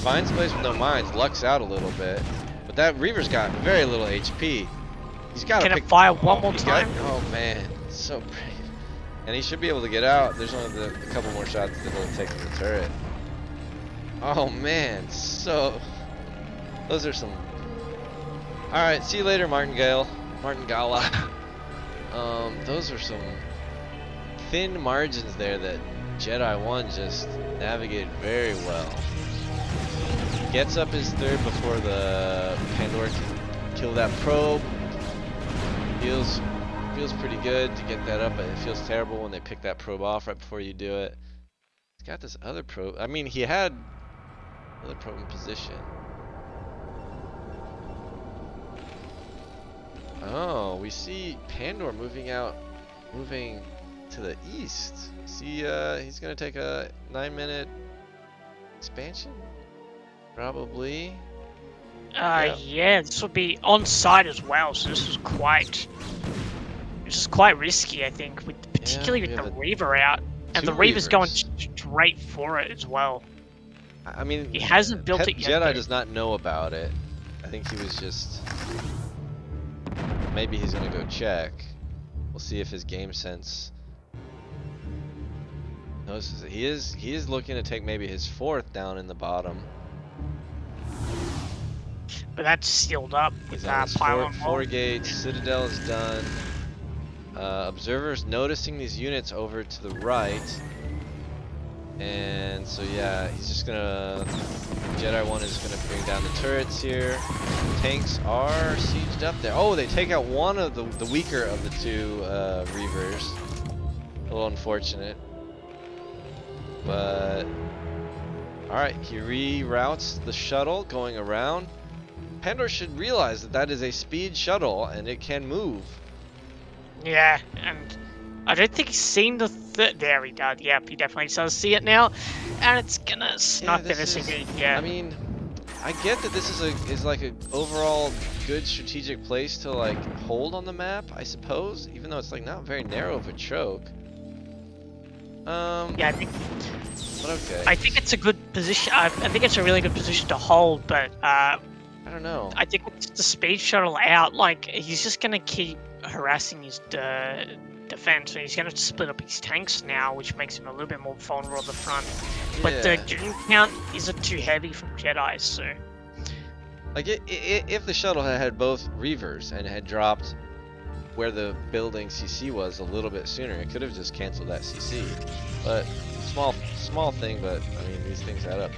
Finds a place with no mines, lucks out a little bit. But that Reaver's got very little HP. He's got to Can it fire one more time? Oh man, so brave. And he should be able to get out. There's only a couple more shots that will take the turret. Oh man, so those are some. All right, see you later, Martingale. Those are some thin margins there that Jedi 1 just navigated very well. Gets up his 3rd before the Pandora can kill that probe. Feels pretty good to get that up, but it feels terrible when they pick that probe off right before you do it. He's got this other probe. I mean, he had another probe in position. Oh, we see Pandora moving to the east. See, he's gonna take a 9-minute expansion, probably. Yeah, this will be on site as well, so this is quite risky, I think, particularly with the Reaver out, and the Reaver's going straight for it as well. I mean, he hasn't built it yet. Jedi does not know about it. I think he was just. Maybe he's gonna go check. We'll see if his game sense notices it. He is looking to take maybe his 4th down in the bottom. But that's sealed up with that pylon. 4 gates. Citadel is done. Observers noticing these units over to the right. And so yeah, he's just gonna. Jedi 1 is gonna bring down the turrets here. Tanks are sieged up there. Oh, they take out one of the weaker of the 2 Reavers. A little unfortunate. But alright, he reroutes the shuttle going around. Pandora should realize that that is a speed shuttle and it can move. Yeah, and I don't think he's seen the there he does. Yep, he definitely does see it now, and it's gonna snipe it. Yeah. I mean, I get that this is like a overall good strategic place to like hold on the map, I suppose, even though it's like not very narrow of a choke. Yeah, I think. But okay. I think it's a good position. I think it's a really good position to hold, but I don't know. I think with the speed shuttle out, like he's just gonna keep harassing his defense, and he's gonna split up his tanks now, which makes him a little bit more vulnerable at the front. But the goon count isn't too heavy from Jedi, so. Like if the shuttle had both Reavers and had dropped where the building CC was a little bit sooner, it could have just canceled that CC. But small thing, but I mean these things add up.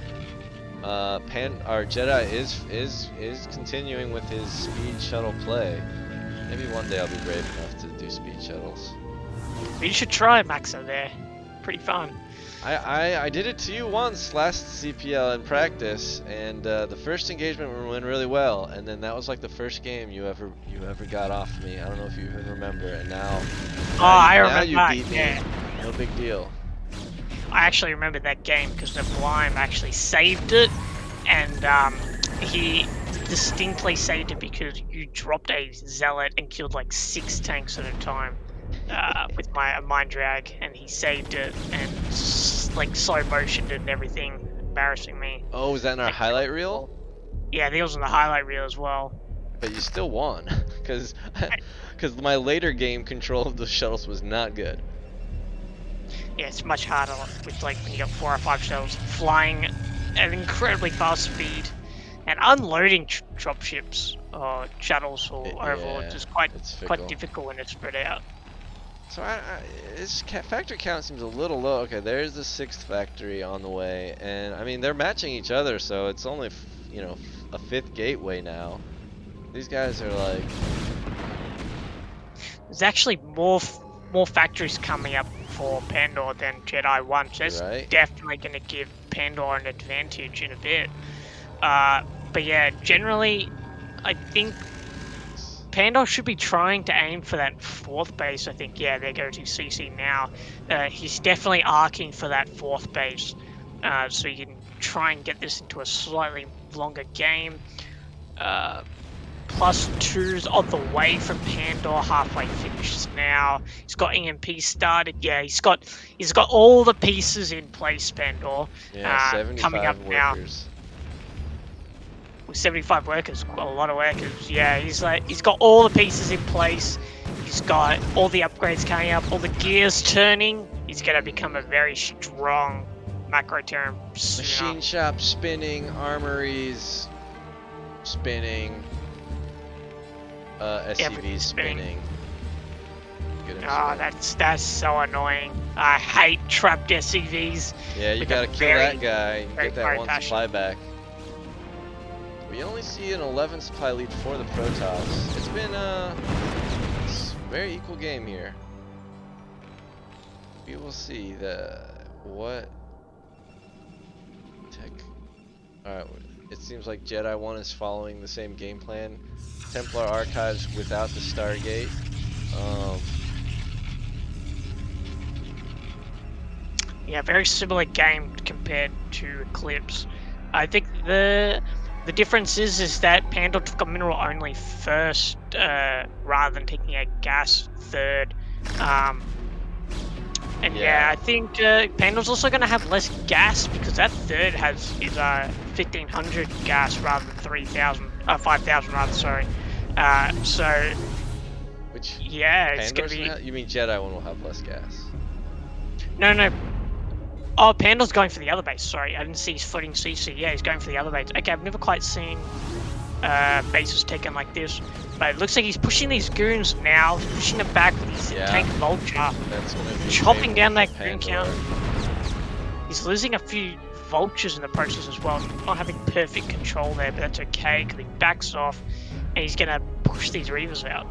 Our Jedi is continuing with his speed shuttle play. Maybe one day I'll be brave enough to do speed shuttles. You should try Maxo there. Pretty fun. I did it to you once last CPL in practice, and the first engagement went really well, and then that was like the first game you ever got off me. I don't know if you remember, and now. I remember you that. beat me. Yeah. No big deal. I actually remember that game because the Blime actually saved it, and he distinctly saved it because you dropped a zealot and killed like 6 tanks at a time with my mind drag, and he saved it and like slow motioned it and everything. embarrassing me. Oh, was that in our highlight reel? Yeah, I think it was in the highlight reel as well. But you still won, because my later game control of the shuttles was not good. Yeah, it's much harder with like when you got 4 or 5 shuttles flying at incredibly fast speed, and unloading dropships or shuttles or overlords is quite difficult when it's spread out. So its factory count seems a little low. Okay, there's the 6th factory on the way, and I mean they're matching each other, so it's only a 5th gateway now. These guys are like. There's actually more factories coming up for Pandora than Jedi 1, so that's definitely going to give Pandora an advantage in a bit. But yeah, generally, I think Pandora should be trying to aim for that 4th base. I think, yeah, they go to CC now. He's definitely arcing for that 4th base, so you can try and get this into a slightly longer game. +2's on the way from Pandora, halfway finished now. He's got EMP started. Yeah, he's got all the pieces in place, Pandora. Yeah, 75 coming up workers. Now. With 75 workers, quite a lot of workers. Yeah, he's got all the pieces in place. He's got all the upgrades coming up, all the gears turning. He's gonna become a very strong macro term. Machine shop spinning, armories spinning. SCVs spinning. Oh, that's so annoying. I hate trapped SCVs. Yeah, you gotta kill that guy and get that 1 supply back. We only see an 11 supply lead for the Protoss. It's been it's a very equal game here. We will see what tech. Alright, it seems like Jedi 1 is following the same game plan. Templar Archives without the Stargate. Yeah, very similar game compared to Eclipse. I think the difference is that Pandora took a mineral only first, rather than taking a gas third. And yeah, I think Pandora's also going to have less gas because that third is 1500 gas rather than 5000 rather. Sorry. So. Which? Yeah, it's gonna be. You mean Jedi 1 will have less gas? No. Oh, Pandora's going for the other base. Sorry, I didn't see his footing CC. Yeah, he's going for the other base. Okay, I've never quite seen bases taken like this. But it looks like he's pushing these goons now, pushing them back with his tank vulture. That's gonna be chopping down that goon count. He's losing a few vultures in the process as well. Not having perfect control there, but that's okay because he backs off and he's gonna push these Reavers out.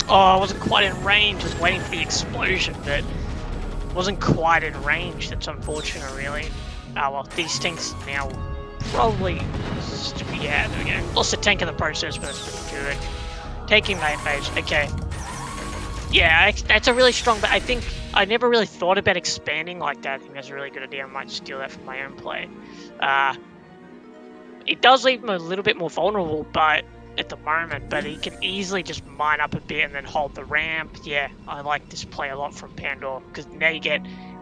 Oh, I wasn't quite in range. I was waiting for the explosion, but wasn't quite in range. That's unfortunate, really. Well, these tanks now probably. Yeah, there we go. Lost a tank in the process, but that's pretty good. Taking main base. Okay. Yeah, that's a really strong. But I think I never really thought about expanding like that. I think that's a really good idea. I might steal that for my own play. It does leave him a little bit more vulnerable, but at the moment, but he can easily just mine up a bit and then hold the ramp. Yeah, I like this play a lot from Pandora because now you get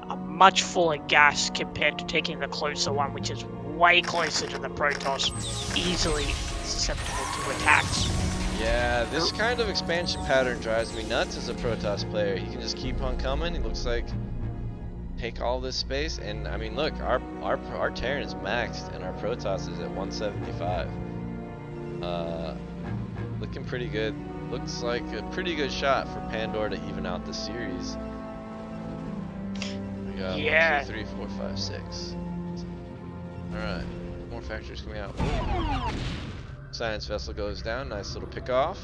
a much fuller gas compared to taking the closer one, which is way closer to the Protoss, easily susceptible to attacks. Yeah, this kind of expansion pattern drives me nuts as a Protoss player. He can just keep on coming. He looks like take all this space, and I mean, look, our Terran is maxed, and our Protoss is at 175. Looking pretty good. Looks like a pretty good shot for Pandora to even out the series. We got 1, 2, 3, 4, 5, 6. Alright, more factories coming out. Science vessel goes down, nice little pick off.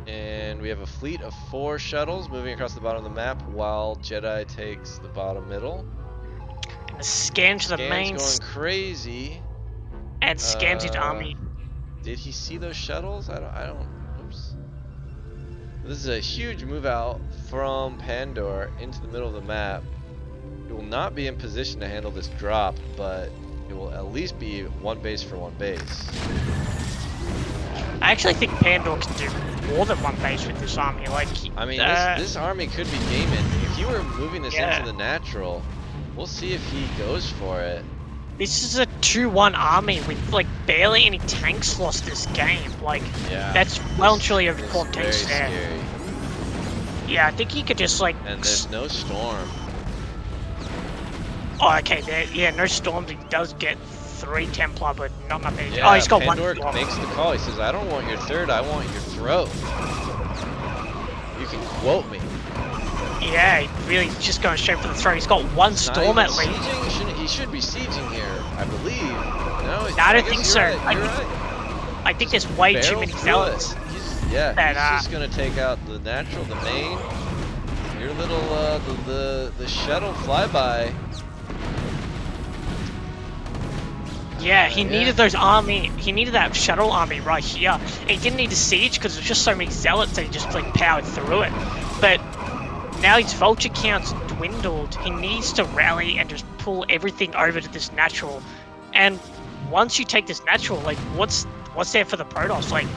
And we have a fleet of 4 shuttles moving across the bottom of the map while Jedi takes the bottom middle. And scans the main. Going crazy. And scans his army. Did he see those shuttles? I don't. Oops. This is a huge move out from Pandora into the middle of the map. It will not be in position to handle this drop, but it will at least be one base for one base. I actually think Pandora can do more than one base with this army. Like, I mean, this army could be gaming. If you were moving this into the natural, we'll see if he goes for it. This is a 2-1 army with like barely any tanks lost this game. Like, that's well and truly over 4 tanks there. Scary. Yeah, I think he could just like. And there's no storm. Oh, okay. There, yeah, no storms. He does get 3 Templar, but not enough energy. Yeah, Oh, he's got Pandora 1. makes the call. He says, "I don't want your third. I want your throat." You can quote me. Yeah, he really just going straight for the throat. He's got 1 storm at least. He should be sieging here, I believe. No, I don't think so. Right. You're right. I think there's way too many zealots. He's just gonna take out the natural, the main. Your little the shuttle flyby. Yeah, he needed those army. He needed that shuttle army right here. He didn't need to siege because there's just so many zealots that he just like powered through it. But now his vulture count's dwindled. He needs to rally and just pull everything over to this natural. And once you take this natural, like what's there for the Protoss? Like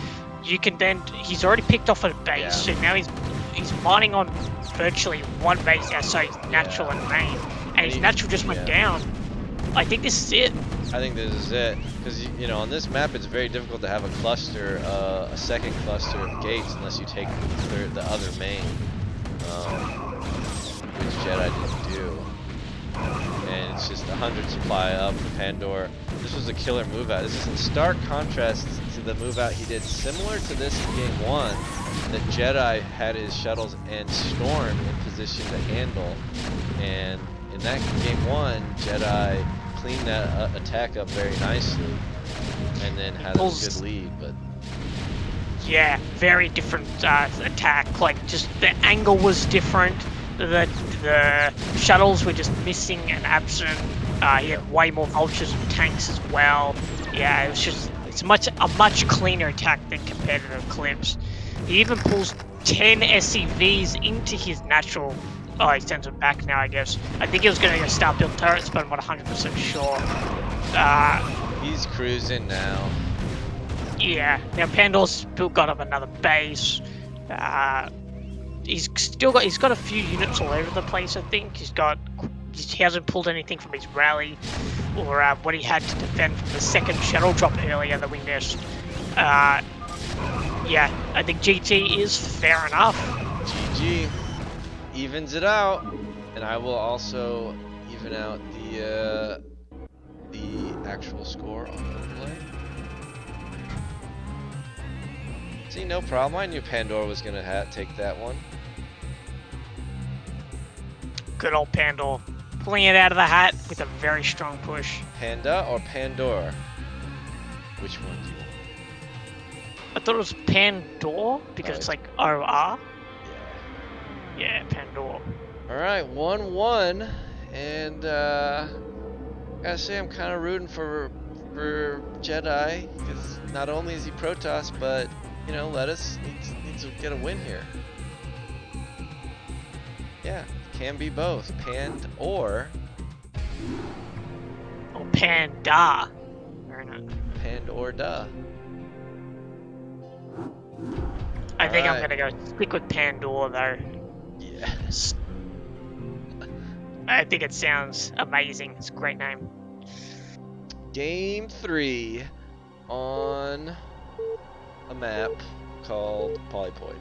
you can then he's already picked off a base, so now he's mining on virtually 1 base outside his natural and main, and his natural just went down. I think this is it. I think this is it, because you know on this map it's very difficult to have a cluster, a second cluster of gates unless you take the other main, which Jedi didn't do. And it's just 100 supply up for Pandora. This was a killer move out. This is in stark contrast to the move out he did similar to this in game 1, that Jedi had his shuttles and Storm in position to handle. And in that game 1, Jedi cleaned that attack up very nicely and then had a good lead. But yeah, very different attack. Like just the angle was different. The shuttles were just missing and absent. He had way more vultures and tanks as well. Yeah, it was just it's a much cleaner attack than compared to the Eclipse. He even pulls 10 SCVs into his natural. Oh, he sends them back now, I guess. I think he was going to go start build turrets, but I'm not 100% sure. He's cruising now. Yeah, now Pandor's got up another base. He's got a few units all over the place. I think he hasn't pulled anything from his rally or what he had to defend from the second shuttle drop earlier that we missed. Yeah, I think GG is fair enough. GG evens it out, and I will also even out the actual score on the play. See, no problem. I knew Pandora was gonna take that one. Good old Pandora, pulling it out of the hat with a very strong push. Panda or Pandora? Which one do you want? I thought it was Pandora because it's like OR. Yeah, Pandora. Alright, 1-1, and gotta say I'm kind of rooting for Jedi, because not only is he Protoss, but you know, Lettuce needs to get a win here. Yeah, can be both, Pand or Panda. Very nice. Pand or da. I think I'm gonna go stick with Pandora though. Yes. I think it sounds amazing. It's a great name. Game 3 on a map called Polypoid.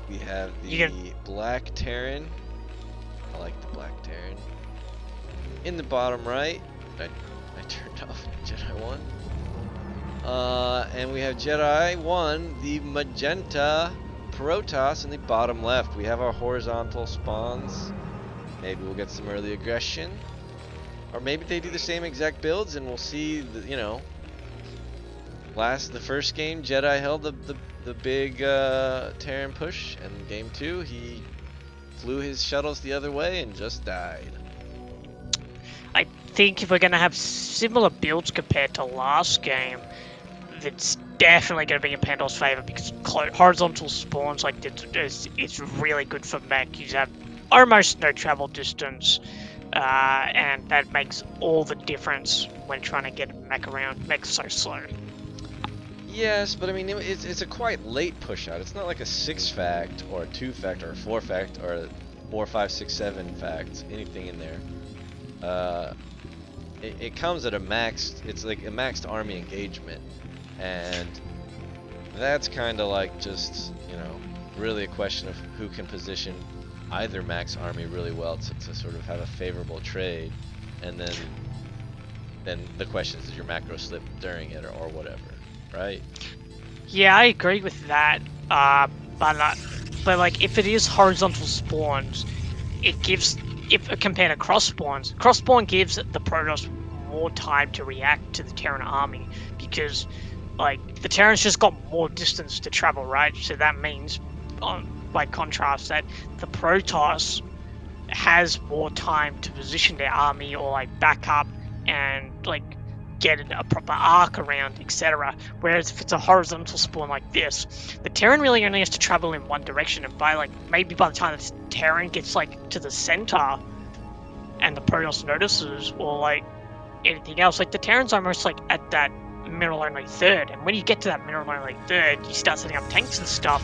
We have the Black Terran. I like the Black Terran. In the bottom right, I turned off Jedi 1. And we have Jedi 1, the Magenta Protoss in the bottom left. We have our horizontal spawns. Maybe we'll get some early aggression. Or maybe they do the same exact builds and we'll see, you know. The first game, Jedi held the big Terran push, and game 2, he flew his shuttles the other way and just died. I think if we're going to have similar builds compared to last game, it's definitely going to be in Pandor's favor because horizontal spawns like this it's really good for mech. You have almost no travel distance, and that makes all the difference when trying to get a mech around. Mech's so slow. Yes, but I mean, it's a quite late push out. It's not like a 6 fact or a 2 fact or a 4 fact or a 4, 5, 6, 7 fact, anything in there. It comes at a maxed, it's like a maxed army engagement, and that's kind of like just, you know, really a question of who can position either max army really well to sort of have a favorable trade, and then the question is, does your macro slip during it or whatever, right? Yeah, I agree with that. But like if it is horizontal spawns, it gives, if compared to cross spawn gives the Protoss more time to react to the Terran army because like the Terran's just got more distance to travel, right? So that means, by contrast, that the Protoss has more time to position their army or like back up and like get a proper arc around, etc. Whereas if it's a horizontal spawn like this, the Terran really only has to travel in one direction, and maybe by the time the Terran gets like to the center and the Protoss notices or like anything else, like the Terran's almost like at that middle only third, and when you get to that middle only third, you start setting up tanks and stuff,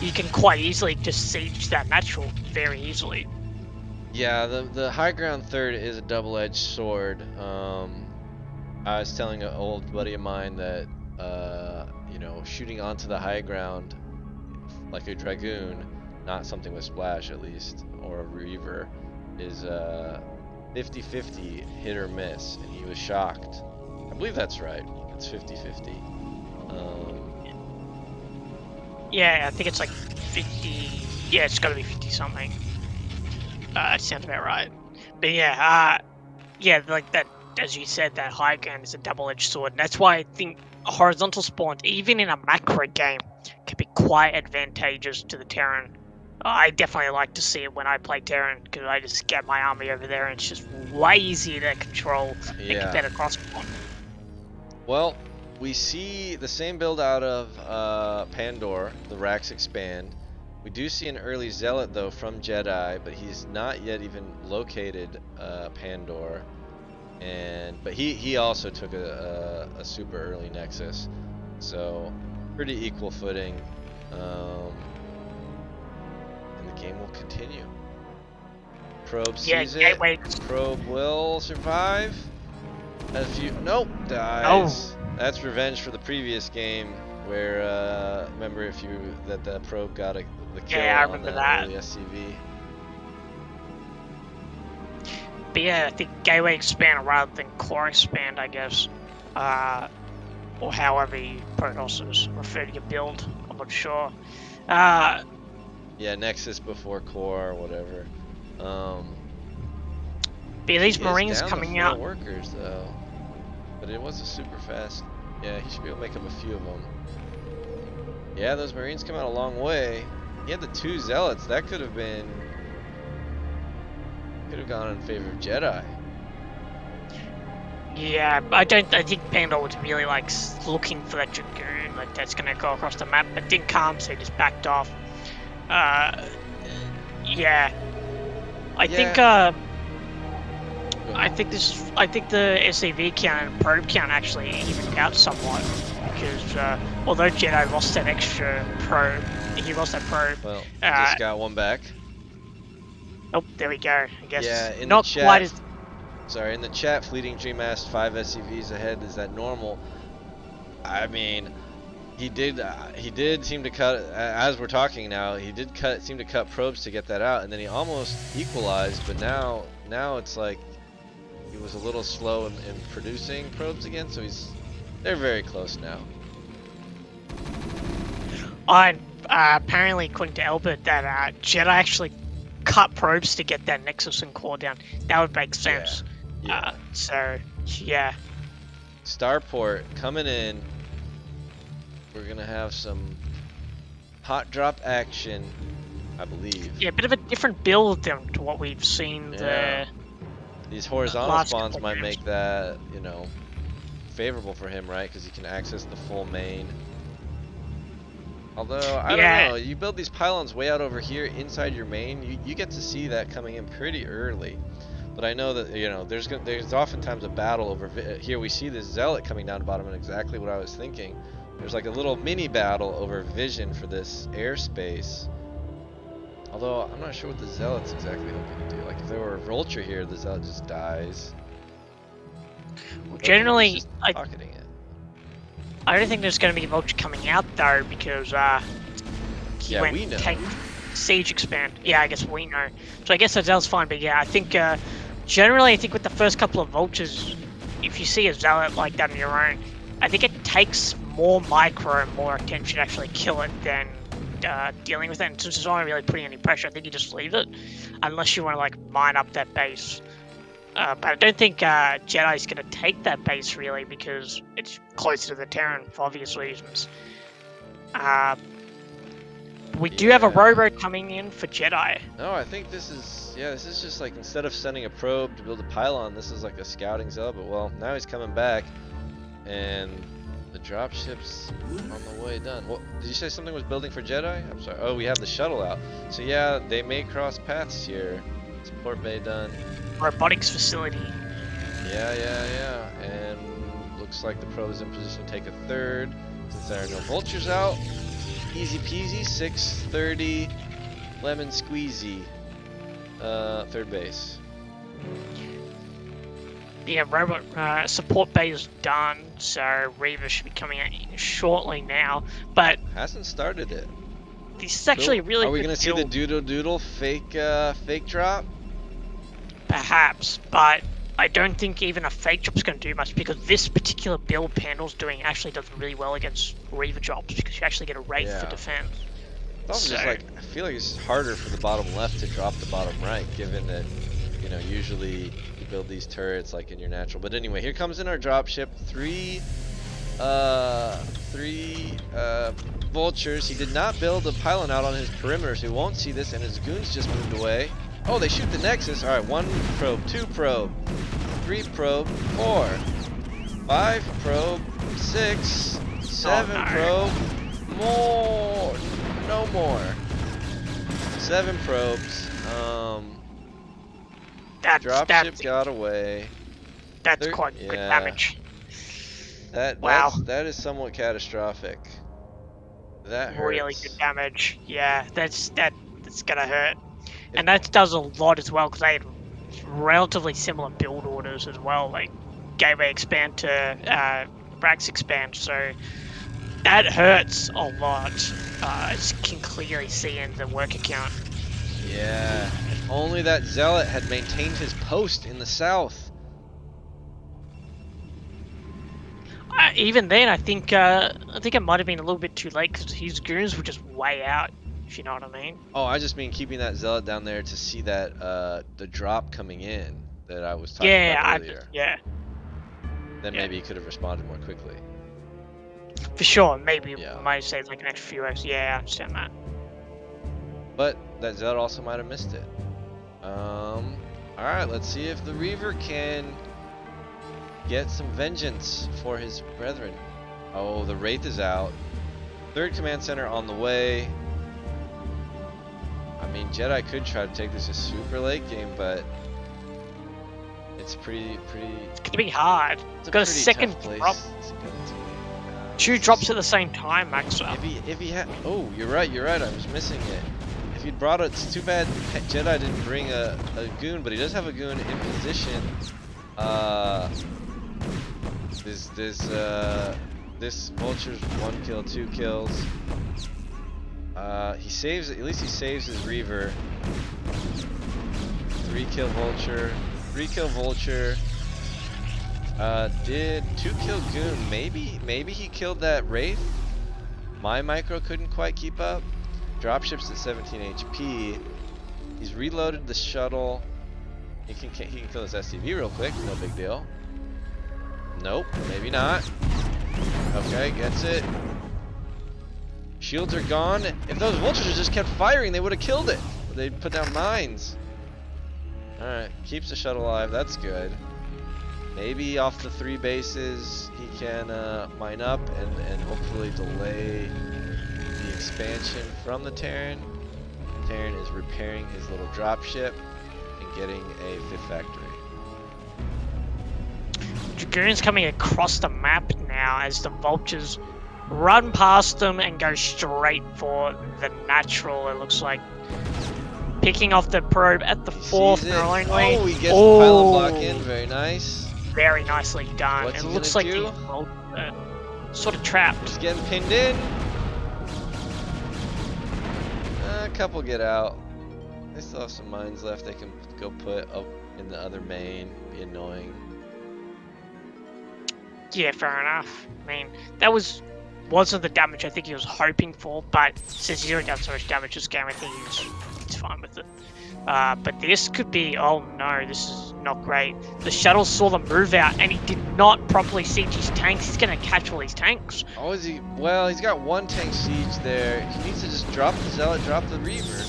you can quite easily just siege that natural very easily. Yeah, the high ground third is a double-edged sword. I was telling an old buddy of mine that, you know, shooting onto the high ground like a Dragoon, not something with splash at least, or a Reaver, is 50-50 hit or miss, and he was shocked. I believe that's right. It's 50-50. Yeah, I think it's like 50. Yeah, it's got to be 50 something. It sounds about right. But yeah, like that, as you said, that high ground is a double-edged sword, and that's why I think horizontal spawns, even in a macro game, can be quite advantageous to the Terran. I definitely like to see it when I play Terran because I just get my army over there, and it's just way easier to control than compared to cross spawn. Well, we see the same build out of Pandor, the Rax Expand. We do see an early Zealot though from Jedi, but he's not yet even located Pandor. But he also took a super early Nexus, so pretty equal footing. And the game will continue. Probe sees it. Probe will survive. Nope, dies. Oh. That's revenge for the previous game where remember that the probe got the kill on the early SCV. But yeah, I think Gateway Expand rather than Core Expand, I guess, or however you Protoss refer to your build. I'm not sure. Yeah, Nexus before Core or whatever. But these Marines coming out. Workers though, but it was a super fast. Yeah, he should be able to make up a few of them. Yeah, those Marines come out a long way. He had the 2 Zealots. That could have gone in favor of Jedi. Yeah, I think Pandor was really like looking for that Dragoon, like that's gonna go across the map, but didn't come, so he just backed off. Yeah, I think the SCV count and probe count actually evened out somewhat because although Jedi lost that extra probe, he lost that probe. Well, just got one back. Oh, there we go. I guess yeah, not the chat, quite as. Sorry, in the chat, Fleeting Dream asked 5 SCVs ahead. Is that normal? I mean, he did seem to cut, as we're talking now, he did seem to cut probes to get that out, and then he almost equalized, but now it's like he was a little slow in producing probes again, so they're very close now. Apparently, according to Albert, that Jedi actually cut probes to get that Nexus and Core down. That would make sense. Yeah. So, yeah. Starport coming in. We're going to have some hot drop action, I believe. Yeah, a bit of a different build than to what we've seen there. These horizontal spawns might make that, you know, favorable for him, right? Because he can access the full main. Although, I don't know, you build these pylons way out over here inside your main, you get to see that coming in pretty early. But I know that, you know, there's oftentimes a battle over, here we see this zealot coming down to bottom, and exactly what I was thinking. There's like a little mini battle over vision for this airspace. Although, I'm not sure what the zealot's exactly hoping to do. Like, if there were a vulture here, the zealot just dies. Well, generally, Pocketing it. I don't think there's going to be a vulture coming out though, because he went we know. take siege expand. Yeah, I guess we know. So I guess that zealot's fine. But yeah, I think generally, I think with the first couple of vultures, if you see a zealot like that on your own, I think it takes more micro and more attention to actually kill it than dealing with it. And since it's not really putting any pressure, I think you just leave it, unless you want to like mine up that base. But I don't think Jedi's going to take that base, really, because it's closer to the Terran, for obvious reasons. We do have a robo coming in for Jedi. No, I think this is, this is just like, instead of sending a probe to build a pylon, this is like a scouting zealot. But, well, now he's coming back, and the dropship's on the way done. What, did you say something was building for Jedi? I'm sorry. Oh, we have the shuttle out. So, yeah, they may cross paths here. Support bay done. Robotics facility. Yeah. And looks like the probe is in position to take a third. Since there are no vultures out. Easy peasy, 630, lemon squeezy. Third base. Yeah, robot support bay is done, so Reaver should be coming out shortly now. But hasn't started it. This is actually really. Are we gonna see the DoodleDoodle fake drop? Perhaps, but I don't think even a fake drop's going to do much, because this particular build Pandal's doing actually does really well against Reaver drops, because you actually get a Wraith for defense. It's also just like, I feel like it's harder for the bottom left to drop the bottom right, given that, you know, usually you build these turrets like in your natural. But anyway, here comes in our dropship. Three vultures. He did not build a pylon out on his perimeter, so he won't see this, and his goons just moved away. Oh, they shoot the Nexus. Alright, 1 probe, 2 probe, 3 probe, 4, 5 probe, 6, 7 probe, more, no more. 7 probes. Dropship got away. That's quite good damage. That is somewhat catastrophic. That hurts. Really good damage. Yeah, that's gonna hurt. And that does a lot as well, because they had relatively similar build orders as well, like Gateway expand to Brax expand, so that hurts a lot, as you can clearly see in the work account. Yeah, if only that zealot had maintained his post in the south. Even then, I think it might have been a little bit too late, because his goons were just way out. If you know what I mean. Oh, I just mean keeping that zealot down there to see that the drop coming in that I was talking about earlier. Then maybe he could have responded more quickly. For sure, maybe we might say like an extra few hours. Yeah, I understand that. But that zealot also might have missed it. Alright, let's see if the Reaver can get some vengeance for his brethren. Oh, the Wraith is out. Third command center on the way. I mean, Jedi could try to take this a super late game, but it's pretty. It's gonna be hard. It's got a second drop. 2 drops at the same time, Maxwell. If he had, oh, you're right. I was missing it. If he'd brought it, it's too bad Jedi didn't bring a goon, but he does have a goon in position. This vulture's 1 kill, 2 kills. He saves, at least he saves his Reaver. 3 kill vulture, 3 kill vulture. Did 2 kill goon, maybe he killed that Wraith. My micro couldn't quite keep up. Dropship's at 17 HP. He's reloaded the shuttle. He can kill his SCV real quick, no big deal. Nope, maybe not. Okay, gets it. Shields are gone. If those vultures just kept firing, they would have killed it. They'd put down mines. Alright, keeps the shuttle alive. That's good. Maybe off the 3 bases he can mine up and hopefully delay the expansion from the Terran. Terran is repairing his little dropship and getting a 5th factory. Dragoons coming across the map now as the vultures run past them and go straight for the natural, it looks like. Picking off the probe at the 4th throwing lane. Oh, he gets the pylon block in. Very nice. Very nicely done. What's it he looks gonna like do? He's sort of trapped. He's getting pinned in. A couple get out. They still have some mines left they can go put up in the other main. Be annoying. Yeah, fair enough. I mean, that wasn't the damage I think he was hoping for, but since he's already done so much damage this game, I think he's fine with it. But this could be, oh no, this is not great. The shuttle saw them move out, and he did not properly siege his tanks. He's going to catch all these tanks. Oh, is he? Well, he's got 1 tank siege there. He needs to just drop the Zealot, drop the Reaver.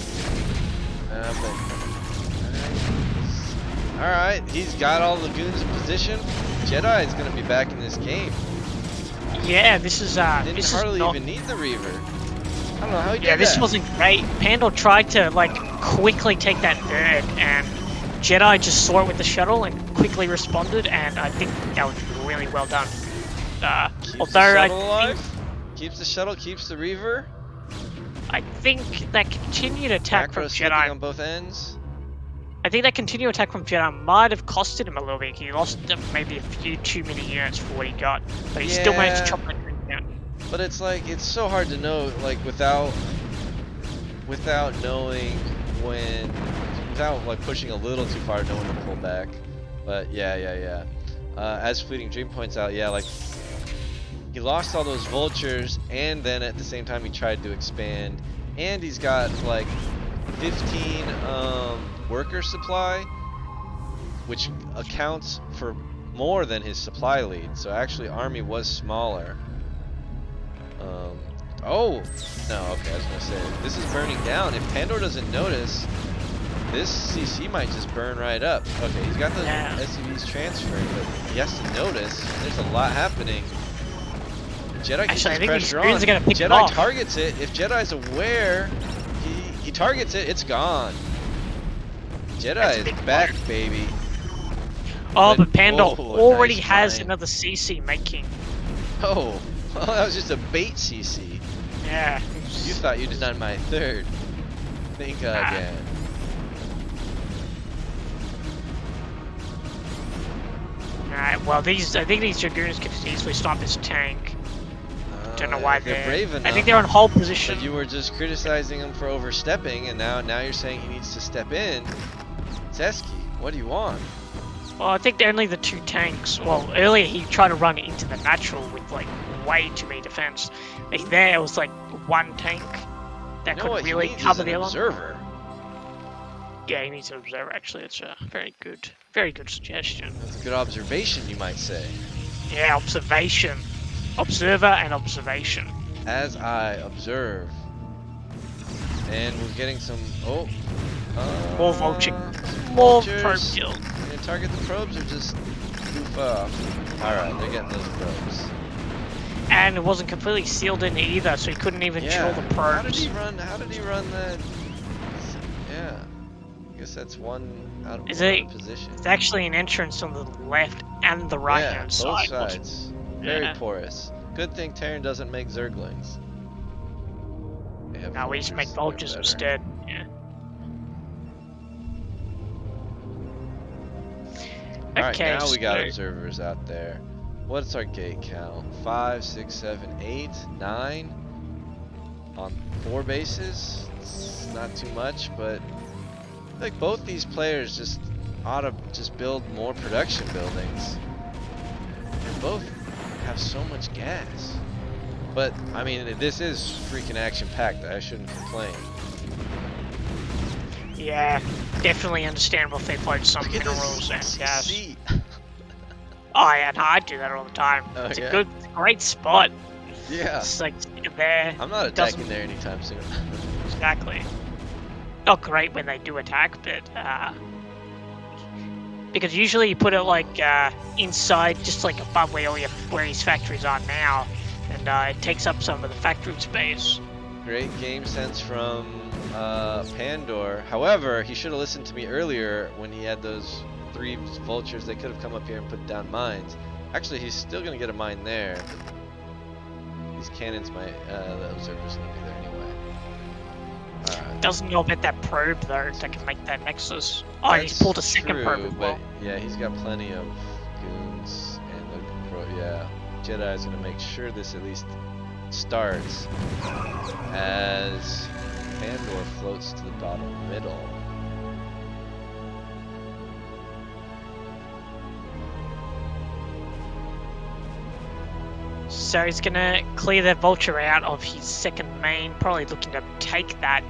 Alright, he's got all the goons in position. Jedi is going to be back in this game. Yeah, this is Didn't hardly even need the Reaver. I don't know how he did that. Yeah, this wasn't great. Pandor tried to like quickly take that 3rd, and Jedi just saw it with the shuttle and quickly responded, and I think that was really well done. Keeps the shuttle, keeps the Reaver. I think that continued attack from Jedi on both ends. I think that continued attack from Jedi might have costed him a little bit. He lost maybe a few too many units for what he got, but he still managed to chop that thing down. But it's like, it's so hard to know, like, without knowing when, without like pushing a little too far to know when to pull back. But yeah. As Fleeting Dream points out, yeah, like, he lost all those vultures, and then at the same time he tried to expand, and he's got like 15 worker supply, which accounts for more than his supply lead. So actually army was smaller. Oh no, okay, I was gonna say this is burning down. If Pandor doesn't notice, this CC might just burn right up. Okay, he's got the SUVs transferring, but he has to notice there's a lot happening. Jedi keeps his pressure on. Jedi targets it. If Jedi's aware, he targets it, it's gone. Jedi is back, baby. Oh, but Pandor already has another CC making. Oh, well, that was just a bait CC. Yeah. You thought you designed my 3rd. Think again. Alright, well, I think these Dragoons can easily stop this tank. Don't know why they're brave enough. I think they're in hold position. But you were just criticizing him for overstepping, and now you're saying he needs to step in. Zesky, what do you want? Well, I think they're only the 2 tanks. Well, earlier he tried to run into the natural with like way too many defense. Like, there it was like 1 tank that could really cover the other. Observer. Yeah, he needs an observer. Actually, it's a very good suggestion. That's a good observation, you might say. Yeah, observation. Observer and observation. As I observe. And we're getting some... Oh. More vulture. More probe kills. Can they target the probes or just goof off? Alright, they're getting those probes. And it wasn't completely sealed in either, so he couldn't even chill the probes. How did he run that? Yeah. I guess that's one out of position. It's actually an entrance on the left and the right hand side. Both sides. Very porous. Good thing Terran doesn't make Zerglings. No, we just make vultures instead. Yeah. Alright, now we got observers out there. What's our gate count? 5, 6, 7, 8, 9 on 4 bases. It's not too much, but like both these players just ought to just build more production buildings. They both have so much gas. But I mean, this is freaking action-packed. I shouldn't complain. Yeah, definitely understandable if they played some minerals and gas. CC. Oh yeah, no, I do that all the time. It's a great spot. Yeah. It's like there. I'm not attacking there anytime soon. Exactly. Not great when they do attack, but Because usually you put it like inside, just like above where his factories are now, and it takes up some of the factory space. Great game sense from Pandor. However, he should have listened to me earlier when he had those 3 vultures. They could have come up here and put down mines. Actually, he's still gonna get a mine there. These cannons might, the observer's gonna be there anyway. Alright. Doesn't know about that probe though that can make that nexus. Oh, That's he's pulled a second true, probe as well. but yeah, he's got plenty of goons, and yeah, Jedi's gonna make sure this at least starts as Pandor floats to the bottom middle. So he's gonna clear that vulture out of his second main, probably looking to take that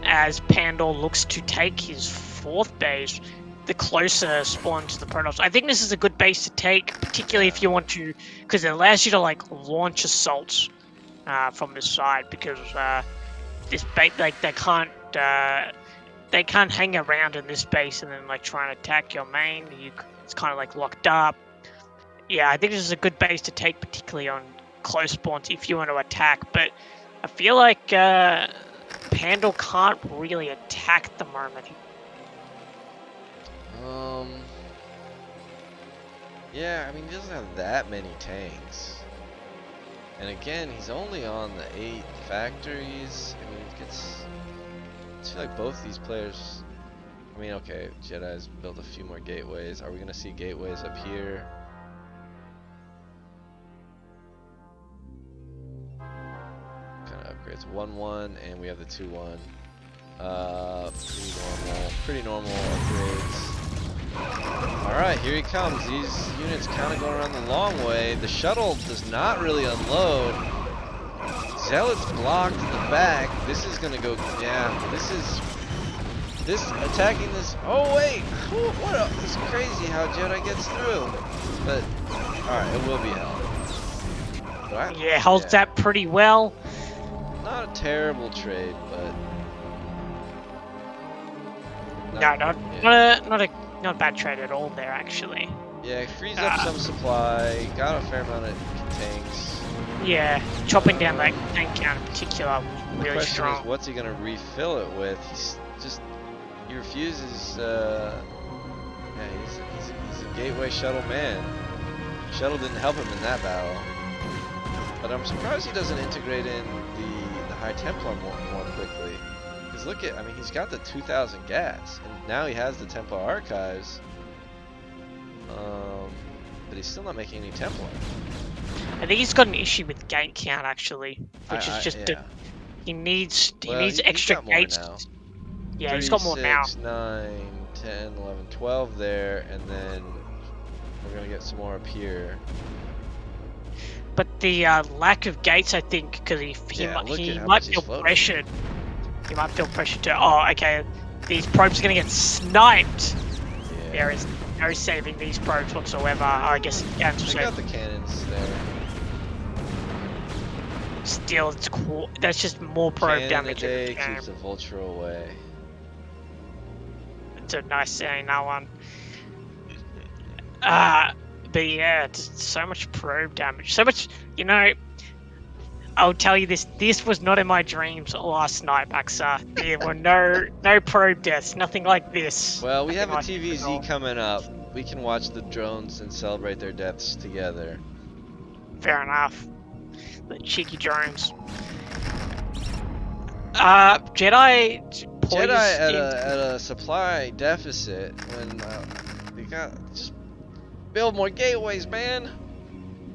as Pandor looks to take his 4th base, the closer spawn to the Protoss. I think this is a good base to take, particularly if you want to, because it allows you to like launch assaults from this side, because this base, like they can't hang around in this base and then like try and attack your main. It's kind of like locked up. Yeah, I think this is a good base to take, particularly on close spawns if you want to attack. But I feel like Pandor can't really attack at the moment. Yeah, I mean, he doesn't have that many tanks. And again, he's only on the 8 factories. I mean, it gets... I feel like both these players... I mean, okay, Jedi's built a few more gateways. Are we going to see gateways up here? Kind of upgrades. 1-1, and we have the 2-1. Pretty normal upgrades. Alright, here he comes. These units kind of go around the long way. The shuttle does not really unload. Zealots blocked in the back. This is gonna go, yeah, this attacking this, oh wait, it's crazy how Jedi gets through. But, alright, it will be hell. Yeah, holds that pretty well. Not a terrible trade, but... Not a bad trade at all there, actually. Yeah, it frees up some supply, got a fair amount of tanks. Yeah, chopping down that tank count in particular, really The question strong. is, what's he gonna refill it with? He refuses, yeah, he's a gateway shuttle man. Shuttle didn't help him in that battle. But I'm surprised he doesn't integrate in the High Templar more quickly. Because look at, I mean, he's got the 2,000 gats, and now he has the Templar archives. But he's still not making any Templar. I think he's got an issue with gate count actually, which is just he needs extra gates. Now. Yeah, 3, he's got more 6, now. 9, 10, 11, 12 there, and then we're gonna get some more up here. But the lack of gates, I think, because he might feel pressured. He might feel pressured to, oh, okay, these probes are going to get sniped. Yeah. There is no saving these probes whatsoever. I guess I got the cannons there. Still, it's cool. That's just more probe damage. Cannon keeps the vulture away. It's a nice saying, that one. But yeah, just so much probe damage. So much, you know, I'll tell you this, this was not in my dreams last night, Maxa. There were no probe deaths, nothing like this. Well, we have a TVZ coming up. We can watch the drones and celebrate their deaths together. Fair enough. The cheeky drones. Jedi at a supply deficit when they got just build more gateways, man.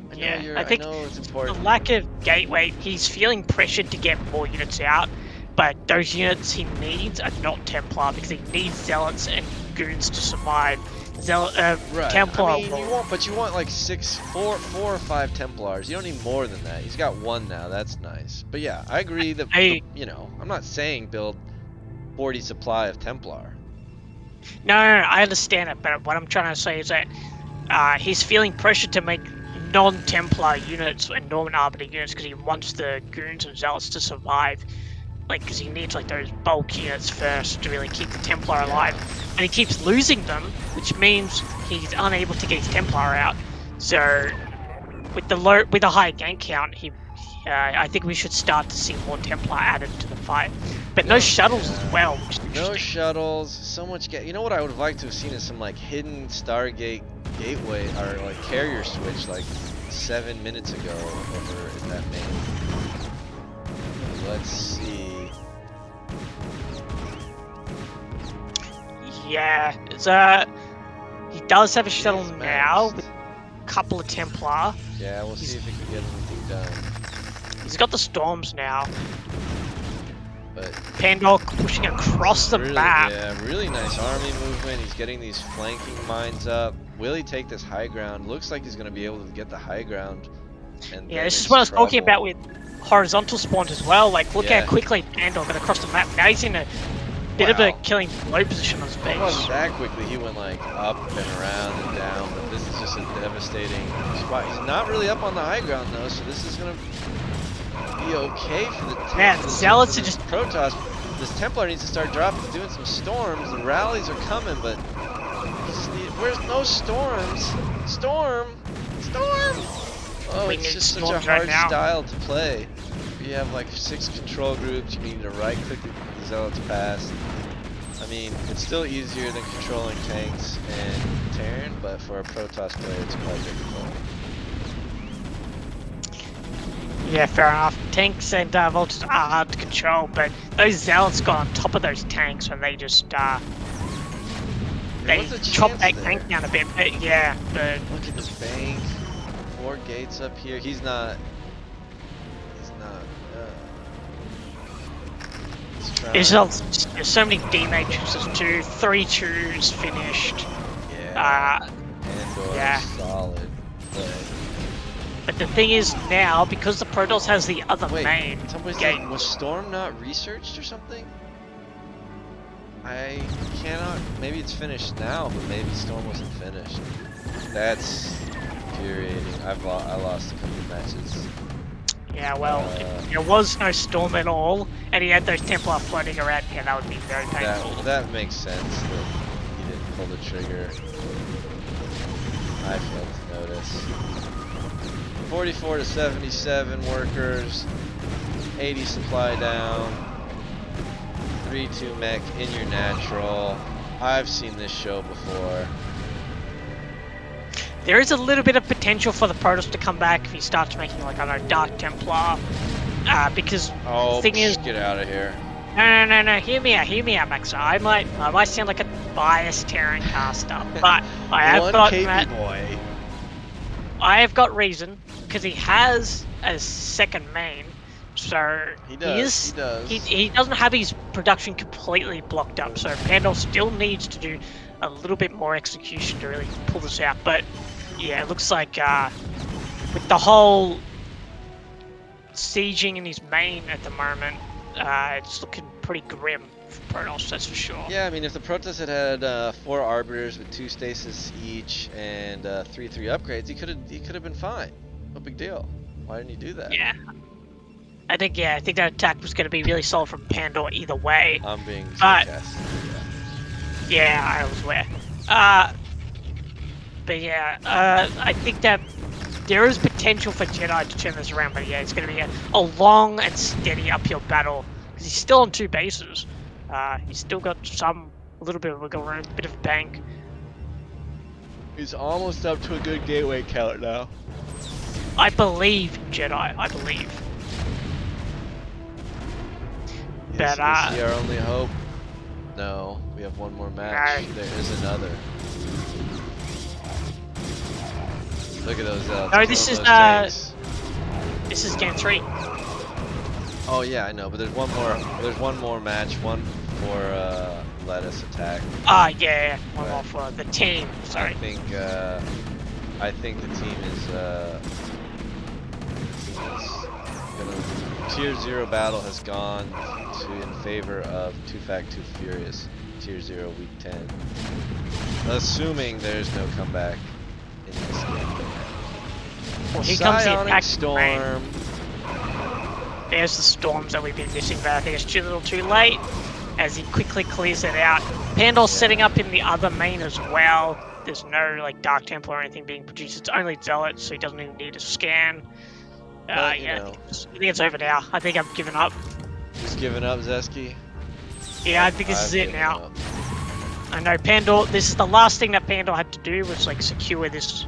I think it's important. The lack of gateway, he's feeling pressured to get more units out, but those units he needs are not Templar because he needs zealots and goons to survive. Right. Templar. I mean, you want like 4 or 5 Templars. You don't need more than that. He's got 1 now. That's nice. But yeah, I agree that I'm not saying build 40 supply of Templar. No, I understand it, but what I'm trying to say is that he's feeling pressure to make non-Templar units and Norman Arbiter units because he wants the goons and zealots to survive. like, because he needs like those bulk units first to really keep the Templar alive, and he keeps losing them, which means he's unable to get his Templar out. So with the high gank count, I think we should start to see more Templar added to the fight. But no shuttles as well, which is No interesting. shuttles, so much you know what I would have liked to have seen is some like hidden Stargate gateway or like carrier switch like 7 minutes ago over in that main. Let's see. Yeah, it's he does have a shuttle now with a couple of Templar. Yeah, we'll see if he can get anything done. He's got the storms now. But Pandor pushing across the map. Yeah, really nice army movement. He's getting these flanking mines up. Will he take this high ground? Looks like he's going to be able to get the high ground. And yeah, this is what I was talking about with horizontal spawns as well. Like, look how quickly Pandor got across the map. Now he's in a bit of a killing blow position on his base. It wasn't that quickly. He went like up and around and down. But this is just a devastating spot. He's not really up on the high ground though, so this is going to be okay for the man. The Zealots are just Protoss. This Templar needs to start doing some storms. The rallies are coming, but where's no storms? Storm. Oh, it's just such a hard style to play. You have like 6 control groups. You need to right click the Zealots past. I mean, it's still easier than controlling tanks and Terran, but for a Protoss player, it's quite difficult. Yeah, fair enough. Tanks and Vultures are hard to control, but those Zealots got on top of those tanks when they just they chopped that tank down a bit. But yeah, but look at this bank. 4 gates up here. He's not. There's so many D matrices too. 3 2s finished. Yeah. Yeah. Solid. But the thing is now, because the Protoss has the other main gate. Was Storm not researched or something? I cannot. Maybe it's finished now, but maybe Storm wasn't finished. That's infuriating. I lost a couple of matches. Yeah, well, if there was no Storm at all, and he had those Templar floating around, yeah, that would be very painful. That makes sense that he didn't pull the trigger. I failed to notice. 44 to 77 workers, 80 supply down, 3-2 mech in your natural. I've seen this show before. There is a little bit of potential for the Protoss to come back if he starts making, like, I don't know, Dark Templar, because the thing is... get out of here. No, hear me out, Max. I might sound like a biased Terran caster, but I have got boy. I have got reason, because he has a second main, so he doesn't have his production completely blocked up, so Pandor still needs to do a little bit more execution to really pull this out. But yeah, it looks like with the whole sieging in his main at the moment, it's looking pretty grim for Protoss, that's for sure. Yeah, I mean, if the Protoss had 4 Arbiters with 2 stasis each and 3-3 upgrades, he could have been fine. No big deal. Why didn't he do that? Yeah. I think that attack was going to be really solid from Pandor either way. I'm being sarcastic. Yeah, I was aware. But yeah, I think that there is potential for Jedi to turn this around, but yeah, it's going to be a long and steady uphill battle, because he's still on 2 bases. He's still got a little bit of wiggle room, a bit of bank. He's almost up to a good gateway count now. I believe, Jedi, I believe. Is he our only hope? No, we have one more match. No. There is another. Look at those. No, this is game 3. Oh yeah, I know, but there's one more. There's one more match. One for lettuce attack. Yeah, one more for the team. Sorry. I think the team is Tier 0 battle has gone in favor of 2-2 Furious. Tier 0 week 10. Assuming there's no comeback in this game. Well, here comes the attack Storm. There's the storms that we've been missing, but I think it's too little too late as he quickly clears it out. Pandor's setting up in the other main as well. There's no like Dark Temple or anything being produced. It's only Zealot, so he doesn't even need to scan. But, you Yeah, know. I think it's over now. I think I've given up. He's giving up, Zesky. Yeah, I think this is it given now. up. I know Pandor, this is the last thing that Pandor had to do was like secure this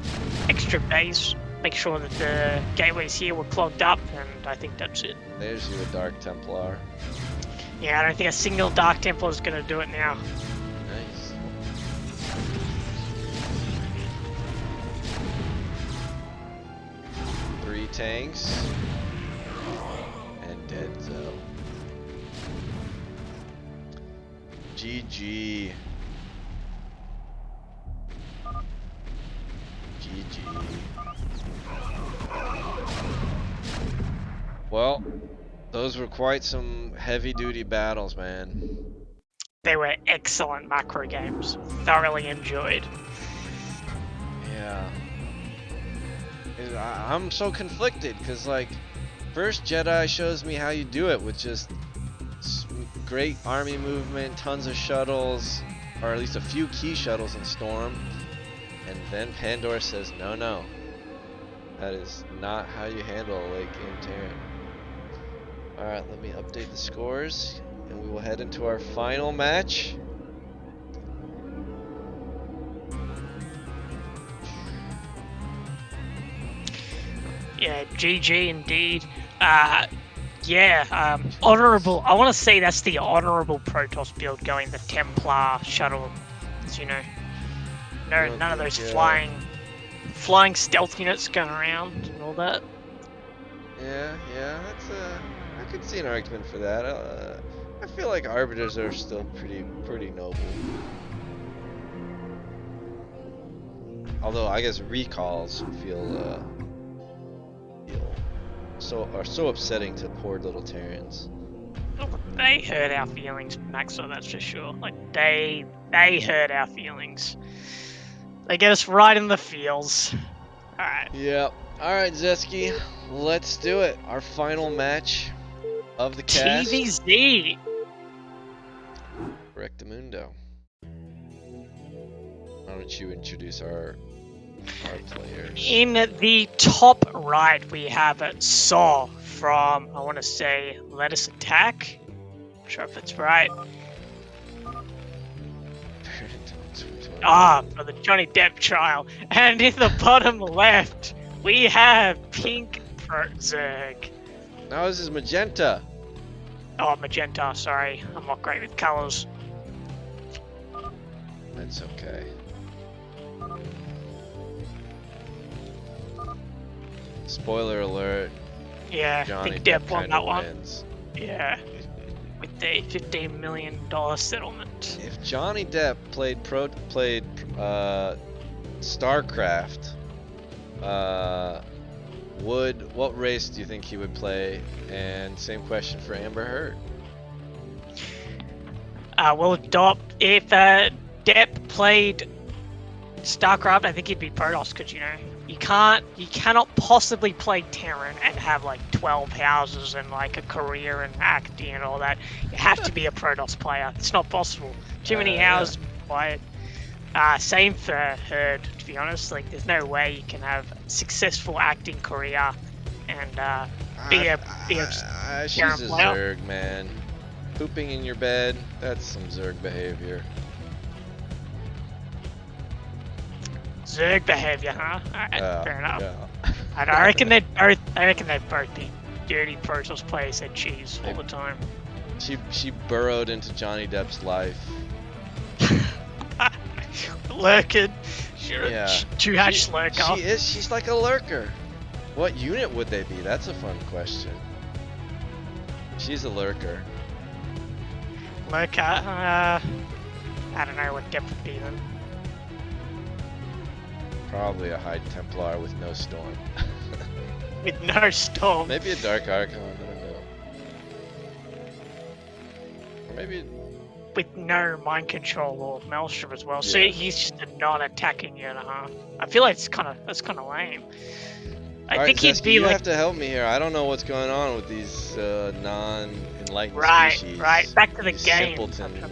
extra base, make sure that the gateways here were clogged up, and I think that's it. There's you, a Dark Templar. Yeah, I don't think a single Dark Templar is going to do it now. Nice. Three tanks. And dead Zo. GG. GG. Well, those were quite some heavy-duty battles, man. They were excellent macro games. Thoroughly enjoyed. Yeah. I'm so conflicted, because, like, first Jedi shows me how you do it with just great army movement, tons of shuttles, or at least a few key shuttles in Storm. And then Pandora says, no. That is not how you handle a late game Terran. Alright, let me update the scores, and we will head into our final match. Yeah, GG indeed. Honorable. I want to say that's the honorable Protoss build going the Templar shuttle. You know, none of those flying stealth units going around and all that. Yeah, that's I could see an argument for that. I feel like Arbiters are still pretty noble. Although I guess recalls feel so upsetting to poor little Terrans. They hurt our feelings, Maxwell, that's for sure. Like, they hurt our feelings. They get us right in the feels. Alright. Yep. Alright, Zesky, let's do it. Our final match of the cast. TVZ! Rectamundo. Why don't you introduce our players? In the top right, we have Saw from, I want to say, Let Us Attack. Not sure if it's right. For the Johnny Depp trial. And in the bottom left, we have Pink Zerg. Now this is Magenta. Oh, Magenta, sorry. I'm not great with colors. That's okay. Spoiler alert. Yeah, Johnny Pink Depp Depp won kinda that one. wins. Yeah. With the $15 million settlement. If Johnny Depp played StarCraft, what race do you think he would play? And same question for Amber Heard. If Depp played StarCraft, I think he'd be Protoss, because you cannot possibly play Terran and have like 12 houses and like a career and acting and all that. You have to be a Protoss player. It's not possible. Too many houses required. Same for Heard, to be honest. Like, there's no way you can have a successful acting career and be a she's Terran a player. Zerg, man. Pooping in your bed, that's some Zerg behavior. Zerg behavior, huh? Alright, fair enough. Yeah. I reckon they'd both be dirty Protoss players that cheese all the time. She burrowed into Johnny Depp's life. Lurking. Yeah. Two-hatch lurker. She's like a lurker. What unit would they be? That's a fun question. She's a lurker. Lurker, I don't know what Depp would be then. Probably a High Templar with no storm. With no storm. Maybe a Dark Archon, I don't know. Or maybe... With no mind control or Maelstrom as well. Yeah. So he's just a non-attacking unit, huh? I feel like that's kind of lame. I think he'd Zesky, be you like have to help me here. I don't know what's going on with these non-enlightened right, species. right. Back to the These game. simpleton,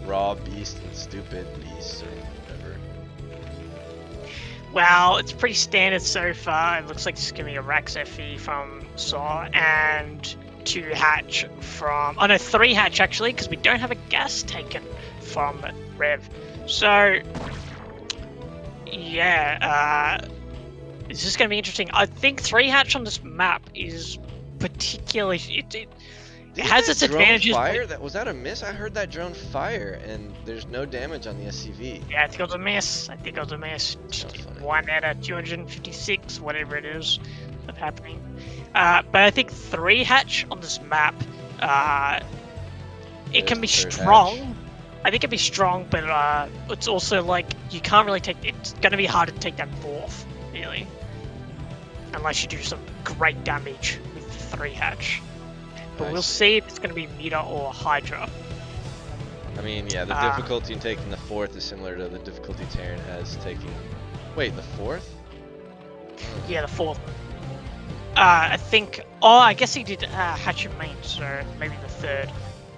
raw beast and stupid beasts or whatever. Well, it's pretty standard so far. It looks like it's gonna be a Rax FE from Saw and 2 hatch from. Oh no, 3 hatch actually, because we don't have a gas taken from Rev. So yeah, this is gonna be interesting. I think 3 hatch on this map is particularly it has its advantages. Fire? Was that a miss? I heard that drone fire, and there's no damage on the SCV. Yeah, I think it was a miss. Just 1 out of 256, whatever it is, of happening. But I think 3 hatch on this map, it can be strong. Hatch. I think it can be strong, but it's also like you can't really take. It's going to be hard to take that 4th, really, unless you do some great damage with 3 hatch. But we'll see if it's going to be Meter or Hydra. I mean, yeah, the difficulty in taking the 4th is similar to the difficulty Terran has taking... Wait, the 4th? Yeah, the 4th. I think... Oh, I guess he did hatch in main, so maybe the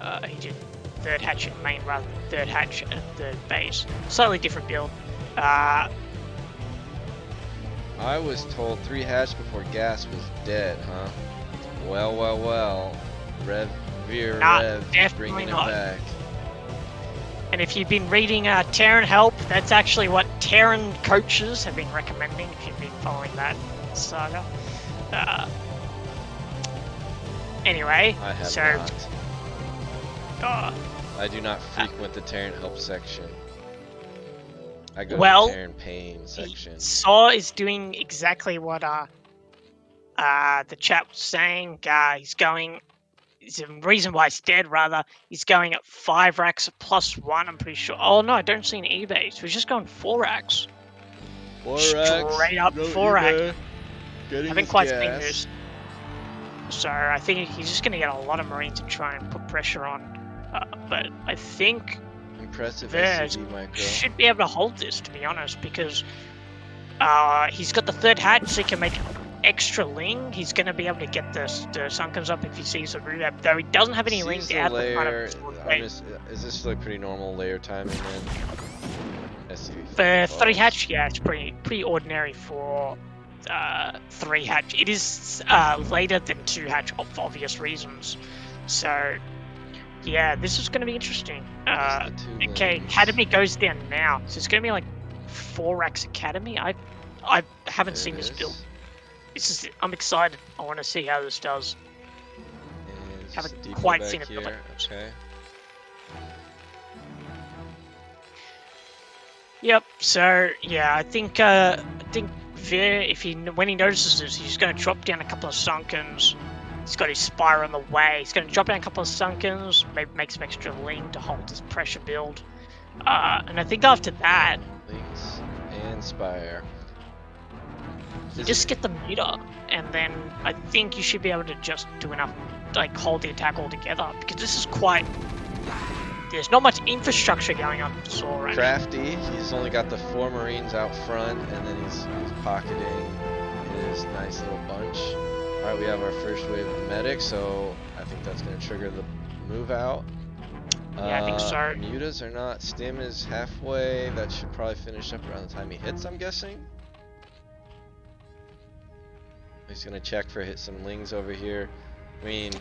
3rd. He did 3rd hatch in main rather than 3rd hatch at the base. Slightly different build. I was told 3 hatch before gas was dead, huh? Well. Rev, bringing it back. And if you've been reading Terran Help, that's actually what Terran coaches have been recommending, if you've been following that saga. Anyway, I have so... not. I do not frequent the Terran Help section. I go to the Terran Pain section. Saw is doing exactly what the chat was saying. He's going... The reason why it's dead, rather, he's going at 5 racks plus 1, I'm pretty sure. Oh no, I don't see an eBay, so he's just going 4 racks. 4 racks. Straight up no 4 racks. I haven't quite seen this. So I think he's just going to get a lot of Marines to try and put pressure on. But I think impressive should be able to hold this, to be honest, because he's got the 3rd hatch, so he can make extra ling. He's going to be able to get the Sunkens up if he sees the root up, though he doesn't have any lings out the front of his Is this like pretty normal layer timing then? For 3 hatch, yeah, it's pretty ordinary for 3 hatch. It is later than 2 hatch for obvious reasons. So yeah, this is going to be interesting. Okay, Academy goes down now, so it's going to be like 4 racks Academy. I haven't seen this build. I'm excited. I want to see how this does. Haven't quite seen it build like this. Okay. Yep. So yeah, I think Veer, when he notices this, he's going to drop down a couple of Sunkens. He's got his Spire on the way. He's going to drop down a couple of Sunkens, maybe make some extra lean to hold his pressure build. And I think after that, Links and Spire. You just get the meter, and then I think you should be able to just do enough, like hold the attack altogether, because this is quite... There's not much infrastructure going on for Saw right now. Crafty, he's only got the 4 Marines out front, and then he's pocketing his nice little bunch. Alright, we have our first wave of medics, so I think that's going to trigger the move out. Yeah, I think so. Mutas are not... Stim is halfway, that should probably finish up around the time he hits, I'm guessing. He's gonna check for some lings over here. I mean,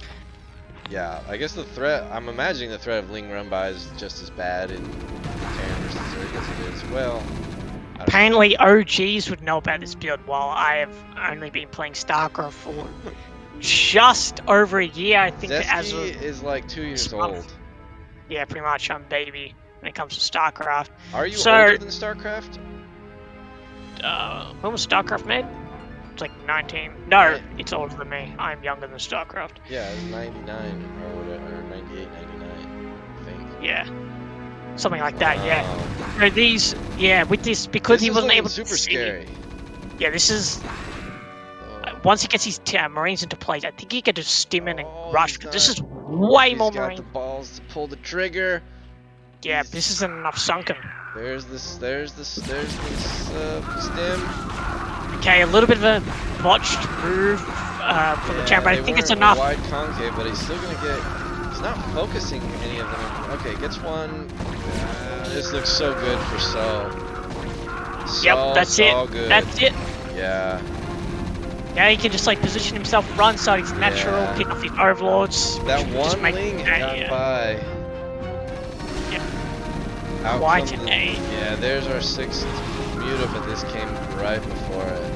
yeah, I guess the threat, I'm imagining the threat of ling run by is just as bad in Terran versus Zerg as it is. Well, apparently OGs would know about this build, while I have only been playing StarCraft for just over a year, I think. Zesky is like 2 years old. Yeah, pretty much. I'm baby when it comes to StarCraft. Are you older than StarCraft? When was StarCraft made? Like 19. No, it's older than me. I'm younger than StarCraft. Yeah, it was 99 or whatever, or 98, 99, I think. Yeah. Something like that, yeah. So these, yeah, with this, because he wasn't able to super scary. Yeah, this is... once he gets his Marines into place, I think he can just stim in and rush, because this is way more Marine. He's got the balls to pull the trigger. Yeah, this isn't enough sunken. There's this stim. Okay, a little bit of a botched move from the champ, but I think it's enough. Wide concave, but he's still gonna get. He's not focusing any of them. Okay, gets one. This looks so good for So. Yep, that's it. Good. That's it. Yeah. Now he can just like position himself, run side his natural, pick off his overlords. That one ling got by. Yeah. Quite an A. Yeah, there's our 6th muta, but this came right before it.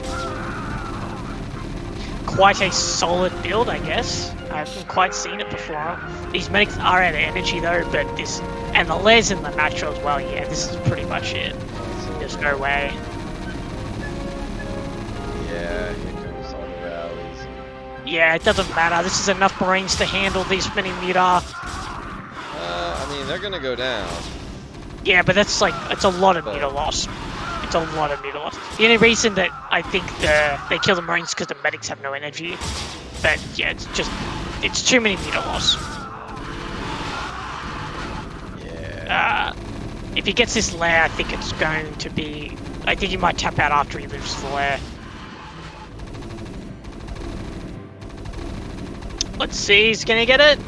Quite a solid build, I guess. I haven't quite seen it before. These medics are out of energy though, but this, and the les and the natural as well, yeah, this is pretty much it. There's no way. Yeah, here comes all the rallies. Yeah, it doesn't matter. This is enough Marines to handle these many muta. I mean, they're gonna go down. Yeah, but that's like, it's a lot of muta loss. It's a lot of muta loss. The only reason that I think they kill the Marines because the medics have no energy. But yeah, it's too many muta loss. Yeah. If he gets this lair, I think it's going to be, I think he might tap out after he loses the lair. Let's see, he's gonna get it.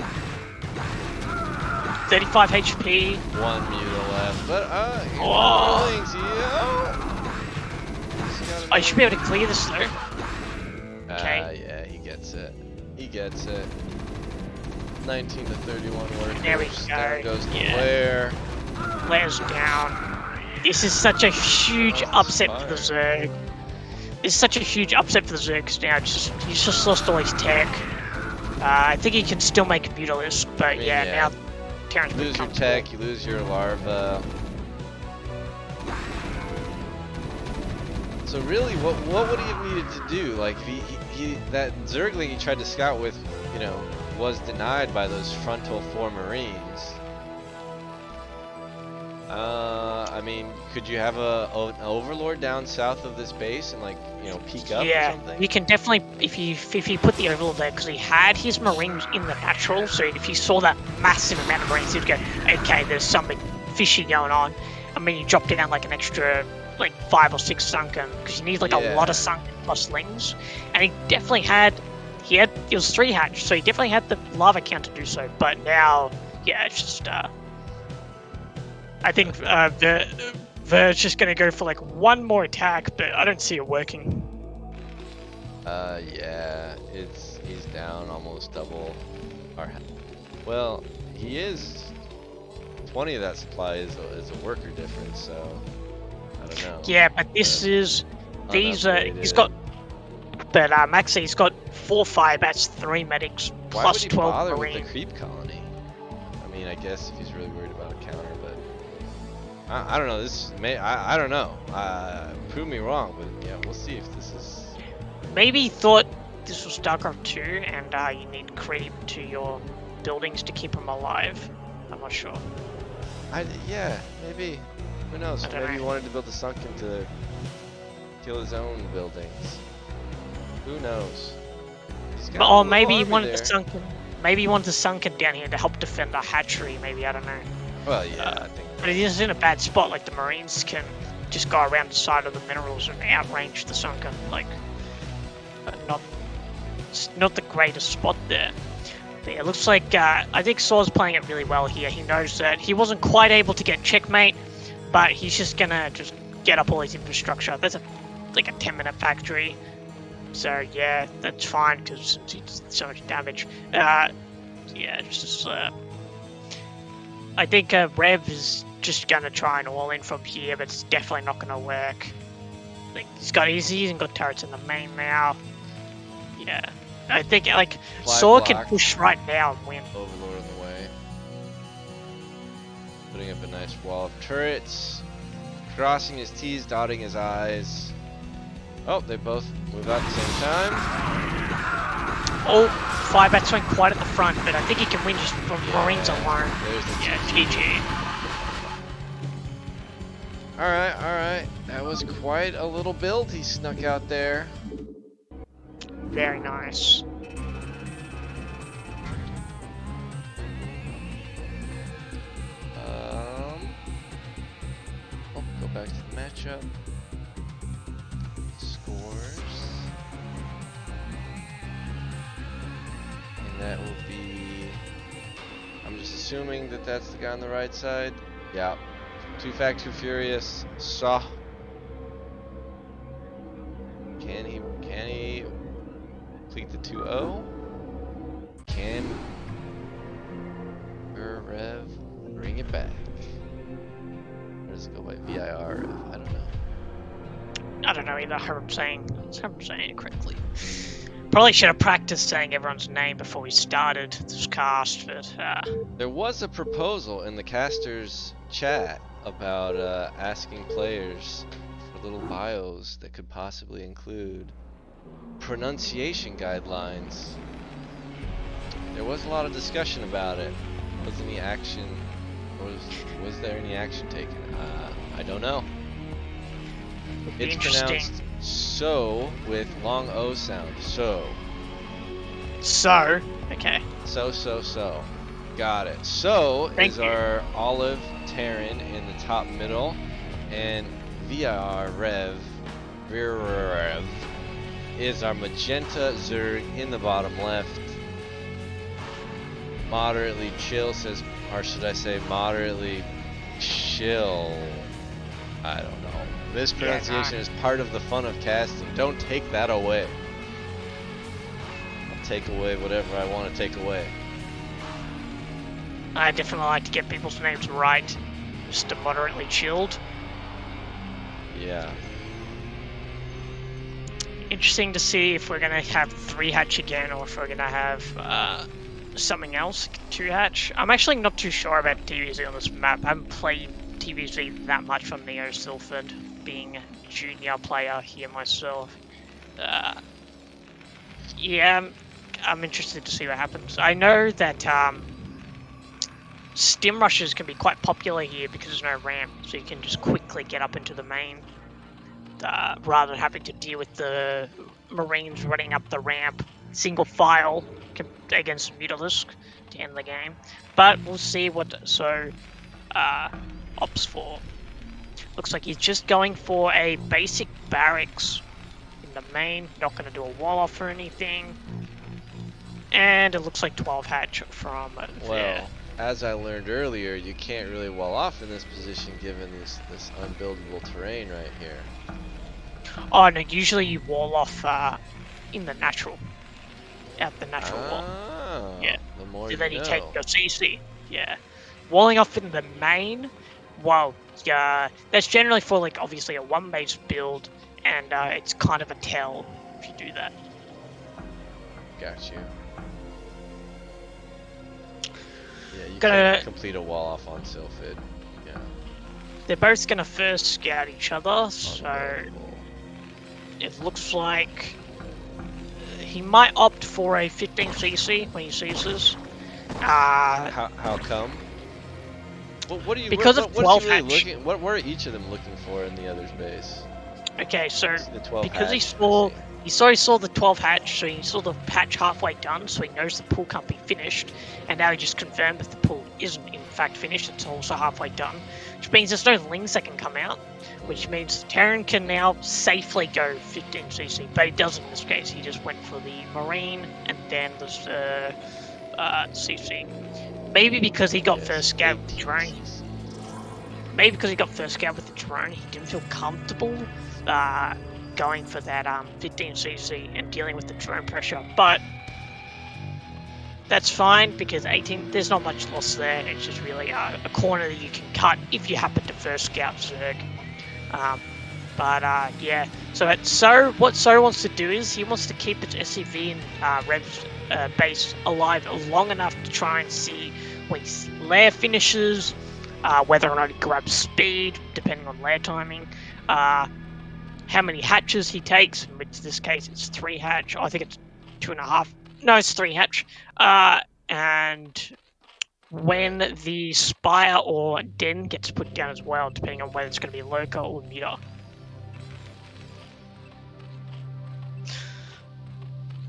35 HP. 1 muta left, but I should be able to clear this though. Okay. Yeah, he gets it. He gets it. 19 to 31 workers. There we go. Down goes the lair. Lair's down. This is such a huge upset for the Zerg. This is such a huge upset for the Zergs now. He's just lost all his tech. I think he can still make a Mutalisk, but now Terran's you lose your tech, you lose your larva. So really, what would he have needed to do? Like, he that Zergling he tried to scout with, you know, was denied by those frontal 4 Marines. I mean, could you have an overlord down south of this base and, like, you know, peek up or something? You can definitely, if you put the overlord there, because he had his Marines in the natural, so if he saw that massive amount of Marines, he'd go, okay, there's something fishy going on. I mean, you drop down like an extra, like 5 or 6 sunken, because you need like a lot of sunken plus lings, and he definitely had, it was 3 hatch, so he definitely had the lava count to do so, but now, yeah, it's just, I think they're just going to go for like 1 more attack, but I don't see it working. Yeah, he's down almost double. Well, he is 20 of that supply is a worker difference, so I don't know. Yeah, but this is he's got. But Maxi, he's got 4 fire bats, 3 medics, plus 12 Why would he bother marine. with the creep colony? I mean, I guess if he's really worried about a counter, but I don't know. I don't know. Prove me wrong, but yeah, we'll see if this is. Maybe he thought this was StarCraft 2, and you need creep to your buildings to keep them alive. I'm not sure. Yeah, maybe. Who knows? Maybe he wanted to build a sunken to kill his own buildings. Who knows? Or maybe he wanted the sunken. Maybe he wanted the sunken down here to help defend the hatchery. Maybe, I don't know. Well, yeah, I think. But he's in a bad spot. Like the Marines can just go around the side of the minerals and outrange the sunken. Like, not the greatest spot there. But yeah, it looks like I think Saw's playing it really well here. He knows that he wasn't quite able to get checkmate, but he's just gonna get up all his infrastructure. That's like a 10-minute factory. So yeah, that's fine because it's so much damage. Yeah, it's just I think Rev is just gonna try and all in from here, but it's definitely not gonna work. Like he hasn't got turrets in the main now. Yeah, I think like Saw can push right now and win. Overlord in the way, putting up a nice wall of turrets, crossing his T's, dotting his I's. Oh, they both move out at the same time. Oh, Firebats went quite at the front, but I think he can win just from Marines alone. Yeah, GG. Alright. That was quite a little build he snuck out there. Very nice. Go back to the matchup. yours. And that will be... I'm just assuming that that's the guy on the right side. Yeah. Too Fat, Too Furious. Saw. Can he complete the 2-0? Can Rev bring it back? Or does it go by VIR Rev? I don't know. I don't know either. I hope I'm saying it correctly. Probably should have practiced saying everyone's name before we started this cast, but There was a proposal in the casters chat about asking players for little bios that could possibly include pronunciation guidelines. There was a lot of discussion about it. Was any action? Was there any action taken? I don't know. It's pronounced so with long O sound. So. So. Okay. So. Got it. So is our olive Terran in the top middle, and VIR Rev is our magenta Zerg in the bottom left. Moderately chill says, or should I say moderately chill? I don't know. This pronunciation is part of the fun of casting. Don't take that away. I'll take away whatever I want to take away. I definitely like to get people's names right. Just to moderately chilled. Yeah. Interesting to see if we're going to have 3 hatch again or if we're going to have something else, 2 hatch. I'm actually not too sure about TVZ on this map. I haven't played TVZ that much from Neo Silford, being a junior player here myself. Yeah, I'm interested to see what happens. I know that stim rushes can be quite popular here because there's no ramp, so you can just quickly get up into the main rather than having to deal with the Marines running up the ramp single file against Mutalisk to end the game. But we'll see what opts for. Looks like he's just going for a basic barracks in the main, not going to do a wall off or anything. And it looks like 12 hatch from there. As I learned earlier, you can't really wall off in this position given this unbuildable terrain right here. Oh no, usually you wall off in the natural. At the natural wall. Yeah. The more so then you know. take your CC. Yeah. Walling off in the main, well, that's generally for like obviously a 1-base build, and it's kind of a tell if you do that. Got you. Yeah, you Gonna can complete a wall off on Sylphid. Yeah. They're both gonna first scout each other, so it looks like he might opt for a 15cc when he sees this. How come? What are you? Because of 12 hatch. Really what are each of them looking for in the other's base? Okay, so The 12 because hatch, he saw the 12 hatch, so he saw the hatch halfway done, so he knows the pool can't be finished, and now he just confirmed that the pool isn't in fact finished, it's also halfway done, which means there's no lings that can come out, which means Terran can now safely go 15cc, but he doesn't in this case, he just went for the Marine, and then the CC. Maybe because he got first scout with the drone. Maybe because he got first scout with the drone, he didn't feel comfortable going for that 15cc and dealing with the drone pressure. But that's fine because 18. There's not much loss there. It's just really a corner that you can cut if you happen to first scout Zerg. Yeah. So what So wants to do is he wants to keep its SCV and Rev's base alive long enough to try and see when his lair finishes, whether or not he grabs speed, depending on lair timing, how many hatches he takes, in this case it's 3 hatch, I think it's 2.5, no it's 3 hatch, and when the Spire or Den gets put down as well, depending on whether it's going to be Lurker or Muta.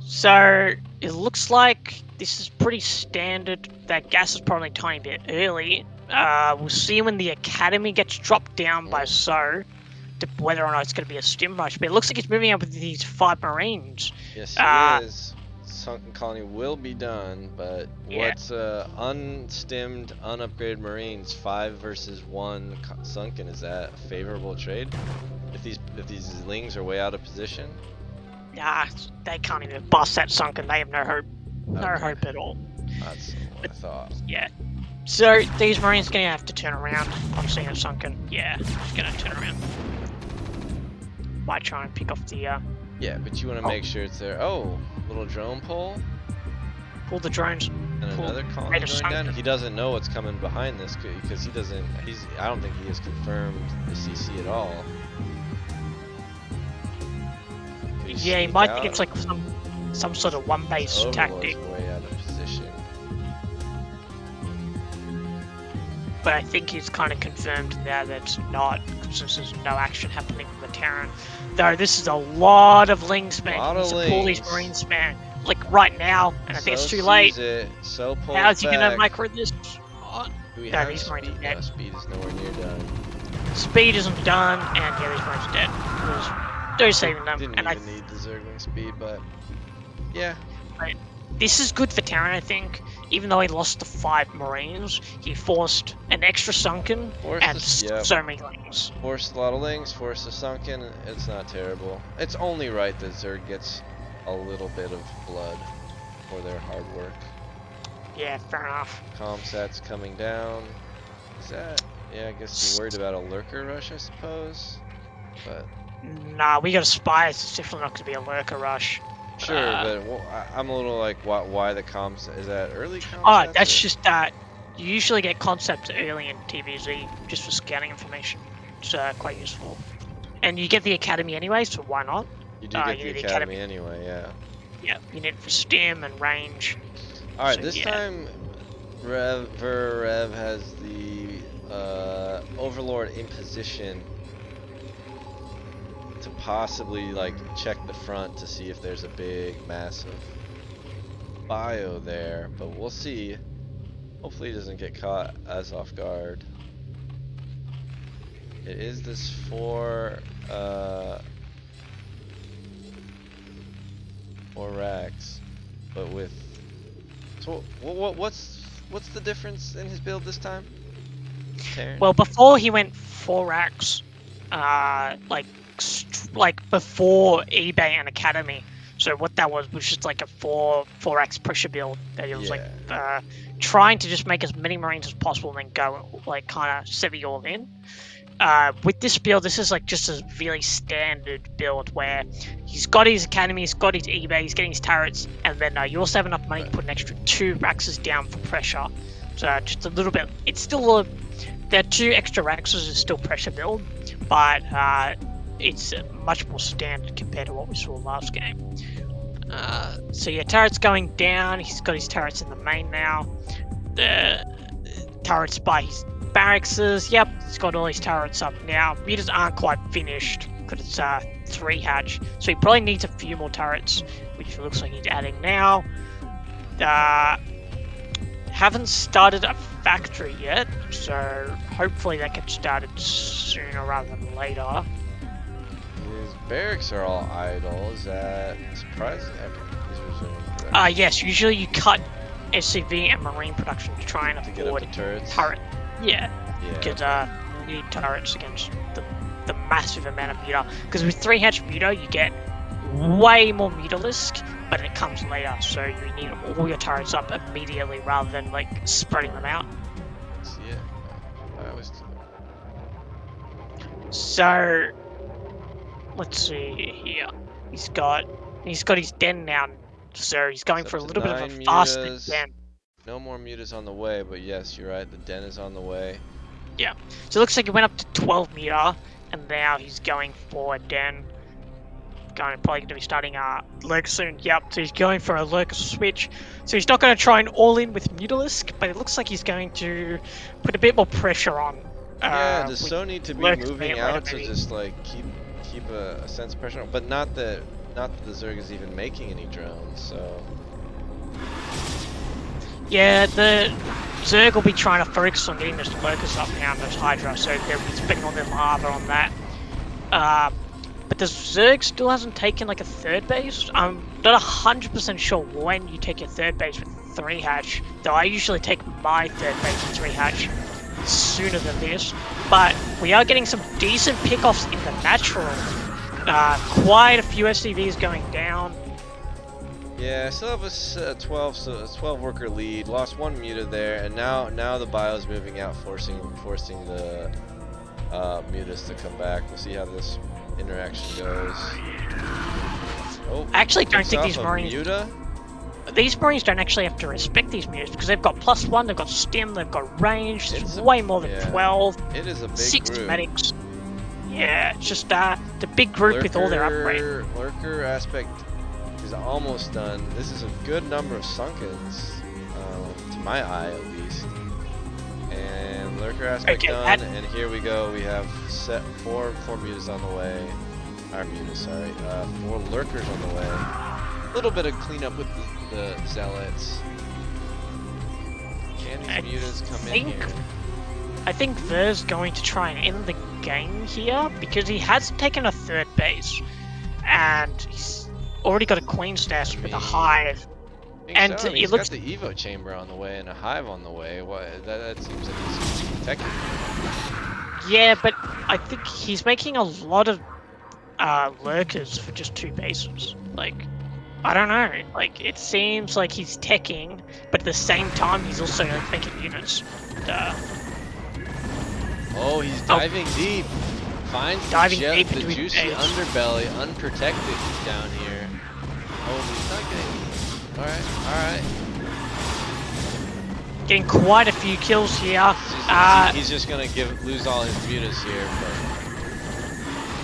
So it looks like this is pretty standard. That gas is probably a tiny bit early. We'll see when the Academy gets dropped down by So. whether or not it's going to be a stim rush. But it looks like he's moving up with these 5 Marines. Yes, he is. Sunken Colony will be done, but Yeah. what's unstimmed, unupgraded Marines 5 versus 1 Sunken? Is that a favorable trade? If these Lings are way out of position? Nah, they can't even bust that Sunken. They have no hope. No Okay. hope at all. That's what I thought. Yeah. So these Marines are going to have to turn around. I'm seeing it Sunken. Yeah, it's going to turn around. Might try and pick off the Yeah, but you want to make sure it's there. Oh, little drone pull. pull the drones. And Pull another colony right of going down. Sunken. He doesn't know what's coming behind this because he doesn't. I don't think he has confirmed the CC at all. Could Yeah, he sneak might out? think it's like some sort of one base Overlord's tactic. way out of position. But I think he's kind of confirmed now that it's not, since there's no action happening with the Terran. Though this is a lot of Ling spam. Lot He needs of to pull these Lings. Marine spam. Like right now, and I think it's So too late. sees it, so pulls How's he gonna back. micro this? Oh, Do we no, have these Marines are speed? dead. No, speed is nowhere near done. Speed isn't done, and yeah, these Marines are dead. They're saving them, Didn't and even need the Zergling speed, but yeah. this is good for Terran, I think. Even though he lost the 5 Marines, he forced an extra Sunken and so many Lings. Forced a lot of Lings, forced a Sunken. It's not terrible. It's only right that Zerg gets a little bit of blood for their hard work. Yeah, fair enough. Comsat's coming down. Is that? Yeah, I guess you're worried about a lurker rush, I suppose. But Nah, we got a spy. It's definitely not going to be a lurker rush. sure, but I'm a little like, why the comms? Is that early comms? Oh, that's just that. You usually get concepts early in TVZ just for scouting information. It's quite useful. And you get the academy anyway, so why not? You do get the academy anyway, yeah. Yeah, you need it for stim and range. Alright, So, this yeah. time Rev has the Overlord in position to possibly like check the front to see if there's a big massive bio there, but we'll see. Hopefully he doesn't get caught as off guard. It is this 4 racks, but with so what's the difference in his build this time? Terran? Well, before he went 4 racks, like before eBay and Academy. So what that was just like a 4x pressure build that it was like trying to just make as many Marines as possible and then go like kind of sever you all in. With this build, this is like just a really standard build where he's got his academy, he's got his eBay, he's getting his turrets, and then you also have enough money to put an extra 2 Raxes down for pressure. So just a little bit. It's still there are 2 extra Raxes is still pressure build, but it's much more standard compared to what we saw last game. So yeah, turrets going down. He's got his turrets in the main now. The turrets by his barracks. Yep, he's got all his turrets up now. Meters aren't quite finished because it's 3 hatch, so he probably needs a few more turrets, which it looks like he's adding now. Haven't started a factory yet, so hopefully that gets started sooner rather than later. His barracks are all idle. Is that surprising? Yes, usually you cut SCV and marine production to try and afford the turrets. turret. Yeah, Yeah. because you need turrets against the massive amount of meter. Because with 3 hatch meter, you get way more meterlisk, but it comes later, so you need all your turrets up immediately rather than like spreading them out. Yeah. I always do. So let's see here. He's got his den now, so he's going It's for a up to little bit of a 9 faster mutas. den. No more mutas on the way, but yes, you're right. The den is on the way. Yeah. So it looks like he went up to 12 meter, and now he's going for a den. Probably going to be starting lurker soon. Yep. So he's going for a lurker switch. So he's not going to try and all in with Mutalisk, but it looks like he's going to put a bit more pressure on. Yeah, does So need to be Lurkers moving later, out to maybe. just like keep a sense of pressure on, but not that the Zerg is even making any drones, so. Yeah, the Zerg will be trying to focus on getting those lurkers up now and those Hydra, so they'll be spending all their lava on that. But the Zerg still hasn't taken like a third base. I'm not 100% sure when you take your third base with 3 hatch, though I usually take my third base with 3 hatch sooner than this. But we are getting some decent pickoffs in the natural. Quite a few SCVs going down. Yeah, I still have a 12 worker lead. Lost 1 muta there, and now the bio's moving out, forcing the mutas to come back. We'll see how this interaction goes. Oh, I actually don't picks think off these a Marines. muta. These Marines don't actually have to respect these mutas because they've got +1, they've got stim, they've got range. It's way more than 12. It is a big 6 group. medics. Yeah, it's just the big group with all their upgrades. Lurker aspect is almost done. This is a good number of sunkens, to my eye at least. And lurker aspect done, and here we go. We have set 4 mutas on the way. Our mutas, sorry. 4 lurkers on the way. A little bit of cleanup with the zealots. Can these mutas come in here? I think Ver's going to try and end the game here because he has taken a third base and he's already got a Queen's Nest with a hive. And so. He's got the Evo chamber on the way and a hive on the way. That seems like he's protecting. Yeah, but I think he's making a lot of lurkers for just 2 bases. Like, I don't know. Like, it seems like he's teching, but at the same time he's also making units. Oh, he's diving deep. Finds diving the deep into juicy underbelly, unprotected down here. Oh, he's not getting. All right. Getting quite a few kills here. He's just gonna lose all his mutas here, but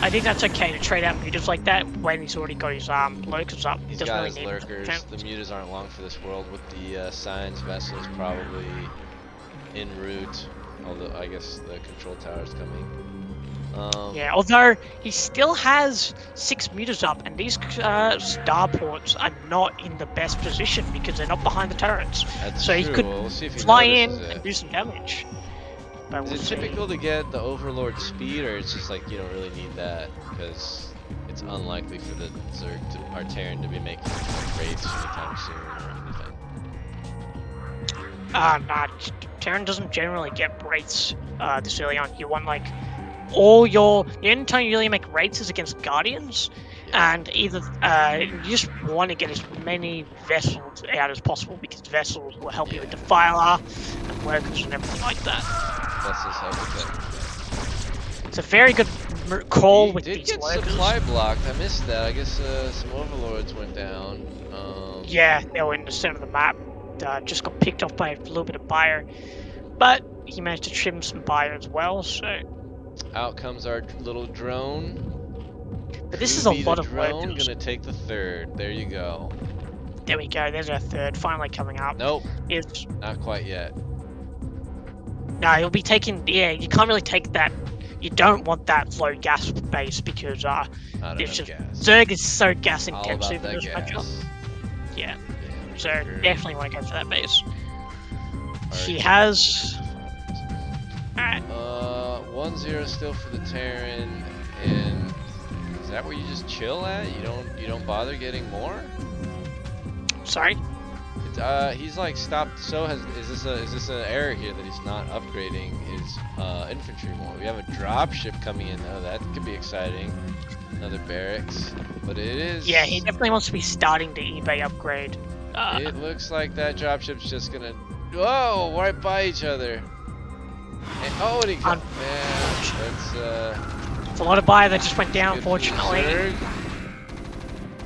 I think that's okay to trade out mutas like that when he's already got his lurkers up. He's got his lurkers. The mutas aren't long for this world with the science vessels probably en route. Although I guess the control tower is coming. Yeah, although he still has 6 mutas up, and these starports are not in the best position because they're not behind the turrets. That's so true. he could we'll see if he fly in it. and do some damage. But is it typical to get the Overlord speed, or it's just like you don't really need that because it's unlikely for the Zerg or Terran to be making raids anytime soon or anything? Nah, Terran doesn't generally get rates this early on. You want like all the only time you really make rates is against Guardians, and either you just want to get as many vessels out as possible because vessels will help you with defiler and workers and everything like that. Vessels help with that. It's a very good call with these these workers. Supply blocked. I missed that. I guess some Overlords went down. Yeah, they were in the center of the map. Just got picked off by a little bit of Buyer, but he managed to trim some Buyer as well. So out comes our little drone. But this is a lot of drone. workers. Gonna take the third. There you go. There we go. There's our third finally coming up. Nope. It's not quite yet. No, he'll be taking. Yeah, you can't really take that. You don't want that low gas base because it's just gas. Zerg is so gas All intensive about in this that matchup. gas. Yeah. So sure. definitely want to go for that base. He has. Alright. 1-0 still for the Terran, and is that where you just chill at? You don't bother getting more? Sorry. He's like stopped. So is this an error here that he's not upgrading his infantry more? We have a dropship coming in though. That could be exciting. Another barracks, but it is. Yeah, he definitely wants to be starting the eBay upgrade. It looks like that dropship's just gonna. Whoa! Right by each other. And, oh, and he got. Man, that's it's a lot of buy that just went down, unfortunately.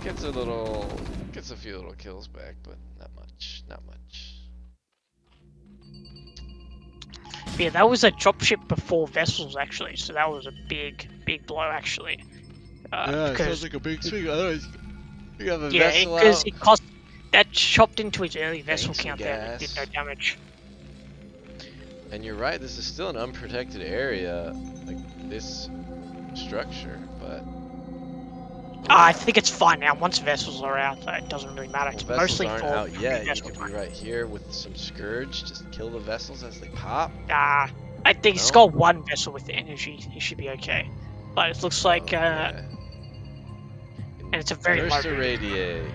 Gets a few little kills back, but not much. Yeah, that was a dropship before vessels actually, so that was a big blow actually. Yeah, it sounds like a big swing. Otherwise, you have a yeah, vessel because out. it cost that chopped into his early vessel count there, and it did no damage. And you're right, this is still an unprotected area, like this structure, but I think it's fine now. Once vessels are out, it doesn't really matter. It's mostly aren't for out yet. You could be right here with some Scourge, just kill the vessels as they pop. I think he's got 1 vessel with the energy. He should be okay. But it looks like, Okay. and it's a very low. Burst irradiate.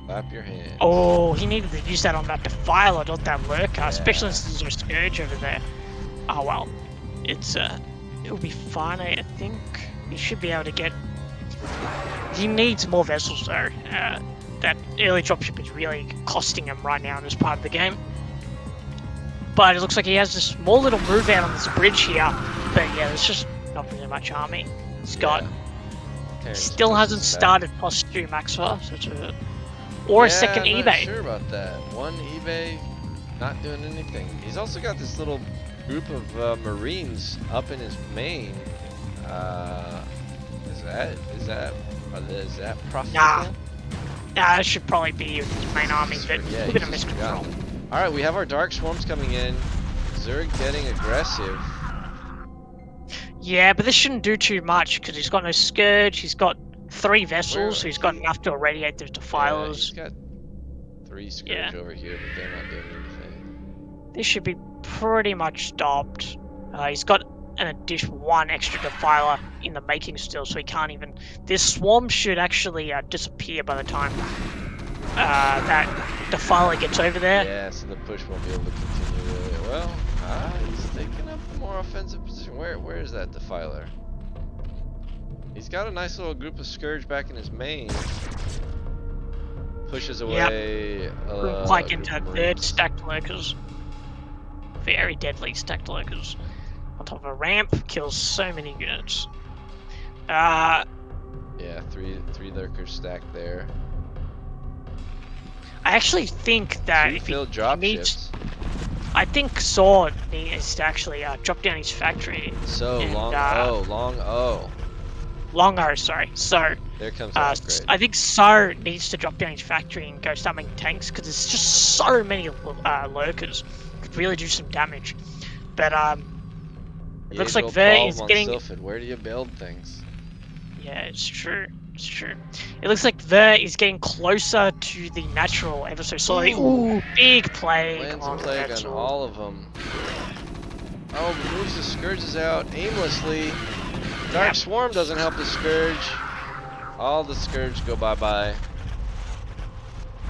Clap your hands. Oh, he needed to use that on that Defiler, not that Lurker, Yeah. especially since there's a Scourge over there. Oh well, it's it'll be fine. I think he should be able to get. He needs more vessels though. That early dropship is really costing him right now in this part of the game. But it looks like he has this small little move out on this bridge here. But yeah, there's just not really much army. He's got. Still hasn't started +2 Maxwell, so it's or a second I'm eBay. not sure about that. One eBay, not doing anything. He's also got this little group of Marines up in his main. Is that profitable? Nah, that should probably be his main army, but Yeah, a bit of miscontrol. All right, we have our Dark Swarms coming in. Zerg getting aggressive. Yeah, but this shouldn't do too much because he's got no Scourge. He's got 3 vessels, so he's got enough to irradiate the Defilers. He's got 3 Scourge over here, but they're not doing anything. This should be pretty much stopped. He's got an additional 1 extra Defiler in the making still, so he can't even. This swarm should actually disappear by the time that Defiler gets over there. Yeah, so the push won't be able to continue really well. He's taking up a more offensive position. Where is that Defiler? He's got a nice little group of Scourge back in his main. Pushes away. Like into third stacked Lurkers. Very deadly stacked Lurkers. On top of a ramp, kills so many units. Yeah, three Lurkers stacked there. I actually think that if he needs, I think Saw needs to actually drop down his factory. So and, long O, sorry. So there comes the upgrade. I think So needs to drop down his factory and go start making tanks because there's just so many Lurkers. Could really do some damage. But it looks like Ver is getting. Sylphid. Where do you build things? Yeah, it's true. It's true. It looks like Ver is getting closer to the natural ever so slowly. Ooh, big plague. Lands a plague on all of them. Oh, moves the Scourges out aimlessly. Dark Swarm doesn't help the Scourge. All the Scourge go bye-bye.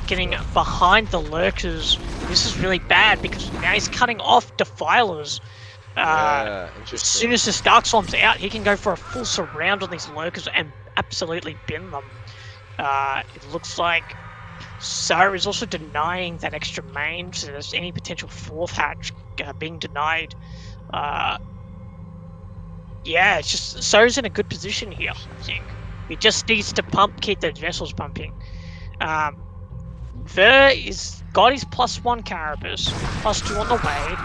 Getting behind the Lurkers. This is really bad because now he's cutting off Defilers. Yeah, as interesting. soon as this Dark Swarm's out, he can go for a full surround on these Lurkers and absolutely bin them. It looks like Sar is also denying that extra main, so there's any potential 4th hatch being denied. Yeah, it's just Sar's in a good position here, I think. He just needs to keep those vessels pumping. Ver is got his +1 Carapace, +2 on the way.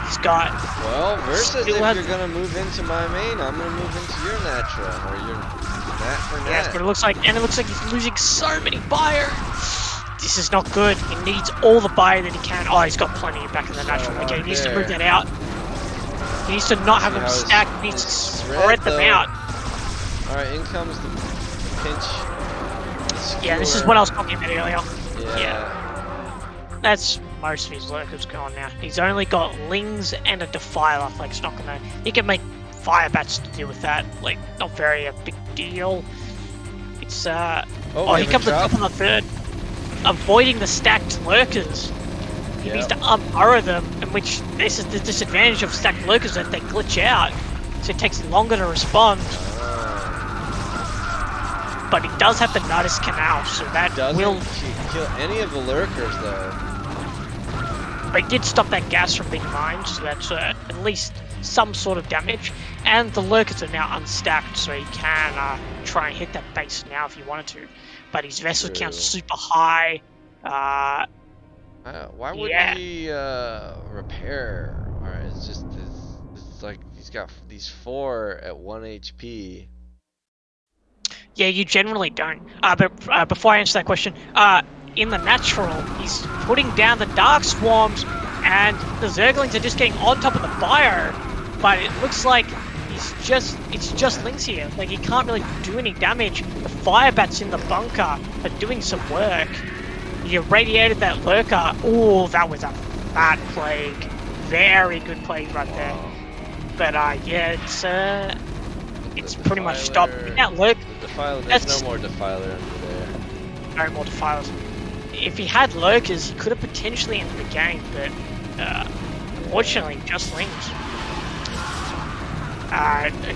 He's got. Well, Ver says if you're gonna move into my main, I'm gonna move into your natural, or your nat for nat. Yes, but it looks like he's losing so many buyer. This is not good. He needs all the buyer that he can. Oh, he's got plenty back in the natural. Okay, he needs to move that out. He needs to not have them stacked. He needs to spread them out. All right, in comes the pinch. Yeah, this is what I was talking about earlier. Yeah. That's most of his Lurkers gone now. He's only got Lings and a Defiler. Like, it's not gonna. He can make Fire Bats to deal with that. Like, not very a big deal. It's Oh, he comes up on the 3rd, avoiding the stacked Lurkers. He needs to unburrow them, in which this is the disadvantage of stacked Lurkers that they glitch out, so it takes longer to respond. But he does have the Nardis Canal, so that will kill any of the Lurkers though. But he did stop that gas from being mined, so that's at least some sort of damage. And the Lurkers are now unstacked, so he can try and hit that base now if he wanted to. But his vessel count's super high. Why wouldn't he repair? Alright, it's just it's like he's got these 4 at 1 HP. Yeah, you generally don't. But before I answer that question, in the natural, he's putting down the Dark Swarms, and the Zerglings are just getting on top of the fire. But it looks like it's just Lynx here. Like, he can't really do any damage. The Fire Bats in the bunker are doing some work. He irradiated that Lurker. Oh, that was a bad plague. Very good plague right there. But yeah, it's it's The pretty much stopped. Defiler- Without Lurk, The Defiler, there's That's- no more Defiler under there. no more defilers. If he had lurkers, he could have potentially ended the game, but unfortunately, just lings.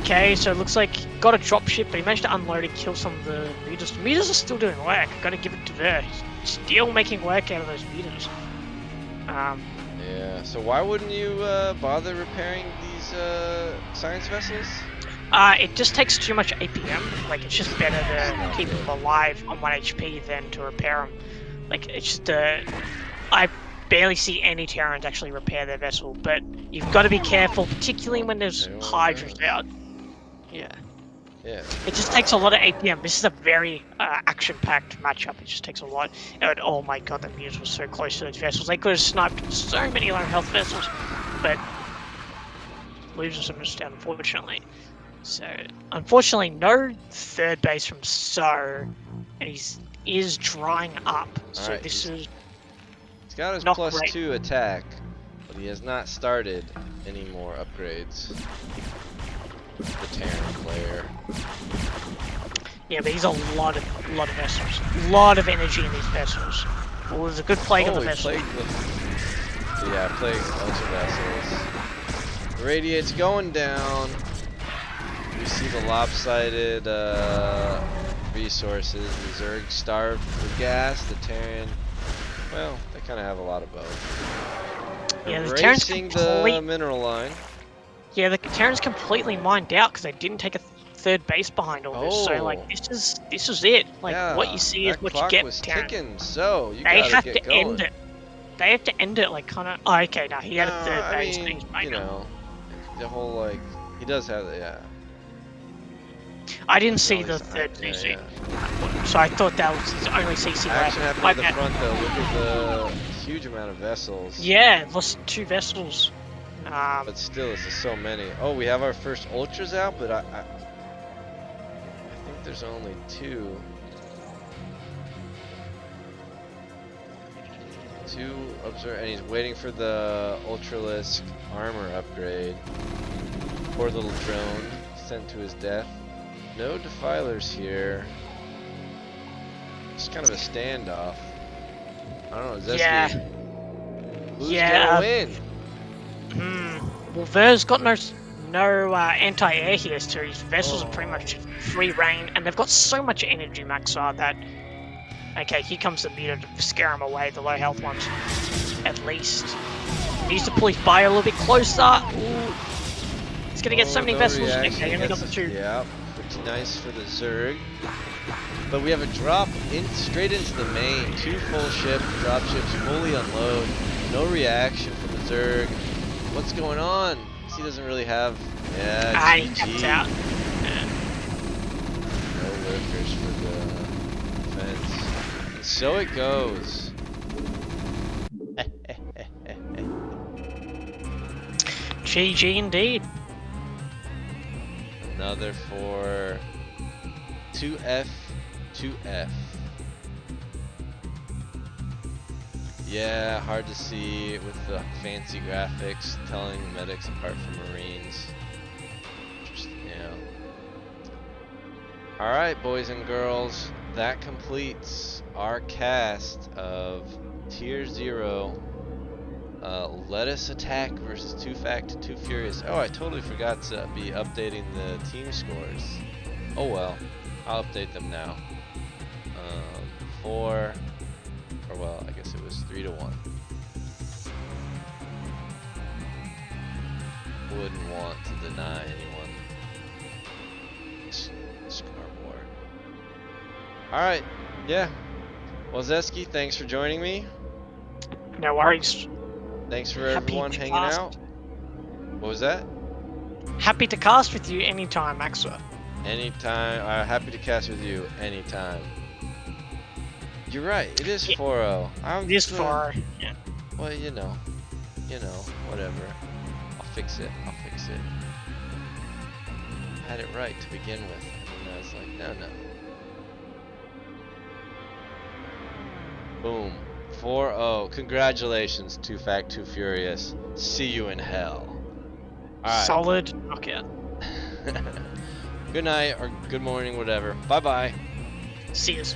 Okay, so it looks like he got a dropship, but he managed to unload and kill some of the meters. The meters are still doing work. Gotta give it to Ver. He's still making work out of those meters. Yeah, so why wouldn't you bother repairing these science vessels? It just takes too much APM. Like, it's just better to keep them alive on 1 HP than to repair them. Like, it's just, I barely see any Terrans actually repair their vessel, but you've got to be careful, particularly when there's Hydras out. Yeah. Yeah. It just takes a lot of APM. This is a very action-packed matchup. It just takes a lot. And, oh my god, the Muse was so close to those vessels. They could have sniped so many low-health vessels, but loses them just unfortunately. So, unfortunately, no third base from So, and is drying up. So Alright, this is he's got his not +2 great. attack, but he has not started any more upgrades. The Terran player. Yeah, but he's a lot of vessels, a lot of energy in these vessels. Well, there's a good plague on the he vessel. plagued with... Yeah, plagued a bunch of vessels. The radiate's going down. We see the lopsided resources. The Zerg starved for gas. The Terran, well, they kind of have a lot of both. Yeah, the Terran's Erasing the mineral line. Yeah, the Terran's completely mined out because they didn't take a third base behind all this. So like, this is it. Like, yeah, what you see is that what you clock get. was Terran. ticking, so you They gotta have get to going. end it. They have to end it like kind of. Oh, okay, no, he had a third I base. mean, Things right you now. know, the whole like he does have the I didn't see only the s- third yeah, CC, yeah. so I thought that was his only CC Action left. happening at the bad. front though. Look at the huge amount of vessels. Yeah, lost 2 vessels. But still, this is so many. Oh, we have our first ultras out, but I think there's only 2. 2 observe, and he's waiting for the Ultralisk armor upgrade. Poor little drone sent to his death. No defilers here. It's kind of a standoff. I don't know, Zesky. Yeah. Who's Yeah, gonna win? Well, Ver's got no anti-air here, so his vessels are pretty much free reign, and they've got so much energy maxar that. Okay, here comes the meter to scare him away, the low health ones, at least. He needs to pull his bio a little bit closer. Ooh. He's gonna get so many no vessels. reaction. Okay, he only got the Gets 2. Yeah, pretty nice for the Zerg. But we have a drop straight into the main. 2 full ship, drop ships fully unload. No reaction from the Zerg. What's going on? He doesn't really have. Yeah, He tapped out. No lurkers for the defense. And so it goes. GG indeed. Another for 2F, 2F. Yeah, hard to see with the fancy graphics telling medics apart from Marines. Just, yeah. Alright, boys and girls, that completes our cast of Tier 0 Let Us Attack versus 2FACT 2 Furious. Oh, I totally forgot to be updating the team scores. Oh well, I'll update them now. 4, or well, I guess it was 3-1. Wouldn't want to deny anyone scoreboard. Alright, yeah. Well, Zesky, thanks for joining me. No worries. Thanks for Happy everyone to hanging cast. out. What was that? Happy to cast with you anytime, Maxwell. Anytime. Happy to cast with you anytime. You're right. It is 4-0. I'm This good. far. Yeah. Well, you know, whatever. I'll fix it. I had it right to begin with, and then I was like, no. Boom. 4-0. Congratulations, 2FACT 2 Furious. See you in hell. All right. Solid knockout. good night or good morning, whatever. Bye bye. See yous.